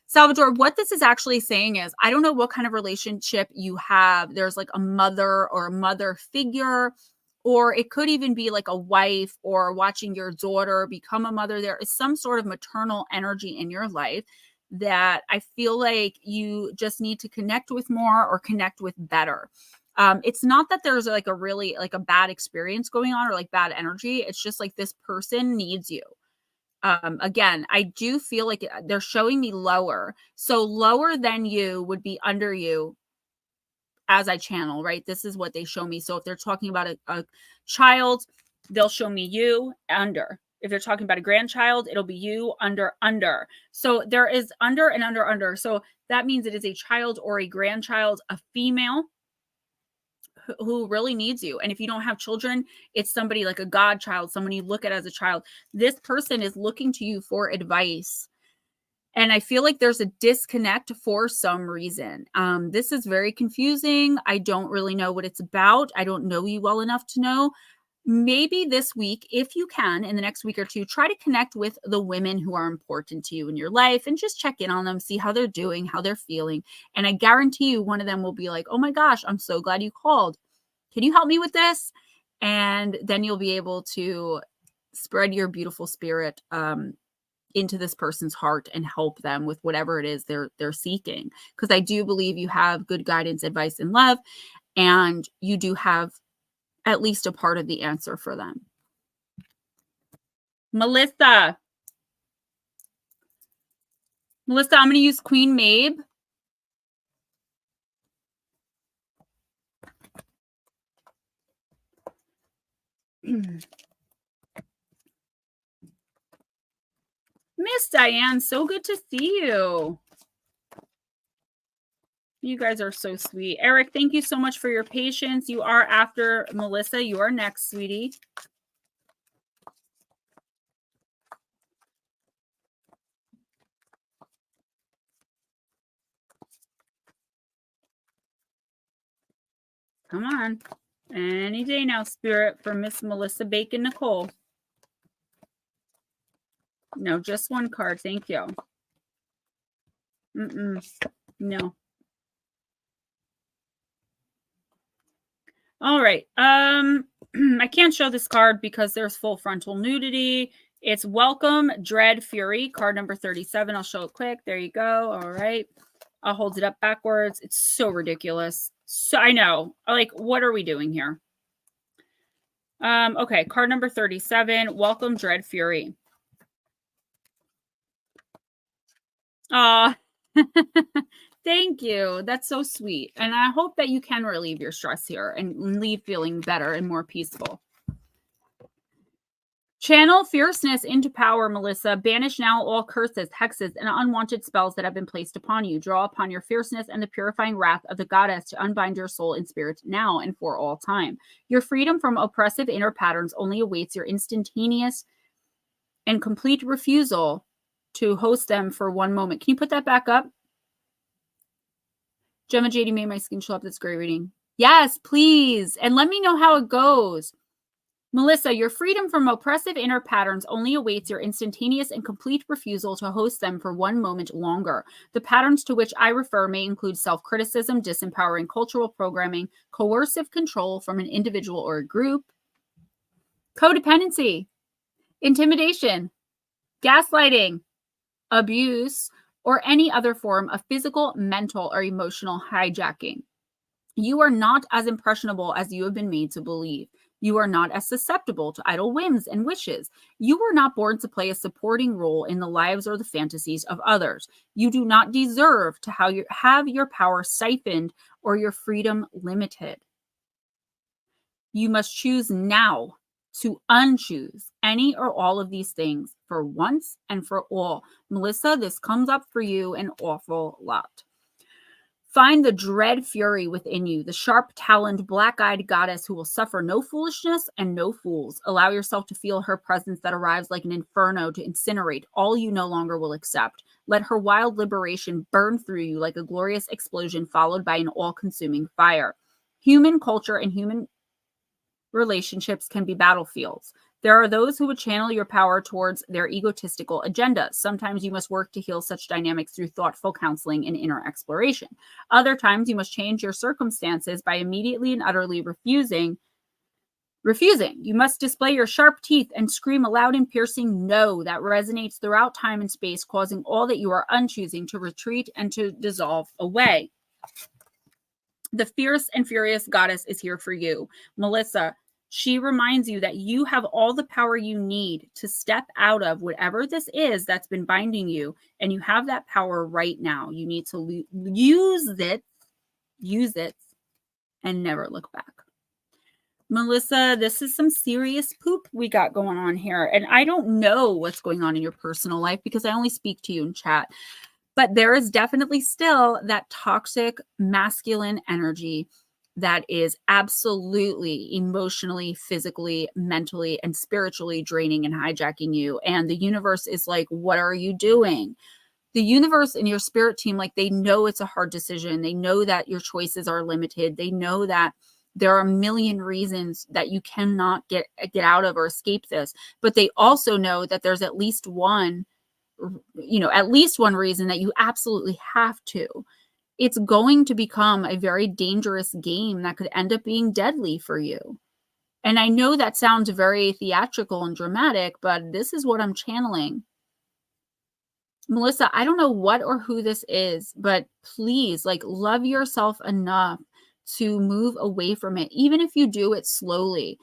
Salvador, what this is actually saying is, I don't know what kind of relationship you have. There's like a mother or a mother figure, or it could even be like a wife or watching your daughter become a mother. There is some sort of maternal energy in your life that I feel like you just need to connect with more or connect with better. It's not that there's like a really like a bad experience going on or like bad energy. It's just like this person needs you. Again, I do feel like they're showing me lower. So lower than you would be under you as I channel, right? This is what they show me. So if they're talking about a child, they'll show me you under. If they're talking about a grandchild, it'll be you under. So there is under and under. So that means it is a child or a grandchild, a female who really needs you. And if you don't have children, it's somebody like a godchild, someone you look at as a child. This person is looking to you for advice. And I feel like there's a disconnect for some reason. This is very confusing. I don't really know what it's about. I don't know you well enough to know. maybe this week, if you can, in the next week or two, try to connect with the women who are important to you in your life and just check in on them, see how they're doing, how they're feeling. And I guarantee you one of them will be like, oh my gosh, I'm so glad you called. Can you help me with this? And then you'll be able to spread your beautiful spirit into this person's heart and help them with whatever it is they're seeking. Because I do believe you have good guidance, advice, and love, and you do have at least a part of the answer for them. Melissa, I'm going to use Queen Mabe. Miss Diane, so good to see you. You guys are so sweet. Eric, thank you so much for your patience. You are after Melissa. You are next, sweetie. Come on. Any day now, Spirit, for Miss Melissa Bacon Nicole. No, just one card. Thank you. No. All right. I can't show this card because there's full frontal nudity. It's Welcome, Dread, Fury, card number 37. I'll show it quick. There you go. All right. I'll hold it up backwards. It's so ridiculous. So I know. Like, what are we doing here? Okay, card number 37. Welcome, Dread, Fury. Aw. Thank you. That's so sweet. And I hope that you can relieve your stress here and leave feeling better and more peaceful. Channel fierceness into power, Melissa. Banish now all curses, hexes, and unwanted spells that have been placed upon you. Draw upon your fierceness and the purifying wrath of the goddess to unbind your soul and spirit now and for all time. Your freedom from oppressive inner patterns only awaits your instantaneous and complete refusal to host them for one moment. Can you put that back up? Gemma Jade made my skin show up. That's great reading. Yes, please. And let me know how it goes. Melissa, your freedom from oppressive inner patterns only awaits your instantaneous and complete refusal to host them for one moment longer. The patterns to which I refer may include self-criticism, disempowering cultural programming, coercive control from an individual or a group, codependency, intimidation, gaslighting, abuse, or any other form of physical, mental, or emotional hijacking. You are not as impressionable as you have been made to believe. You are not as susceptible to idle whims and wishes. You were not born to play a supporting role in the lives or the fantasies of others. You do not deserve to have your power siphoned or your freedom limited. You must choose now to unchoose any or all of these things for once and for all. Melissa, this comes up for you an awful lot. Find the dread fury within you, the sharp-taloned, black-eyed goddess who will suffer no foolishness and no fools. Allow yourself to feel her presence that arrives like an inferno to incinerate all you no longer will accept. Let her wild liberation burn through you like a glorious explosion followed by an all-consuming fire. Human culture and human relationships can be battlefields. There are those who would channel your power towards their egotistical agenda. Sometimes you must work to heal such dynamics through thoughtful counseling and inner exploration. Other times you must change your circumstances by immediately and utterly refusing. You must display your sharp teeth and scream a loud and piercing no that resonates throughout time and space, causing all that you are unchoosing to retreat and to dissolve away. The fierce and furious goddess is here for you. Melissa, she reminds you that you have all the power you need to step out of whatever this is that's been binding you, and you have that power right now. You need to use it, and never look back. Melissa, this is some serious poop we got going on here, and I don't know what's going on in your personal life because I only speak to you in chat. But there is definitely still that toxic masculine energy that is absolutely emotionally, physically, mentally, and spiritually draining and hijacking you. And the universe is like, what are you doing? The universe and your spirit team, like, they know it's a hard decision. They know that your choices are limited. They know that There are a million reasons that you cannot get out of or escape this, but they also know that there's at least one, at least one reason that you absolutely have to. It's going to become a very dangerous game that could end up being deadly for you. And I know that sounds very theatrical and dramatic, but this is what I'm channeling. Melissa, I don't know what or who this is, but please, love yourself enough to move away from it, even if you do it slowly.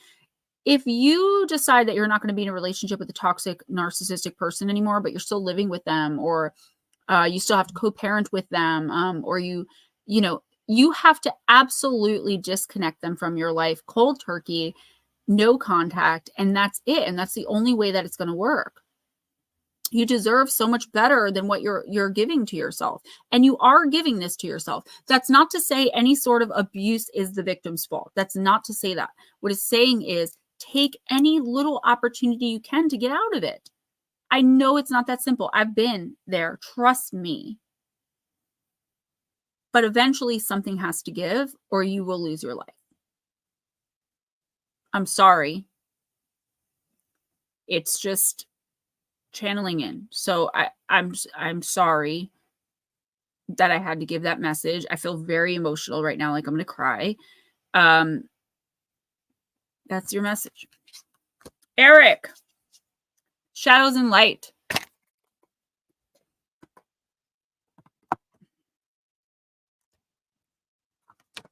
If you decide that you're not going to be in a relationship with a toxic, narcissistic person anymore, but you're still living with them, or you still have to co-parent with them, or you have to absolutely disconnect them from your life, cold turkey, no contact, and that's it. And that's the only way that it's going to work. You deserve so much better than what you're giving to yourself. And you are giving this to yourself. That's not to say any sort of abuse is the victim's fault. That's not to say that. What it's saying is take any little opportunity you can to get out of it. I know it's not that simple. I've been there. Trust me. But eventually something has to give or you will lose your life. I'm sorry. It's just channeling in. So I'm sorry that I had to give that message. I feel very emotional right now, like I'm going to cry. That's your message. Eric, shadows and light.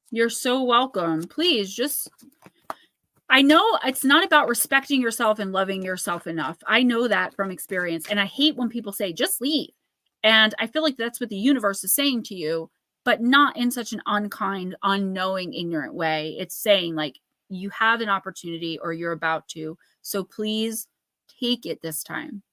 You're so welcome. Please I know it's not about respecting yourself and loving yourself enough. I know that from experience. And I hate when people say, just leave. And I feel like that's what the universe is saying to you, but not in such an unkind, unknowing, ignorant way. It's saying you have an opportunity or you're about to. So please take it this time.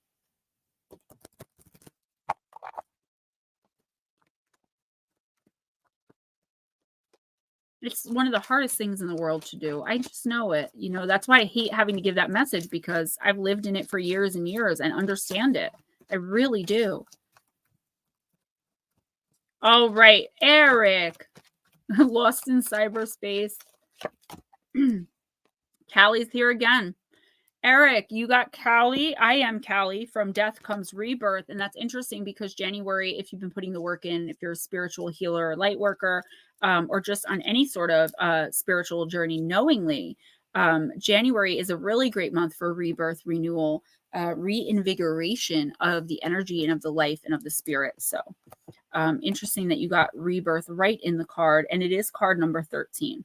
It's one of the hardest things in the world to do. I just know it. That's why I hate having to give that message, because I've lived in it for years and years and understand it. I really do. All right, Eric. Lost in cyberspace. Callie's here again. Eric, you got Callie. I am Callie. From death comes rebirth. And that's interesting because January, if you've been putting the work in, if you're a spiritual healer or light worker, or just on any sort of spiritual journey knowingly, January is a really great month for rebirth, renewal, reinvigoration of the energy and of the life and of the spirit. So interesting that you got rebirth right in the card. And it is card number 13.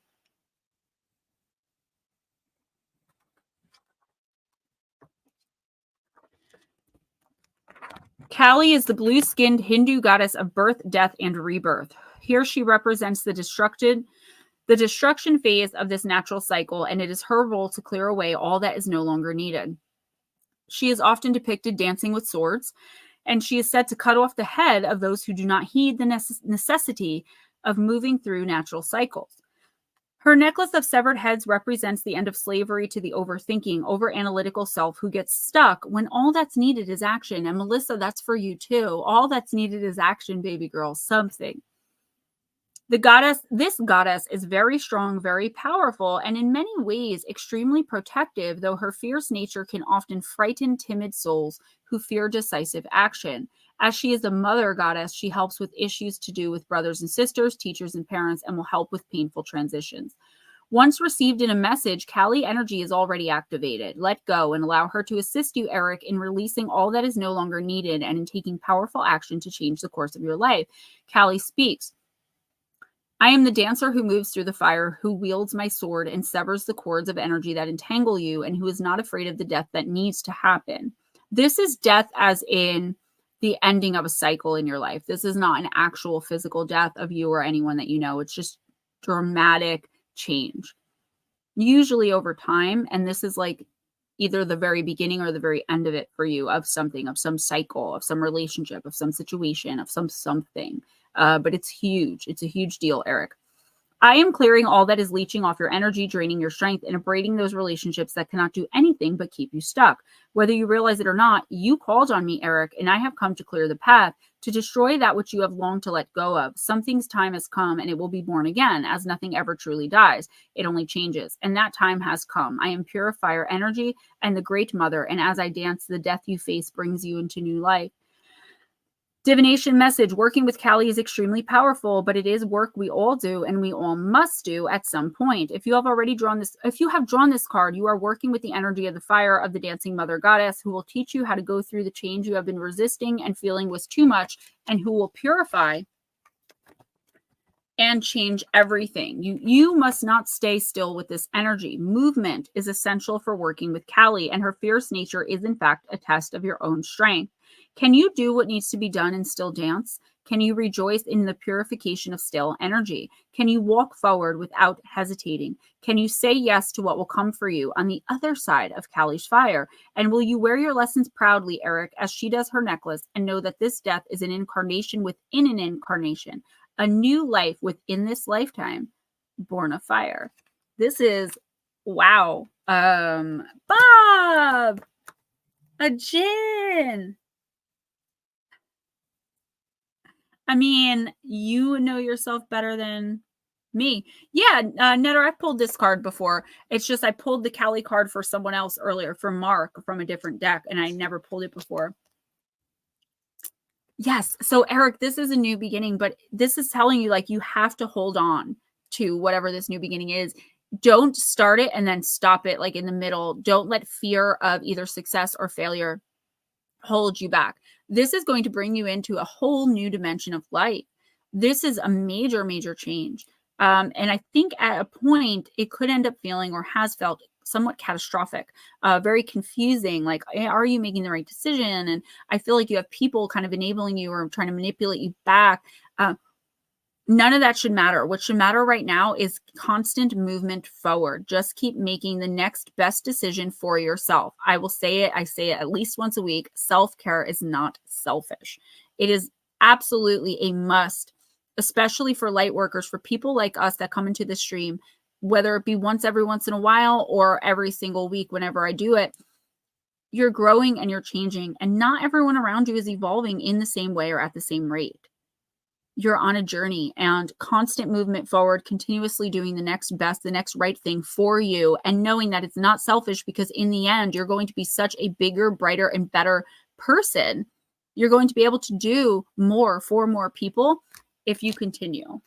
Kali is the blue-skinned Hindu goddess of birth, death, and rebirth. Here she represents the destruction phase of this natural cycle, and it is her role to clear away all that is no longer needed. She is often depicted dancing with swords, and she is said to cut off the head of those who do not heed the necessity of moving through natural cycles. Her necklace of severed heads represents the end of slavery to the overthinking, over-analytical self who gets stuck when all that's needed is action. And Melissa, that's for you too. All that's needed is action, baby girl, something. This goddess is very strong, very powerful, and in many ways extremely protective, though her fierce nature can often frighten timid souls who fear decisive action. As she is a mother goddess, she helps with issues to do with brothers and sisters, teachers and parents, and will help with painful transitions. Once received in a message, Kali energy is already activated. Let go and allow her to assist you, Eric, in releasing all that is no longer needed and in taking powerful action to change the course of your life. Kali speaks. I am the dancer who moves through the fire, who wields my sword and severs the cords of energy that entangle you, and who is not afraid of the death that needs to happen. This is death as in the ending of a cycle in your life. This is not an actual physical death of you or anyone that you know. It's just dramatic change, usually over time. And this is either the very beginning or the very end of it for you, of something, of some cycle, of some relationship, of some situation, of something. But it's huge. It's a huge deal, Eric. I am clearing all that is leeching off your energy, draining your strength, and abrading those relationships that cannot do anything but keep you stuck. Whether you realize it or not, you called on me, Eric, and I have come to clear the path, to destroy that which you have longed to let go of. Something's time has come, and it will be born again, as nothing ever truly dies. It only changes, and that time has come. I am pure fire energy and the great mother, and as I dance, the death you face brings you into new life. Divination message. Working with Kali is extremely powerful, but it is work we all do and we all must do at some point. If you have drawn this card, you are working with the energy of the fire of the dancing mother goddess, who will teach you how to go through the change you have been resisting and feeling was too much, and who will purify and change everything. You must not stay still with this energy. Movement is essential for working with Kali, and her fierce nature is in fact a test of your own strength. Can you do what needs to be done and still dance? Can you rejoice in the purification of still energy? Can you walk forward without hesitating? Can you say yes to what will come for you on the other side of Kali's fire? And will you wear your lessons proudly, Eric, as she does her necklace, and know that this death is an incarnation within an incarnation, a new life within this lifetime, born of fire? This is, wow. Bob, a Jin. I mean, you know yourself better than me. Yeah, Netter, I've pulled this card before. It's just I pulled the Kali card for someone else earlier, for Mark, from a different deck, and I never pulled it before. Yes. So, Eric, this is a new beginning, but this is telling you, like, you have to hold on to whatever this new beginning is. Don't start it and then stop it, like, in the middle. Don't let fear of either success or failure hold you back. This is going to bring you into a whole new dimension of life. This is a major, major change. And I think at a point it could end up feeling, or has felt, somewhat catastrophic, very confusing. Like, are you making the right decision? And I feel like you have people kind of enabling you or trying to manipulate you back. None of that should matter. What should matter right now is constant movement forward. Just keep making the next best decision for yourself. I will say it. I say it at least once a week. Self-care is not selfish. It is absolutely a must, especially for light workers, for people like us that come into the stream, whether it be every once in a while or every single week whenever I do it. You're growing and you're changing, and not everyone around you is evolving in the same way or at the same rate. You're on a journey, and constant movement forward, continuously doing the next best, the next right thing for you, and knowing that it's not selfish, because in the end, you're going to be such a bigger, brighter, and better person. You're going to be able to do more for more people if you continue.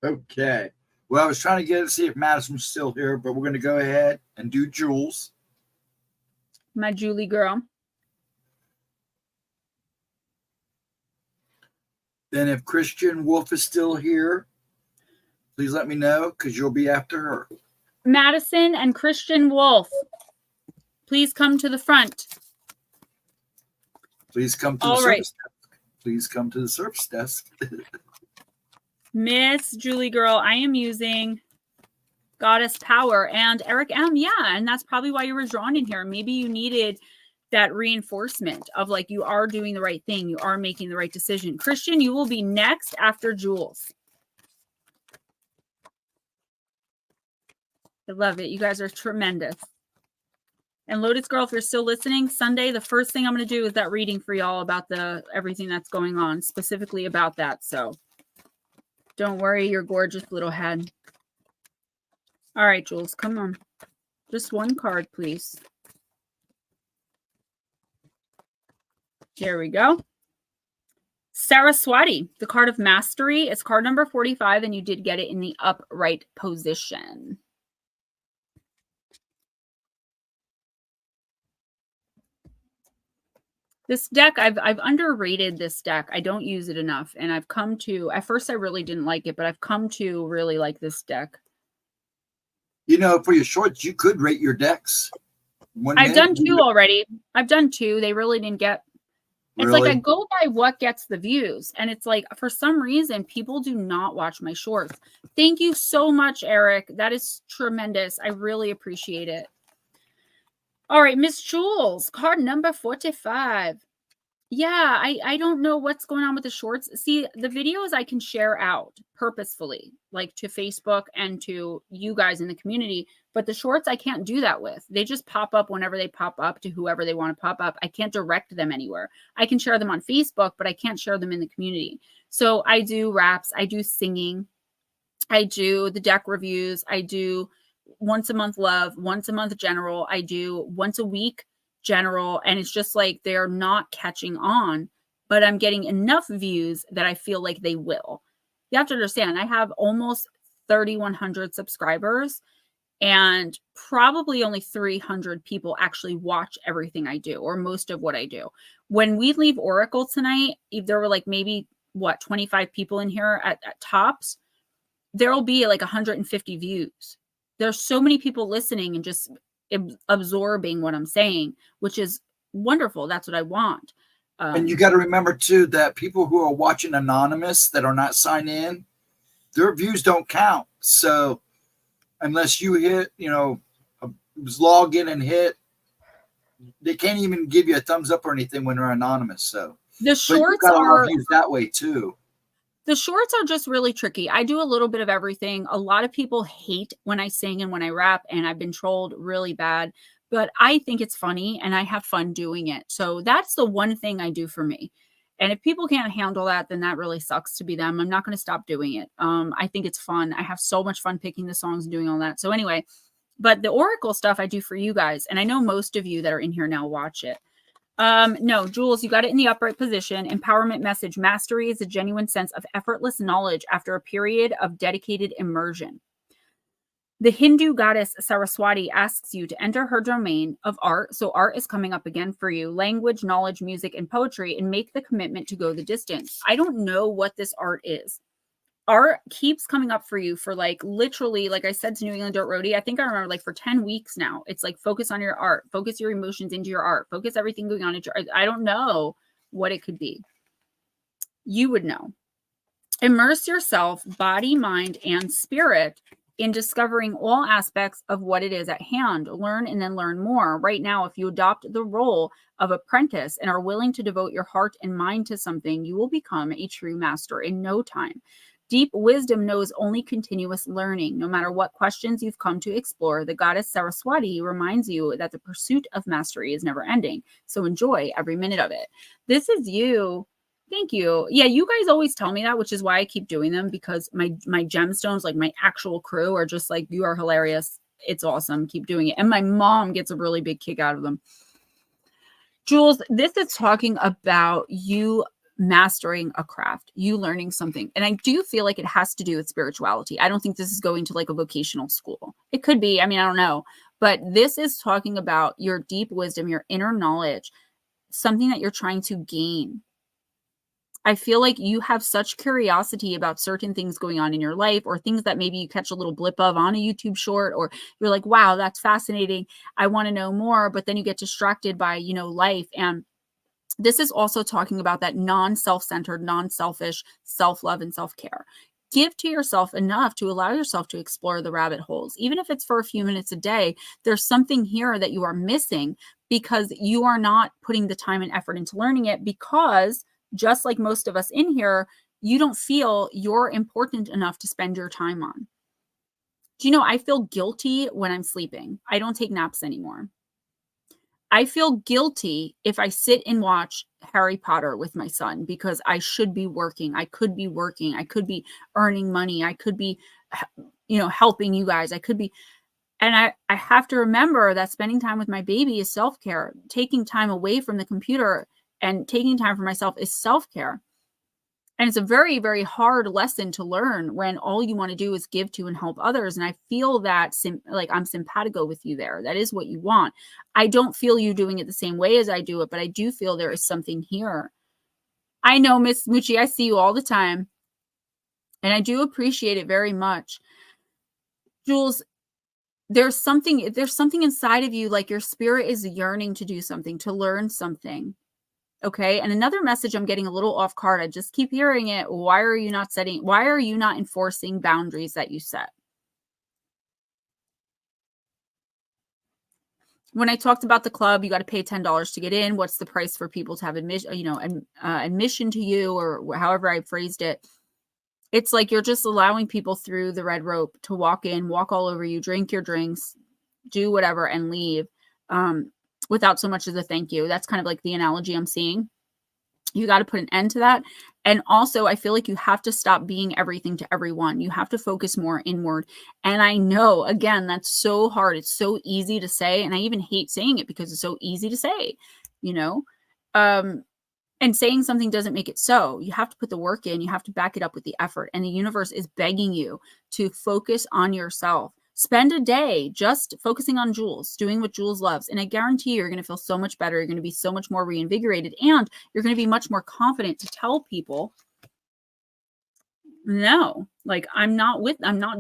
Okay. Well, I was trying to see if Madison was still here, but we're going to go ahead and do Jules. My Julie girl. Then if Christian Wolf is still here, please let me know, because you'll be after her. Madison and Christian Wolf, please come to the front. Please come to the service desk. Please come to the service desk. Miss Julie girl, I am using Goddess Power and Eric M. Yeah, and that's probably why you were drawn in here. Maybe you needed that reinforcement of, like, you are doing the right thing. You are making the right decision. Christian, you will be next after Jules. I love it. You guys are tremendous. And Lotus girl, if you're still listening, Sunday, the first thing I'm going to do is that reading for y'all about everything that's going on, specifically about that. So don't worry your gorgeous little head. All right, Jules, come on. Just one card, please. Here we go. Saraswati, the card of mastery. It's card number 45, and you did get it in the upright position. This deck, I've underrated this deck. I don't use it enough, and I've come to, at first I really didn't like it, but I've come to really like this deck. You know, for your shorts, you could rate your decks. I've done 2 already. I've done 2. They really didn't get. It's really? like I go by what gets the views. And it's like, for some reason, people do not watch my shorts. Thank you so much, Eric. That is tremendous. I really appreciate it. All right, Miss Jules, card number 45. Yeah, I don't know what's going on with the shorts. See, the videos I can share out purposefully, like to Facebook and to you guys in the community, but the shorts I can't do that with. They just pop up whenever they pop up to whoever they want to pop up. I can't direct them anywhere. I can share them on Facebook, but I can't share them in the community. So I do raps, I do singing, I do the deck reviews, I do once a month love, once a month general, I do once a week general, and it's just like they're not catching on, but I'm getting enough views that I feel like they will. You have to understand, I have almost 3,100 subscribers, and probably only 300 people actually watch everything I do, or most of what I do. When we leave Oracle tonight, if there were like maybe 25 people in here at tops, there'll be like 150 views. There's so many people listening and just absorbing what I'm saying, which is wonderful. That's what I want. And you got to remember too that people who are watching anonymous that are not signed in, their views don't count. So unless you hit, log in and hit, they can't even give you a thumbs up or anything when they're anonymous. So the shorts are views that way too. The shorts are just really tricky. I do a little bit of everything. A lot of people hate when I sing and when I rap, and I've been trolled really bad, but I think it's funny and I have fun doing it. So that's the one thing I do for me. And if people can't handle that, then that really sucks to be them. I'm not going to stop doing it. I think it's fun. I have so much fun picking the songs and doing all that. So anyway, but the Oracle stuff I do for you guys. And I know most of you that are in here now watch it. No, Jules, you got it in the upright position. Empowerment message. Mastery is a genuine sense of effortless knowledge after a period of dedicated immersion. The Hindu goddess Saraswati asks you to enter her domain of art. So art is coming up again for you. Language, knowledge, music, and poetry, and make the commitment to go the distance. I don't know what this art is. Art keeps coming up for you for like literally, like I said to New England Dirt Roadie, I think I remember like for 10 weeks now. It's like focus on your art, focus your emotions into your art, focus everything going on into your art. I don't know what it could be. You would know. Immerse yourself, body, mind, and spirit in discovering all aspects of what it is at hand. Learn and then learn more. Right now, if you adopt the role of apprentice and are willing to devote your heart and mind to something, you will become a true master in no time. Deep wisdom knows only continuous learning. No matter what questions you've come to explore, the goddess Saraswati reminds you that the pursuit of mastery is never ending. So enjoy every minute of it. This is you. Thank you. Yeah, you guys always tell me that, which is why I keep doing them, because my gemstones, like my actual crew, are just like, you are hilarious. It's awesome. Keep doing it. And my mom gets a really big kick out of them. Jules, this is talking about you mastering a craft, you learning something. And I do feel like it has to do with spirituality. I don't think this is going to like a vocational school. It could be. I mean, I don't know. But this is talking about your deep wisdom, your inner knowledge, something that you're trying to gain. I feel like you have such curiosity about certain things going on in your life, or things that maybe you catch a little blip of on a YouTube short, or you're like, wow, that's fascinating. I want to know more. But then you get distracted by, life. And this is also talking about that non-self-centered, non-selfish self-love and self-care. Give to yourself enough to allow yourself to explore the rabbit holes. Even if it's for a few minutes a day, there's something here that you are missing because you are not putting the time and effort into learning it, because just like most of us in here, you don't feel you're important enough to spend your time on. Do you know, I feel guilty when I'm sleeping. I don't take naps anymore. I feel guilty if I sit and watch Harry Potter with my son, because I should be working. I could be working. I could be earning money. I could be, helping you guys. I could be. And I have to remember that spending time with my baby is self-care. Taking time away from the computer and taking time for myself is self-care. And it's a very, very hard lesson to learn when all you want to do is give to and help others. And I feel that like I'm simpatico with you there. That is what you want. I don't feel you doing it the same way as I do it, but I do feel there is something here. I know, Miss Mucci, I see you all the time. And I do appreciate it very much. Jules, there's something inside of you, like your spirit is yearning to do something, to learn something. Okay. And another message, I'm getting a little off card. I just keep hearing it. Why are you not enforcing boundaries that you set? when I talked about the club, you got to pay $10 to get in. What's the price for people to have admission, admission to you, or however I phrased it. It's like you're just allowing people through the red rope to walk in, walk all over you, drink your drinks, do whatever, and leave without so much as a thank you. That's kind of like the analogy I'm seeing. You got to put an end to that. And also, I feel like you have to stop being everything to everyone. You have to focus more inward. And I know, again, that's so hard. It's so easy to say. And I even hate saying it because it's so easy to say, and saying something doesn't make it so. You have to put the work in. You have to back it up with the effort. And the universe is begging you to focus on yourself. Spend a day just focusing on Jules, doing what Jules loves. And I guarantee you're going to feel so much better. You're going to be so much more reinvigorated, and you're going to be much more confident to tell people, no, like I'm not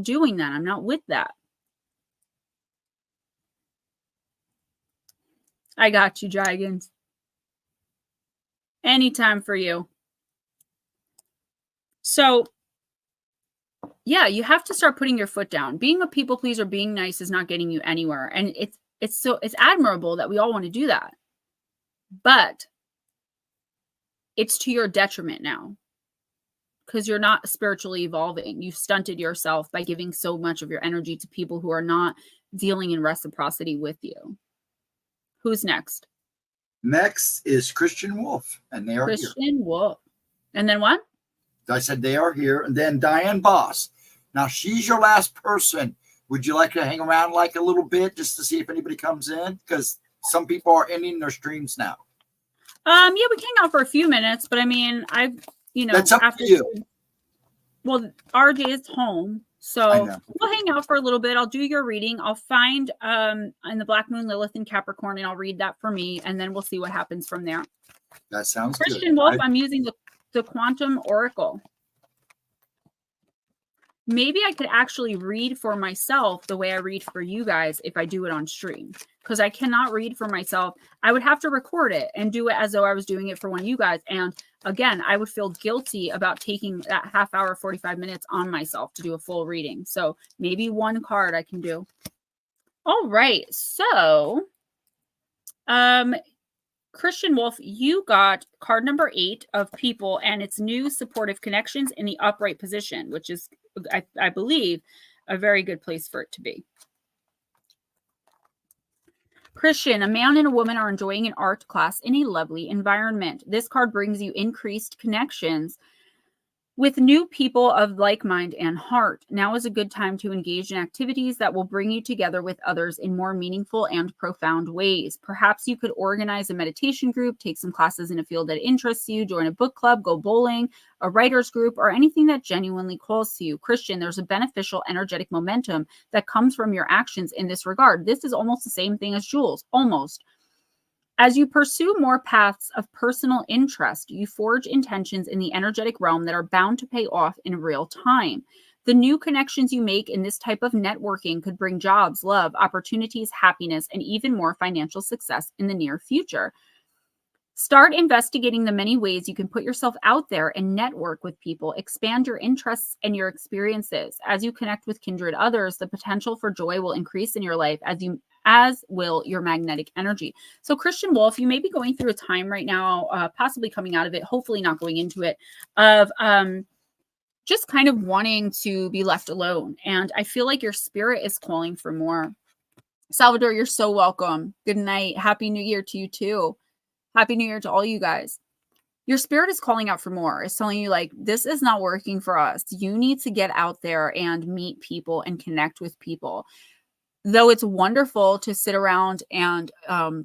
doing that. I'm not with that. I got you, Dragons. Anytime for you. So yeah, you have to start putting your foot down. Being a people pleaser, being nice is not getting you anywhere. And it's admirable that we all want to do that. But it's to your detriment now, because you're not spiritually evolving. You've stunted yourself by giving so much of your energy to people who are not dealing in reciprocity with you. Who's next? Next is Christian Wolf, and they are Christian here. Wolf. And then what? I said they are here. And then Diane Boss. Now, she's your last person. Would you like to hang around like a little bit just to see if anybody comes in? Because some people are ending their streams now. Yeah, we can hang out for a few minutes, but I mean, that's up to you. Well, RJ is home, so we'll hang out for a little bit. I'll do your reading. I'll find in the Black Moon Lilith in Capricorn, and I'll read that for me, and then we'll see what happens from there. That sounds good. Christian Wolf, I'm using the Quantum Oracle. Maybe I could actually read for myself the way I read for you guys if I do it on stream, because I cannot read for myself. I would have to record it and do it as though I was doing it for one of you guys. And again, I would feel guilty about taking that half hour, 45 minutes on myself to do a full reading. So maybe one card I can do. All right. So, Christian Wolf, you got card number 8 of people, and it's new supportive connections in the upright position, which is, I believe, a very good place for it to be. Christian, a man and a woman are enjoying an art class in a lovely environment. This card brings you increased connections with new people of like mind and heart. Now is a good time to engage in activities that will bring you together with others in more meaningful and profound ways. Perhaps you could organize a meditation group, take some classes in a field that interests you, join a book club, go bowling, a writer's group, or anything that genuinely calls to you. Christian, there's a beneficial, energetic momentum that comes from your actions in this regard. This is almost the same thing as Jules, almost. As you pursue more paths of personal interest, you forge intentions in the energetic realm that are bound to pay off in real time. The new connections you make in this type of networking could bring jobs, love, opportunities, happiness, and even more financial success in the near future. Start investigating the many ways you can put yourself out there and network with people. Expand your interests and your experiences. As you connect with kindred others, the potential for joy will increase in your life, as will your magnetic energy. So Christian Wolf, you may be going through a time right now, possibly coming out of it, hopefully not going into it, of just kind of wanting to be left alone. And I feel like your spirit is calling for more. Salvador, you're so welcome. Good night. Happy New Year to you too. Happy New Year to all you guys. Your spirit is calling out for more. It's telling you, like, this is not working for us. You need to get out there and meet people and connect with people. Though it's wonderful to sit around and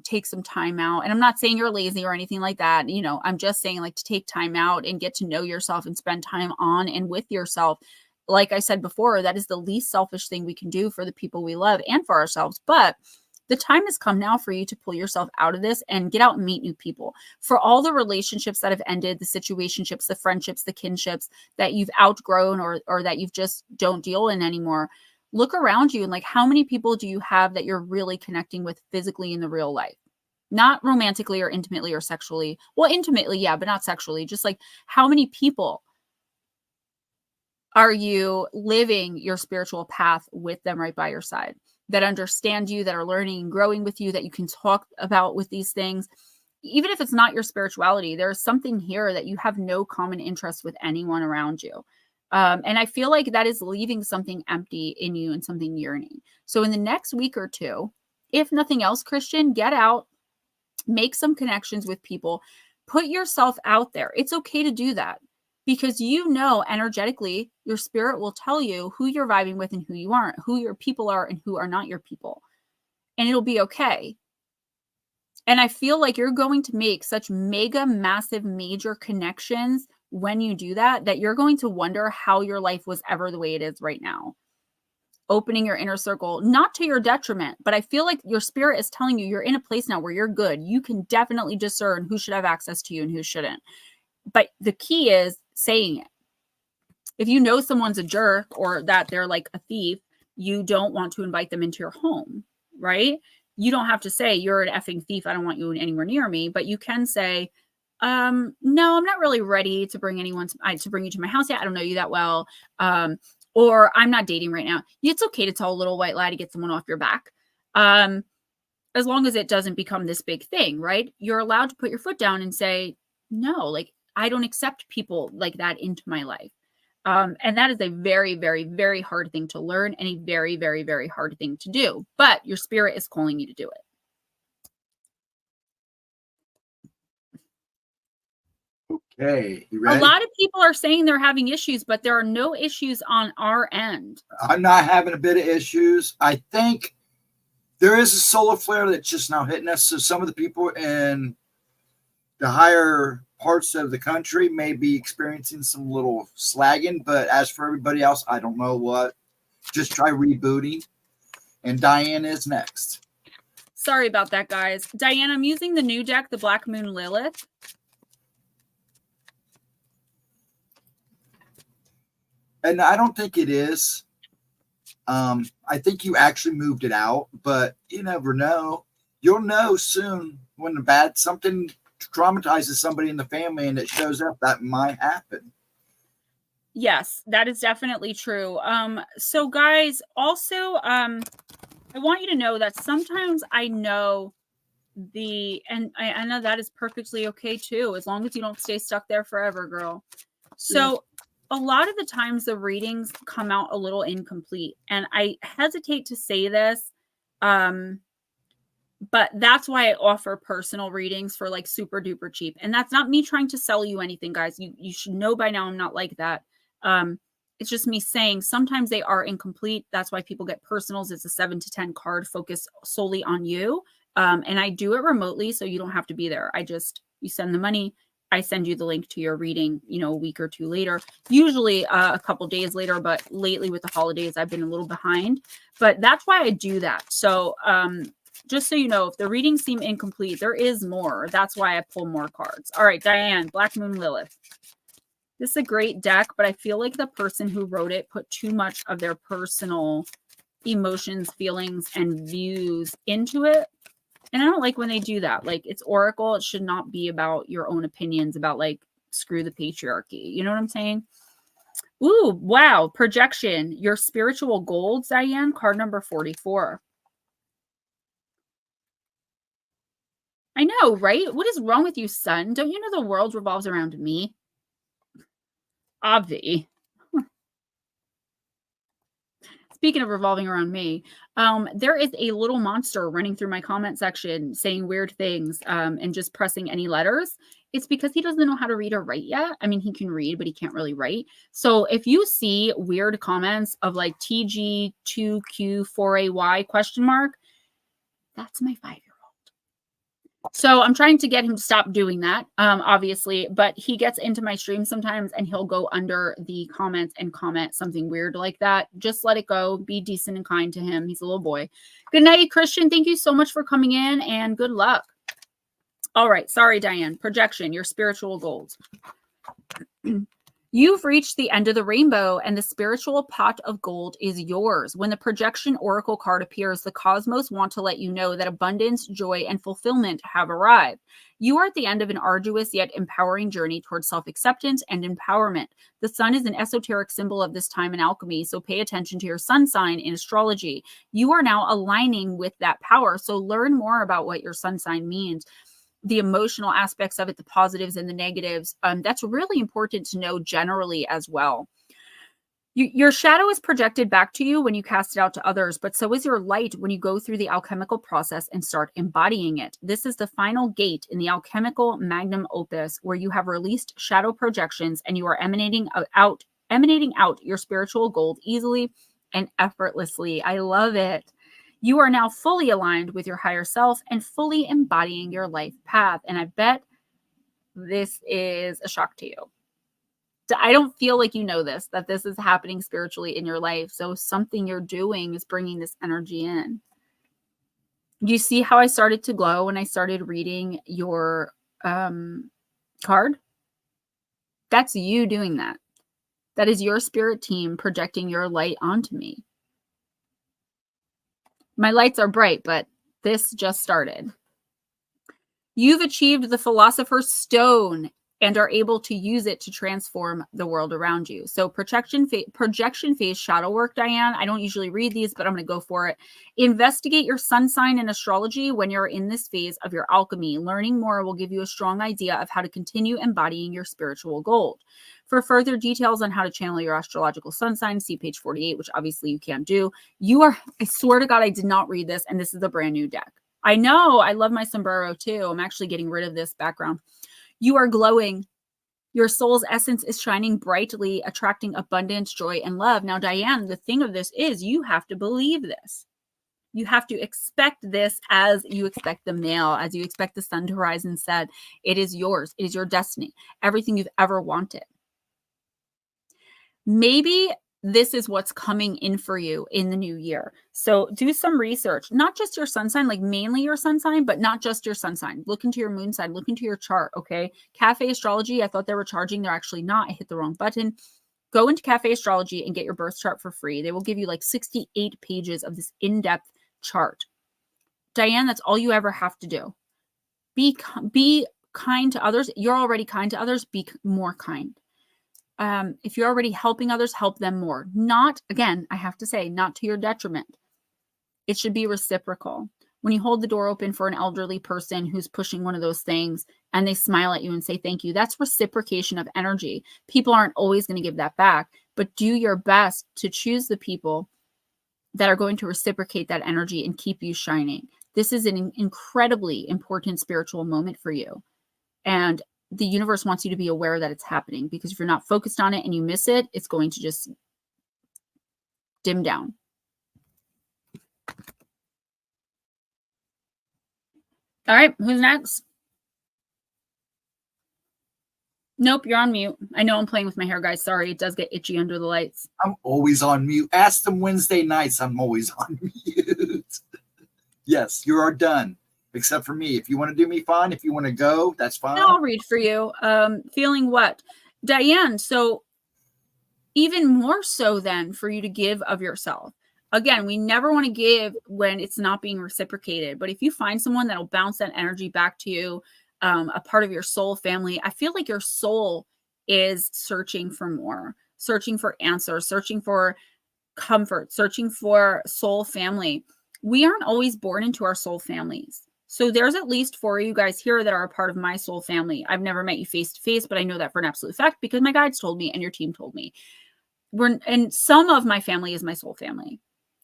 take some time out. And I'm not saying you're lazy or anything like that. I'm just saying, like, to take time out and get to know yourself and spend time on and with yourself. Like I said before, that is the least selfish thing we can do for the people we love and for ourselves. But the time has come now for you to pull yourself out of this and get out and meet new people. For all the relationships that have ended, the situationships, the friendships, the kinships that you've outgrown or that you've just don't deal in anymore, look around you and, like, how many people do you have that you're really connecting with physically in the real life? Not romantically or intimately or sexually. Well, intimately, yeah, but not sexually. Just like, how many people are you living your spiritual path with them right by your side? that understand you, that are learning and growing with you, that you can talk about with these things. Even if it's not your spirituality, there's something here that you have no common interest with anyone around you. And I feel like that is leaving something empty in you and something yearning. So in the next week or two, if nothing else, Christian, get out, make some connections with people, put yourself out there. It's okay to do that because you know energetically your spirit will tell you who you're vibing with and who you aren't, who your people are and who are not your people. And it'll be okay. And I feel like you're going to make such mega, massive, major connections when you do that, that you're going to wonder how your life was ever the way it is right now. Opening your inner circle, not to your detriment, but I feel like your spirit is telling you you're in a place now where you're good. You can definitely discern who should have access to you and who shouldn't. But the key is saying it. If you know someone's a jerk or that they're like a thief, you don't want to invite them into your home, right? You don't have to say you're an effing thief. I don't want you anywhere near me, but you can say, no, I'm not really ready to bring anyone to bring you to my house yet. I don't know you that well. Or I'm not dating right now. It's okay to tell a little white lie to get someone off your back. As long as it doesn't become this big thing, right? You're allowed to put your foot down and say, no, like I don't accept people like that into my life. And that is a very, very, very hard thing to learn and a very, very, very hard thing to do. But your spirit is calling you to do it. Okay, you ready? A lot of people are saying they're having issues, but there are no issues on our end. I'm not having a bit of issues. I think there is a solar flare that's just now hitting us. So some of the people in the higher parts of the country may be experiencing some little slagging, but as for everybody else, I don't know what. Just try rebooting. And Diane is next. Sorry about that, guys. Diane, I'm using the new deck, the Black Moon Lilith. And I don't think it is. I think you actually moved it out, but you never know. You'll know soon when something traumatizes somebody in the family and it shows up. That might happen. Yes, that is definitely true. So guys, also, I want you to know that sometimes I know and I know that is perfectly okay too, as long as you don't stay stuck there forever, girl. So a lot of the times the readings come out a little incomplete, and I hesitate to say this, but that's why I offer personal readings for like super duper cheap. And that's not me trying to sell you anything, guys. You should know by now I'm not like that. It's just me saying sometimes they are incomplete. That's why people get personals. It's a 7 to 10 card focused solely on you. And I do it remotely, so you don't have to be there. You send the money. I send you the link to your reading, a week or two later, usually a couple days later, but lately with the holidays, I've been a little behind, but that's why I do that. So, just so you know, if the readings seem incomplete, there is more. That's why I pull more cards. All right, Diane, Black Moon Lilith. This is a great deck, but I feel like the person who wrote it put too much of their personal emotions, feelings, and views into it. And I don't like when they do that. Like, it's Oracle. It should not be about your own opinions about, like, screw the patriarchy. You know what I'm saying? Ooh, wow. Projection. Your spiritual gold, Diane. Card number 44. I know, right? What is wrong with you, son? Don't you know the world revolves around me? Obvi. Speaking of revolving around me, there is a little monster running through my comment section saying weird things and just pressing any letters. It's because he doesn't know how to read or write yet. I mean, he can read, but he can't really write. So if you see weird comments of like TG2Q4AY question mark, that's my 5-year-old. So I'm trying to get him to stop doing that, obviously, but he gets into my stream sometimes and he'll go under the comments and comment something weird like that. Just let it go. Be decent and kind to him. He's a little boy. Good night, Christian. Thank you so much for coming in and good luck. All right. Sorry, Diane. Projection, your spiritual goals. You've reached the end of the rainbow, and the spiritual pot of gold is yours. When the projection oracle card appears, the cosmos want to let you know that abundance, joy, and fulfillment have arrived. You are at the end of an arduous yet empowering journey towards self-acceptance and empowerment. The sun is an esoteric symbol of this time in alchemy, so pay attention to your sun sign in astrology. You are now aligning with that power, so learn more about what your sun sign means, the emotional aspects of it, the positives and the negatives. That's really important to know generally as well. Your shadow is projected back to you when you cast it out to others, but so is your light when you go through the alchemical process and start embodying it. This is the final gate in the alchemical magnum opus where you have released shadow projections and you are emanating out your spiritual gold easily and effortlessly. I love it. You are now fully aligned with your higher self and fully embodying your life path. And I bet this is a shock to you. I don't feel like you know this, that this is happening spiritually in your life. So something you're doing is bringing this energy in. You see how I started to glow when I started reading your card? That's you doing that. That is your spirit team projecting your light onto me. My lights are bright, but this just started. You've achieved the Philosopher's Stone and are able to use it to transform the world around you. So projection phase shadow work, Diane. I don't usually read these, but I'm going to go for it. Investigate your sun sign in astrology when you're in this phase of your alchemy. Learning more will give you a strong idea of how to continue embodying your spiritual gold. For further details on how to channel your astrological sun sign, see page 48, which obviously you can't do. I swear to God, I did not read this, and this is a brand new deck. I know, I love my sombrero too. I'm actually getting rid of this background. You are glowing. Your soul's essence is shining brightly, attracting abundance, joy, and love. Now, Diane, the thing of this is you have to believe this. You have to expect this as you expect the mail, as you expect the sun to rise and set. It is yours. It is your destiny. Everything you've ever wanted. Maybe this is what's coming in for you in the new year. So do some research, not just your sun sign, like mainly your sun sign, but not just your sun sign. Look into your moon sign, look into your chart. Okay. Cafe Astrology. I thought they were charging. They're actually not. I hit the wrong button. Go into Cafe Astrology and get your birth chart for free. They will give you like 68 pages of this in-depth chart. Diane, that's all you ever have to do. Be kind to others. You're already kind to others. Be more kind. If you're already helping others, help them more. Not, again, I have to say, not to your detriment. It should be reciprocal. When you hold the door open for an elderly person who's pushing one of those things and they smile at you and say thank you, that's reciprocation of energy. People aren't always going to give that back, but do your best to choose the people that are going to reciprocate that energy and keep you shining. This is an incredibly important spiritual moment for you. And the universe wants you to be aware that it's happening, because if you're not focused on it and you miss it, it's going to just dim down. All right, who's next? Nope, you're on mute. I know I'm playing with my hair, guys. Sorry, it does get itchy under the lights. I'm always on mute. Ask them Wednesday nights. I'm always on mute. Yes, you are done. Except for me. If you want to do me, fine. If you want to go, that's fine. No, I'll read for you. Feeling what? Diane, so even more so then for you to give of yourself. Again, we never want to give when it's not being reciprocated. But if you find someone that'll bounce that energy back to you, a part of your soul family, I feel like your soul is searching for more, searching for answers, searching for comfort, searching for soul family. We aren't always born into our soul families. So there's at least 4 of you guys here that are a part of my soul family. I've never met you face to face, but I know that for an absolute fact because my guides told me and your team told me. And some of my family is my soul family.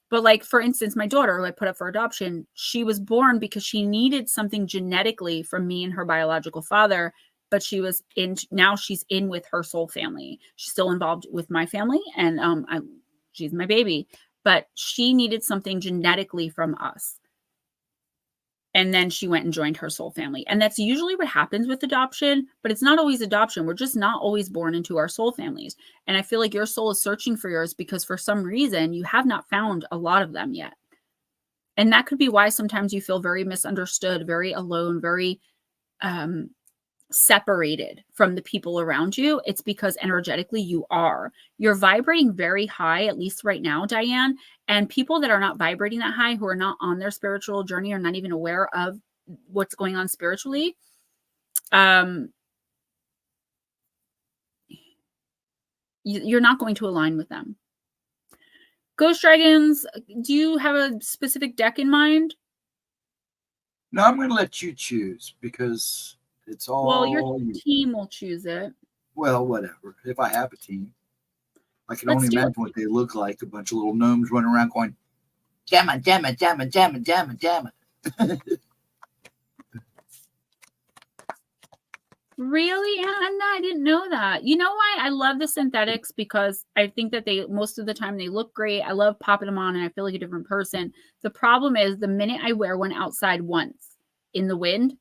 But like, for instance, my daughter who I put up for adoption, she was born because she needed something genetically from me and her biological father, but now she's in with her soul family. She's still involved with my family and she's my baby, but she needed something genetically from us. And then she went and joined her soul family. And that's usually what happens with adoption, but it's not always adoption. We're just not always born into our soul families. And I feel like your soul is searching for yours because for some reason you have not found a lot of them yet. And that could be why sometimes you feel very misunderstood, very alone, very separated from the people around you, it's because energetically you are. You're vibrating very high, at least right now, Diane. And people that are not vibrating that high, who are not on their spiritual journey, are not even aware of what's going on spiritually. You're not going to align with them. Ghost Dragons, do you have a specific deck in mind? No, I'm going to let you choose because it's all. Well, your team will choose it. Well, whatever. If I have a team, I can only imagine what they look like. A bunch of little gnomes running around going, Gemma, Gemma, Gemma, Gemma, Gemma, Gemma. Really, Anna? I didn't know that. You know why I love the synthetics? Because I think that they, most of the time, they look great. I love popping them on and I feel like a different person. The problem is the minute I wear one outside once in the wind,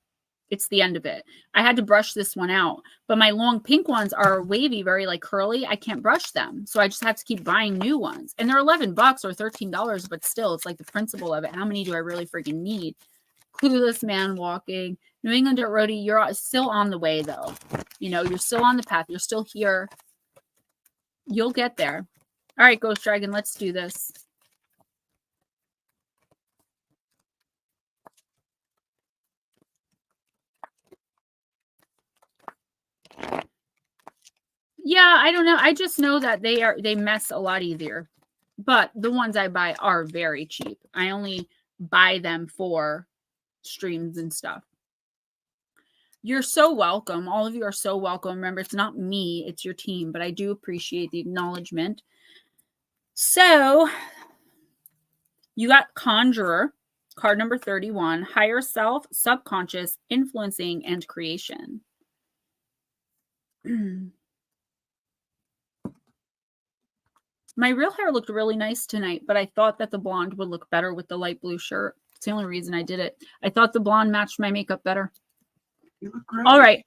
it's the end of it. I had to brush this one out, but my long pink ones are wavy, very like curly. I can't brush them. So I just have to keep buying new ones. And they're $11 or $13, but still, it's like the principle of it. How many do I really freaking need? Clueless man walking. New England Dirt Roadie, you're still on the way, though. You know, you're still on the path. You're still here. You'll get there. All right, Ghost Dragon, let's do this. Yeah, I don't know. I just know that they mess a lot easier. But the ones I buy are very cheap. I only buy them for streams and stuff. You're so welcome. All of you are so welcome. Remember, it's not me, it's your team, but I do appreciate the acknowledgement. So you got Conjurer, card number 31, higher self, subconscious, influencing, and creation. My real hair looked really nice tonight, but I thought that the blonde would look better with the light blue shirt. It's the only reason I did it. I thought the blonde matched my makeup better. You look great. All right.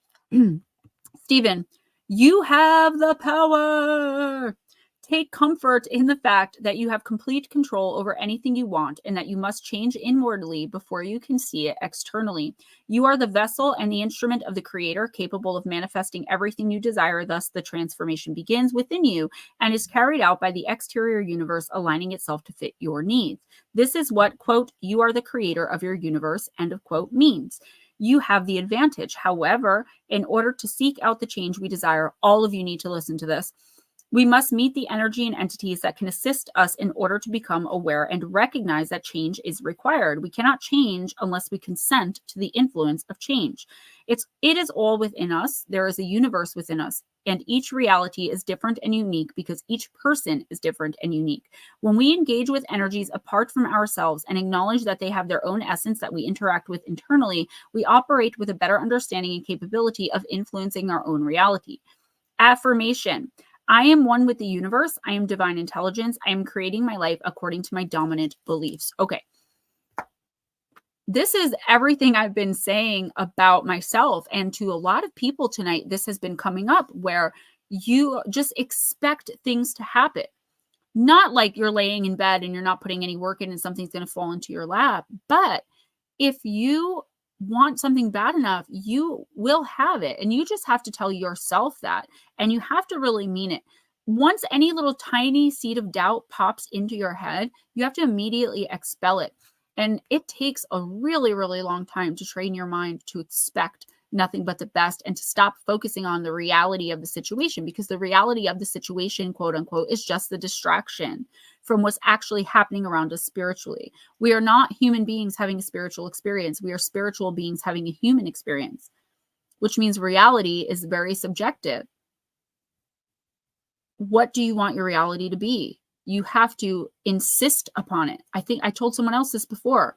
Stephen, you have the power. Take comfort in the fact that you have complete control over anything you want and that you must change inwardly before you can see it externally. You are the vessel and the instrument of the Creator, capable of manifesting everything you desire. Thus, the transformation begins within you and is carried out by the exterior universe, aligning itself to fit your needs. This is what, quote, you are the creator of your universe, end of quote, means. You have the advantage. However, in order to seek out the change we desire, all of you need to listen to this. We must meet the energy and entities that can assist us in order to become aware and recognize that change is required. We cannot change unless we consent to the influence of change. It is all within us. There is a universe within us, and each reality is different and unique because each person is different and unique. When we engage with energies apart from ourselves and acknowledge that they have their own essence that we interact with internally, we operate with a better understanding and capability of influencing our own reality. Affirmation. I am one with the universe. I am divine intelligence. I am creating my life according to my dominant beliefs. Okay. This is everything I've been saying about myself. And to a lot of people tonight, this has been coming up where you just expect things to happen. Not like you're laying in bed and you're not putting any work in and something's going to fall into your lap. But if you want something bad enough, you will have it. And you just have to tell yourself that. And you have to really mean it. Once any little tiny seed of doubt pops into your head, you have to immediately expel it. And it takes a really, really long time to train your mind to expect nothing but the best and to stop focusing on the reality of the situation, because the reality of the situation, quote unquote, is just the distraction from what's actually happening around us spiritually. We are not human beings having a spiritual experience. We are spiritual beings having a human experience, which means reality is very subjective. What do you want your reality to be? You have to insist upon it. I think I told someone else this before.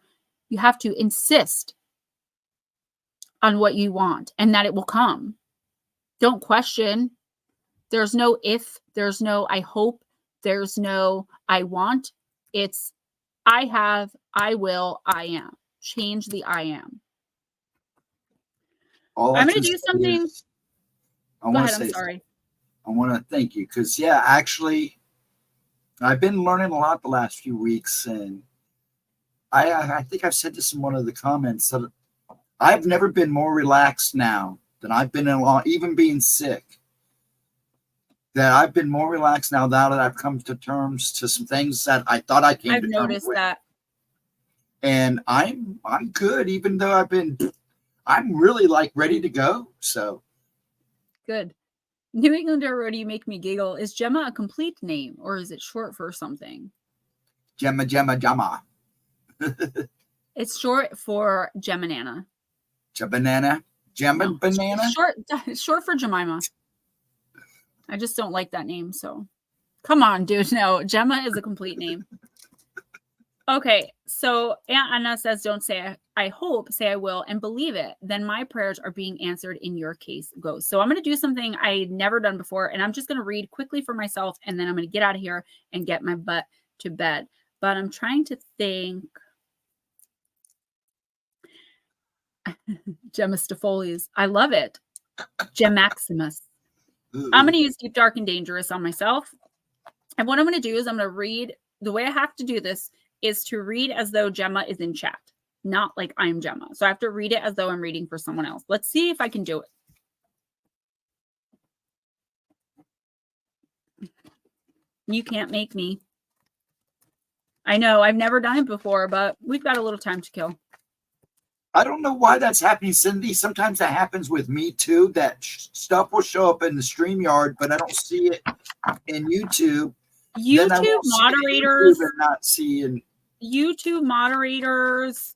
You have to insist on what you want and that it will come. Don't question. There's no if, there's no I hope, there's no I want. It's I have, I will, I am. Change the I am. I'm going to do something. Go ahead, I'm sorry. I want to thank you because, yeah, actually, I've been learning a lot the last few weeks. And I think I've said this in one of the comments that I've never been more relaxed now than I've been in a long, even being sick. That I've been more relaxed now that I've come to terms to some things that I thought I came I've to terms noticed with. that. And I'm good, even though I'm really like ready to go. So good. New Englander Road, you make me giggle. Is Gemma a complete name or is it short for something? Gemma. It's short for Geminana. Banana. Gemma No, banana. Short for Jemima. I just don't like that name. So come on, dude. No, Gemma is a complete name. Okay, so Aunt Anna says, don't say I hope, say I will, and believe it. Then my prayers are being answered in your case, Ghost. So I'm going to do something I'd never done before, and I'm just going to read quickly for myself, and then I'm going to get out of here and get my butt to bed. But I'm trying to think. Gemistophiles. I love it. Gemaximus. I'm going to use Deep, Dark, and Dangerous on myself. And what I'm going to do is I'm going to read. The way I have to do this is to read as though Gemma is in chat, not like I'm Gemma. So I have to read it as though I'm reading for someone else. Let's see if I can do it. You can't make me. I know, I've never done it before, but we've got a little time to kill. I don't know why that's happening, Cindy. Sometimes that happens with me too. That stuff will show up in the StreamYard, but I don't see it in YouTube. YouTube moderators are not seeing. YouTube moderators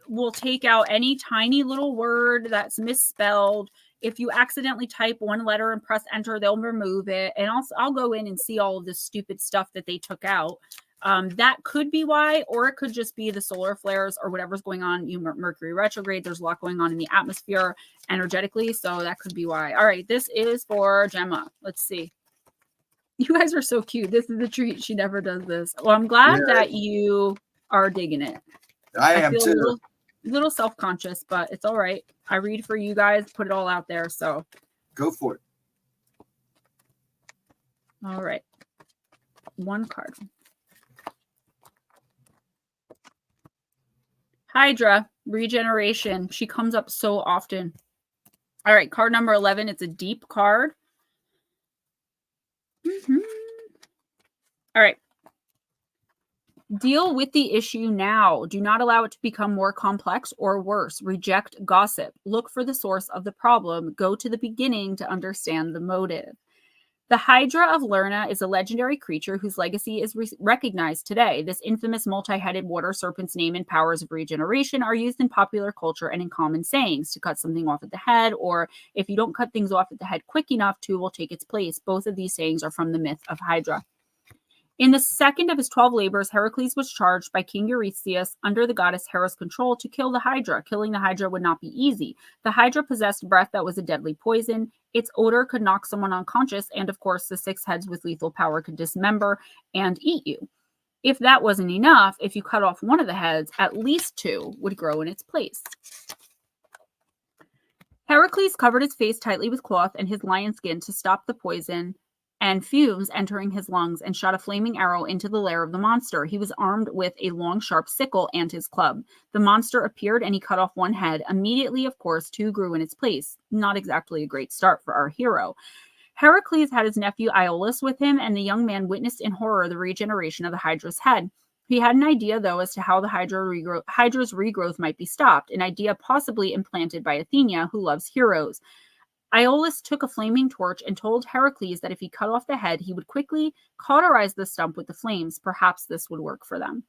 will take out any tiny little word that's misspelled. If you accidentally type one letter and press enter, they'll remove it. And I'll go in and see all of this stupid stuff that they took out. That could be why, or it could just be the solar flares or whatever's going on. Mercury retrograde. There's a lot going on in the atmosphere energetically. So that could be why. All right. This is for Gemma. Let's see. You guys are so cute. This is a treat. She never does this. Well, I'm glad that you are digging it. I am feel too. A little self-conscious, but it's all right. I read for you guys, put it all out there. So go for it. All right. One card. Hydra, regeneration. She comes up so often. All right, card number 11. It's a deep card. All right. Deal with the issue now. Do not allow it to become more complex or worse. Reject gossip. Look for the source of the problem. Go to the beginning to understand the motive. The Hydra of Lerna is a legendary creature whose legacy is recognized today. This infamous multi-headed water serpent's name and powers of regeneration are used in popular culture and in common sayings to cut something off at the head, or if you don't cut things off at the head quick enough, two will take its place. Both of these sayings are from the myth of Hydra. In the second of his 12 labors, Heracles was charged by King Eurystheus under the goddess Hera's control to kill the Hydra. Killing the Hydra would not be easy. The Hydra possessed breath that was a deadly poison. Its odor could knock someone unconscious, and of course, the 6 heads with lethal power could dismember and eat you. If that wasn't enough, if you cut off one of the heads, at least 2 would grow in its place. Heracles covered his face tightly with cloth and his lion skin to stop the poison and fumes entering his lungs, and shot a flaming arrow into the lair of the monster. He was armed with a long, sharp sickle and his club. The monster appeared and he cut off one head. Immediately, of course, 2 grew in its place. Not exactly a great start for our hero. Heracles had his nephew Iolaus with him, and the young man witnessed in horror the regeneration of the Hydra's head. He had an idea, though, as to how the Hydra's regrowth might be stopped, an idea possibly implanted by Athena, who loves heroes. Iolaus took a flaming torch and told Heracles that if he cut off the head, he would quickly cauterize the stump with the flames. Perhaps this would work for them.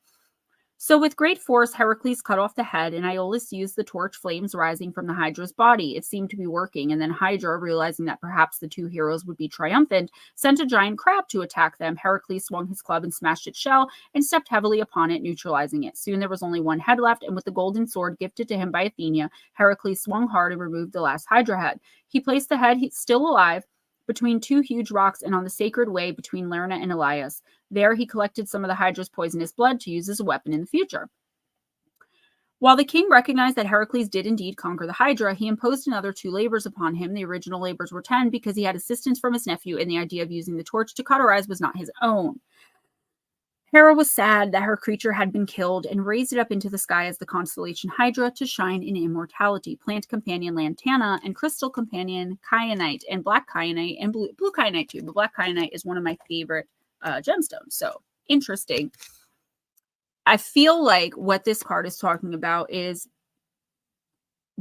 So with great force, Heracles cut off the head, and Iolaus used the torch flames rising from the Hydra's body. It seemed to be working, and then Hydra, realizing that perhaps the 2 heroes would be triumphant, sent a giant crab to attack them. Heracles swung his club and smashed its shell and stepped heavily upon it, neutralizing it. Soon there was only one head left, and with the golden sword gifted to him by Athena, Heracles swung hard and removed the last Hydra head. He placed the head, still alive, between 2 huge rocks and on the sacred way between Lerna and Elias. There he collected some of the Hydra's poisonous blood to use as a weapon in the future. While the king recognized that Heracles did indeed conquer the Hydra, he imposed another 2 labors upon him. The original labors were 10 because he had assistance from his nephew, and the idea of using the torch to cauterize was not his own. Hera was sad that her creature had been killed and raised it up into the sky as the constellation Hydra to shine in immortality. Plant companion Lantana and crystal companion Kyanite and black kyanite and blue kyanite too. But black kyanite is one of my favorite gemstones. So interesting. I feel like what this card is talking about is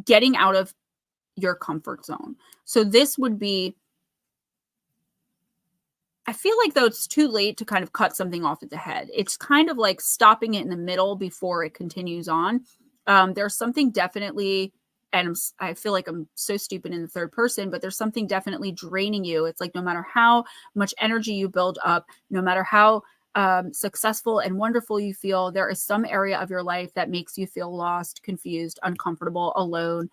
getting out of your comfort zone. So this would be, I feel like though it's too late to kind of cut something off at the head. It's kind of like stopping it in the middle before it continues on. There's something definitely, and I feel like I'm so stupid in the third person, but there's something definitely draining you. It's like no matter how much energy you build up, no matter how successful and wonderful you feel, there is some area of your life that makes you feel lost, confused, uncomfortable, alone,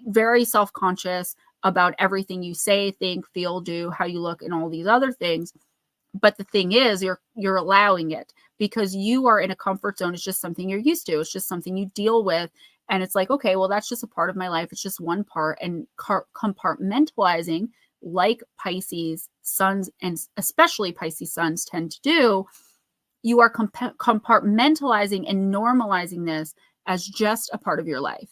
very self-conscious about everything you say, think, feel, do, how you look, and all these other things. But the thing is, you're allowing it because you are in a comfort zone. It's just something you're used to. It's just something you deal with. And it's like, okay, well, that's just a part of my life. It's just one part. And compartmentalizing, like Pisces suns, and especially Pisces suns tend to do, you are compartmentalizing and normalizing this as just a part of your life.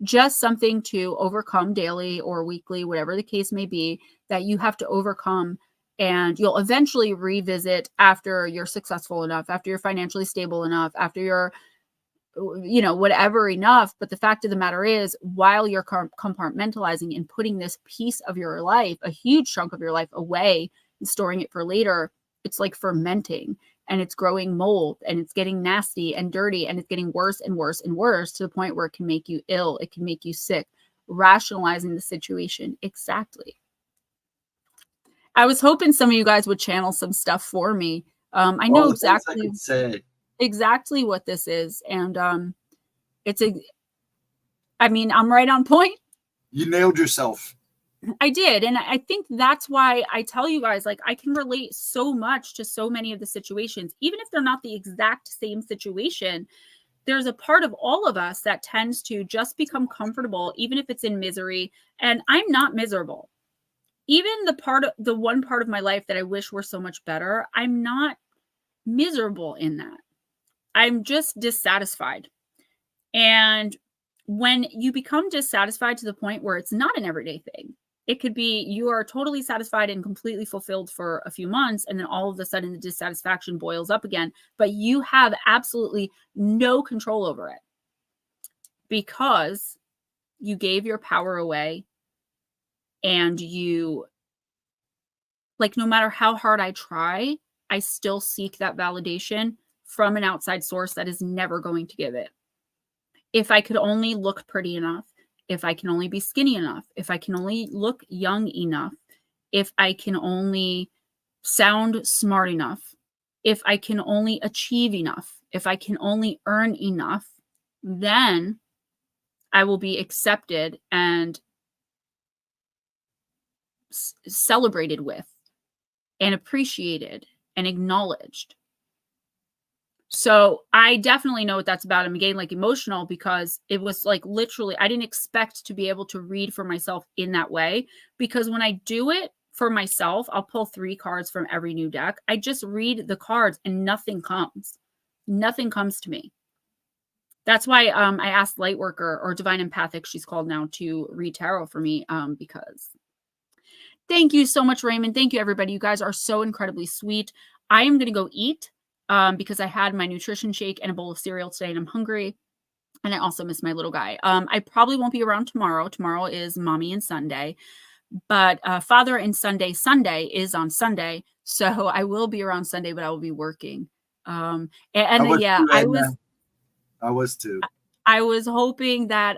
Just something to overcome daily or weekly, whatever the case may be, that you have to overcome. And you'll eventually revisit after you're successful enough, after you're financially stable enough, after you're, whatever enough. But the fact of the matter is, while you're compartmentalizing and putting this piece of your life, a huge chunk of your life away and storing it for later, it's like fermenting. And it's growing mold and it's getting nasty and dirty and it's getting worse and worse and worse to the point where it can make you ill. It can make you sick. Rationalizing the situation. Exactly. I was hoping some of you guys would channel some stuff for me. I know exactly what this is. And I'm right on point. You nailed yourself. I did. And I think that's why I tell you guys, like, I can relate so much to so many of the situations, even if they're not the exact same situation. There's a part of all of us that tends to just become comfortable, even if it's in misery. And I'm not miserable. Even the one part of my life that I wish were so much better, I'm not miserable in that. I'm just dissatisfied. And when you become dissatisfied to the point where it's not an everyday thing, it could be you are totally satisfied and completely fulfilled for a few months, and then all of a sudden the dissatisfaction boils up again, but you have absolutely no control over it because you gave your power away. And you, like, no matter how hard I try, I still seek that validation from an outside source that is never going to give it. If I could only look pretty enough, if I can only be skinny enough, if I can only look young enough, if I can only sound smart enough, if I can only achieve enough, if I can only earn enough, then I will be accepted and celebrated with and appreciated and acknowledged. So I definitely know what that's about. I'm getting like emotional because it was like literally, I didn't expect to be able to read for myself in that way, because when I do it for myself, I'll pull 3 cards from every new deck. I just read the cards and nothing comes. Nothing comes to me. That's why I asked Lightworker, or Divine Empathic, she's called now, to read tarot for me, because thank you so much, Raymond. Thank you, everybody. You guys are so incredibly sweet. I am going to go eat because I had my nutrition shake and a bowl of cereal today and I'm hungry. And I also miss my little guy. I probably won't be around tomorrow. Tomorrow is Mommy and Sunday. But Father and Sunday is on Sunday. So I will be around Sunday, but I will be working. I was too. I was hoping that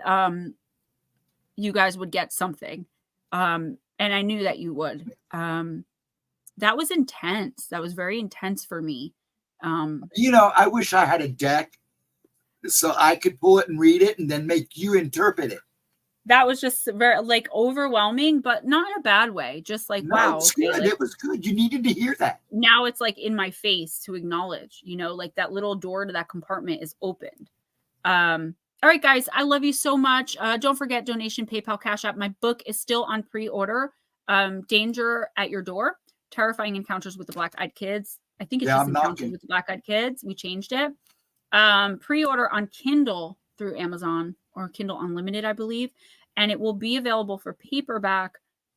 you guys would get something. And I knew that you would. That was intense. That was very intense for me. I wish I had a deck so I could pull it and read it and then make you interpret it. That was just very like overwhelming, but not in a bad way. Just like, no, wow. It's good. Like, it was good. You needed to hear that. Now it's like in my face to acknowledge, like that little door to that compartment is opened. All right, guys, I love you so much. Don't forget donation, PayPal, Cash App. My book is still on pre-order. Danger at Your Door, Terrifying Encounters with the Black-Eyed Kids. I think it's Yeah, just I'm Encountered knocking. with the Black Eyed Kids. We changed it. Pre-order on Kindle through Amazon or Kindle Unlimited, I believe. And it will be available for paperback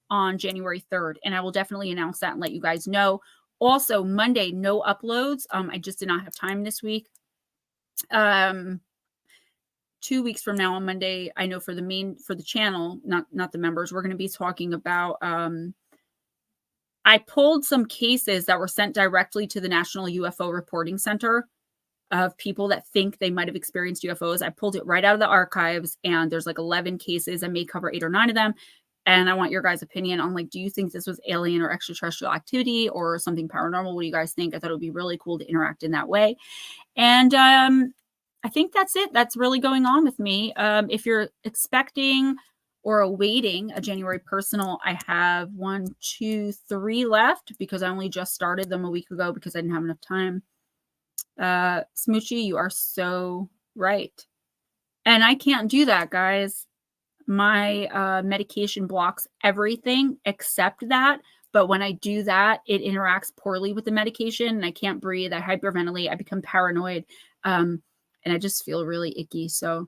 on January 3rd. And I will definitely announce that and let you guys know. Also, Monday, no uploads. I just did not have time this week. 2 weeks from now on Monday, I know for the channel, not the members, we're going to be talking about, I pulled some cases that were sent directly to the National UFO Reporting Center of people that think they might have experienced UFOs. I pulled it right out of the archives, and there's like 11 cases. I may cover 8 or 9 of them. And I want your guys' opinion on, like, do you think this was alien or extraterrestrial activity or something paranormal? What do you guys think? I thought it would be really cool to interact in that way. And I think that's it. That's really going on with me. If you're expecting or awaiting a January personal, I have 1, 2, 3 left because I only just started them a week ago because I didn't have enough time. Smoochie, you are so right. And I can't do that, guys. My medication blocks everything except that. But when I do that, it interacts poorly with the medication and I can't breathe. I hyperventilate. I become paranoid. And I just feel really icky. So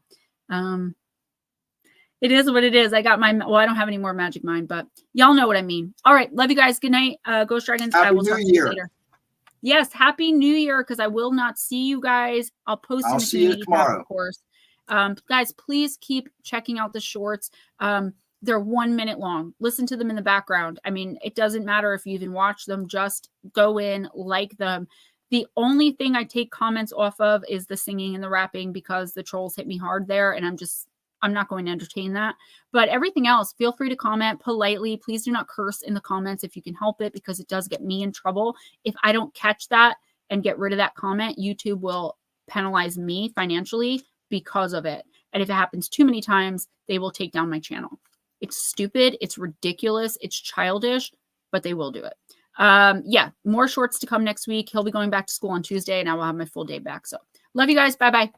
it is what it is. I got my, well, I don't have any more Magic Mind, but y'all know what I mean. All right. Love you guys. Good night. Ghost Dragons. I will talk to you later. Yes. Happy New Year. Because I will not see you guys. I'll post in the community tab, of course. Guys, please keep checking out the shorts. They're 1 minute long. Listen to them in the background. I mean, it doesn't matter if you even watch them. Just go in, like them. The only thing I take comments off of is the singing and the rapping because the trolls hit me hard there. And I'm not going to entertain that. But everything else, feel free to comment politely. Please do not curse in the comments if you can help it because it does get me in trouble. If I don't catch that and get rid of that comment, YouTube will penalize me financially because of it. And if it happens too many times, they will take down my channel. It's stupid. It's ridiculous. It's childish, but they will do it. Yeah, more shorts to come next week. He'll be going back to school on Tuesday and I will have my full day back. So love you guys. Bye-bye.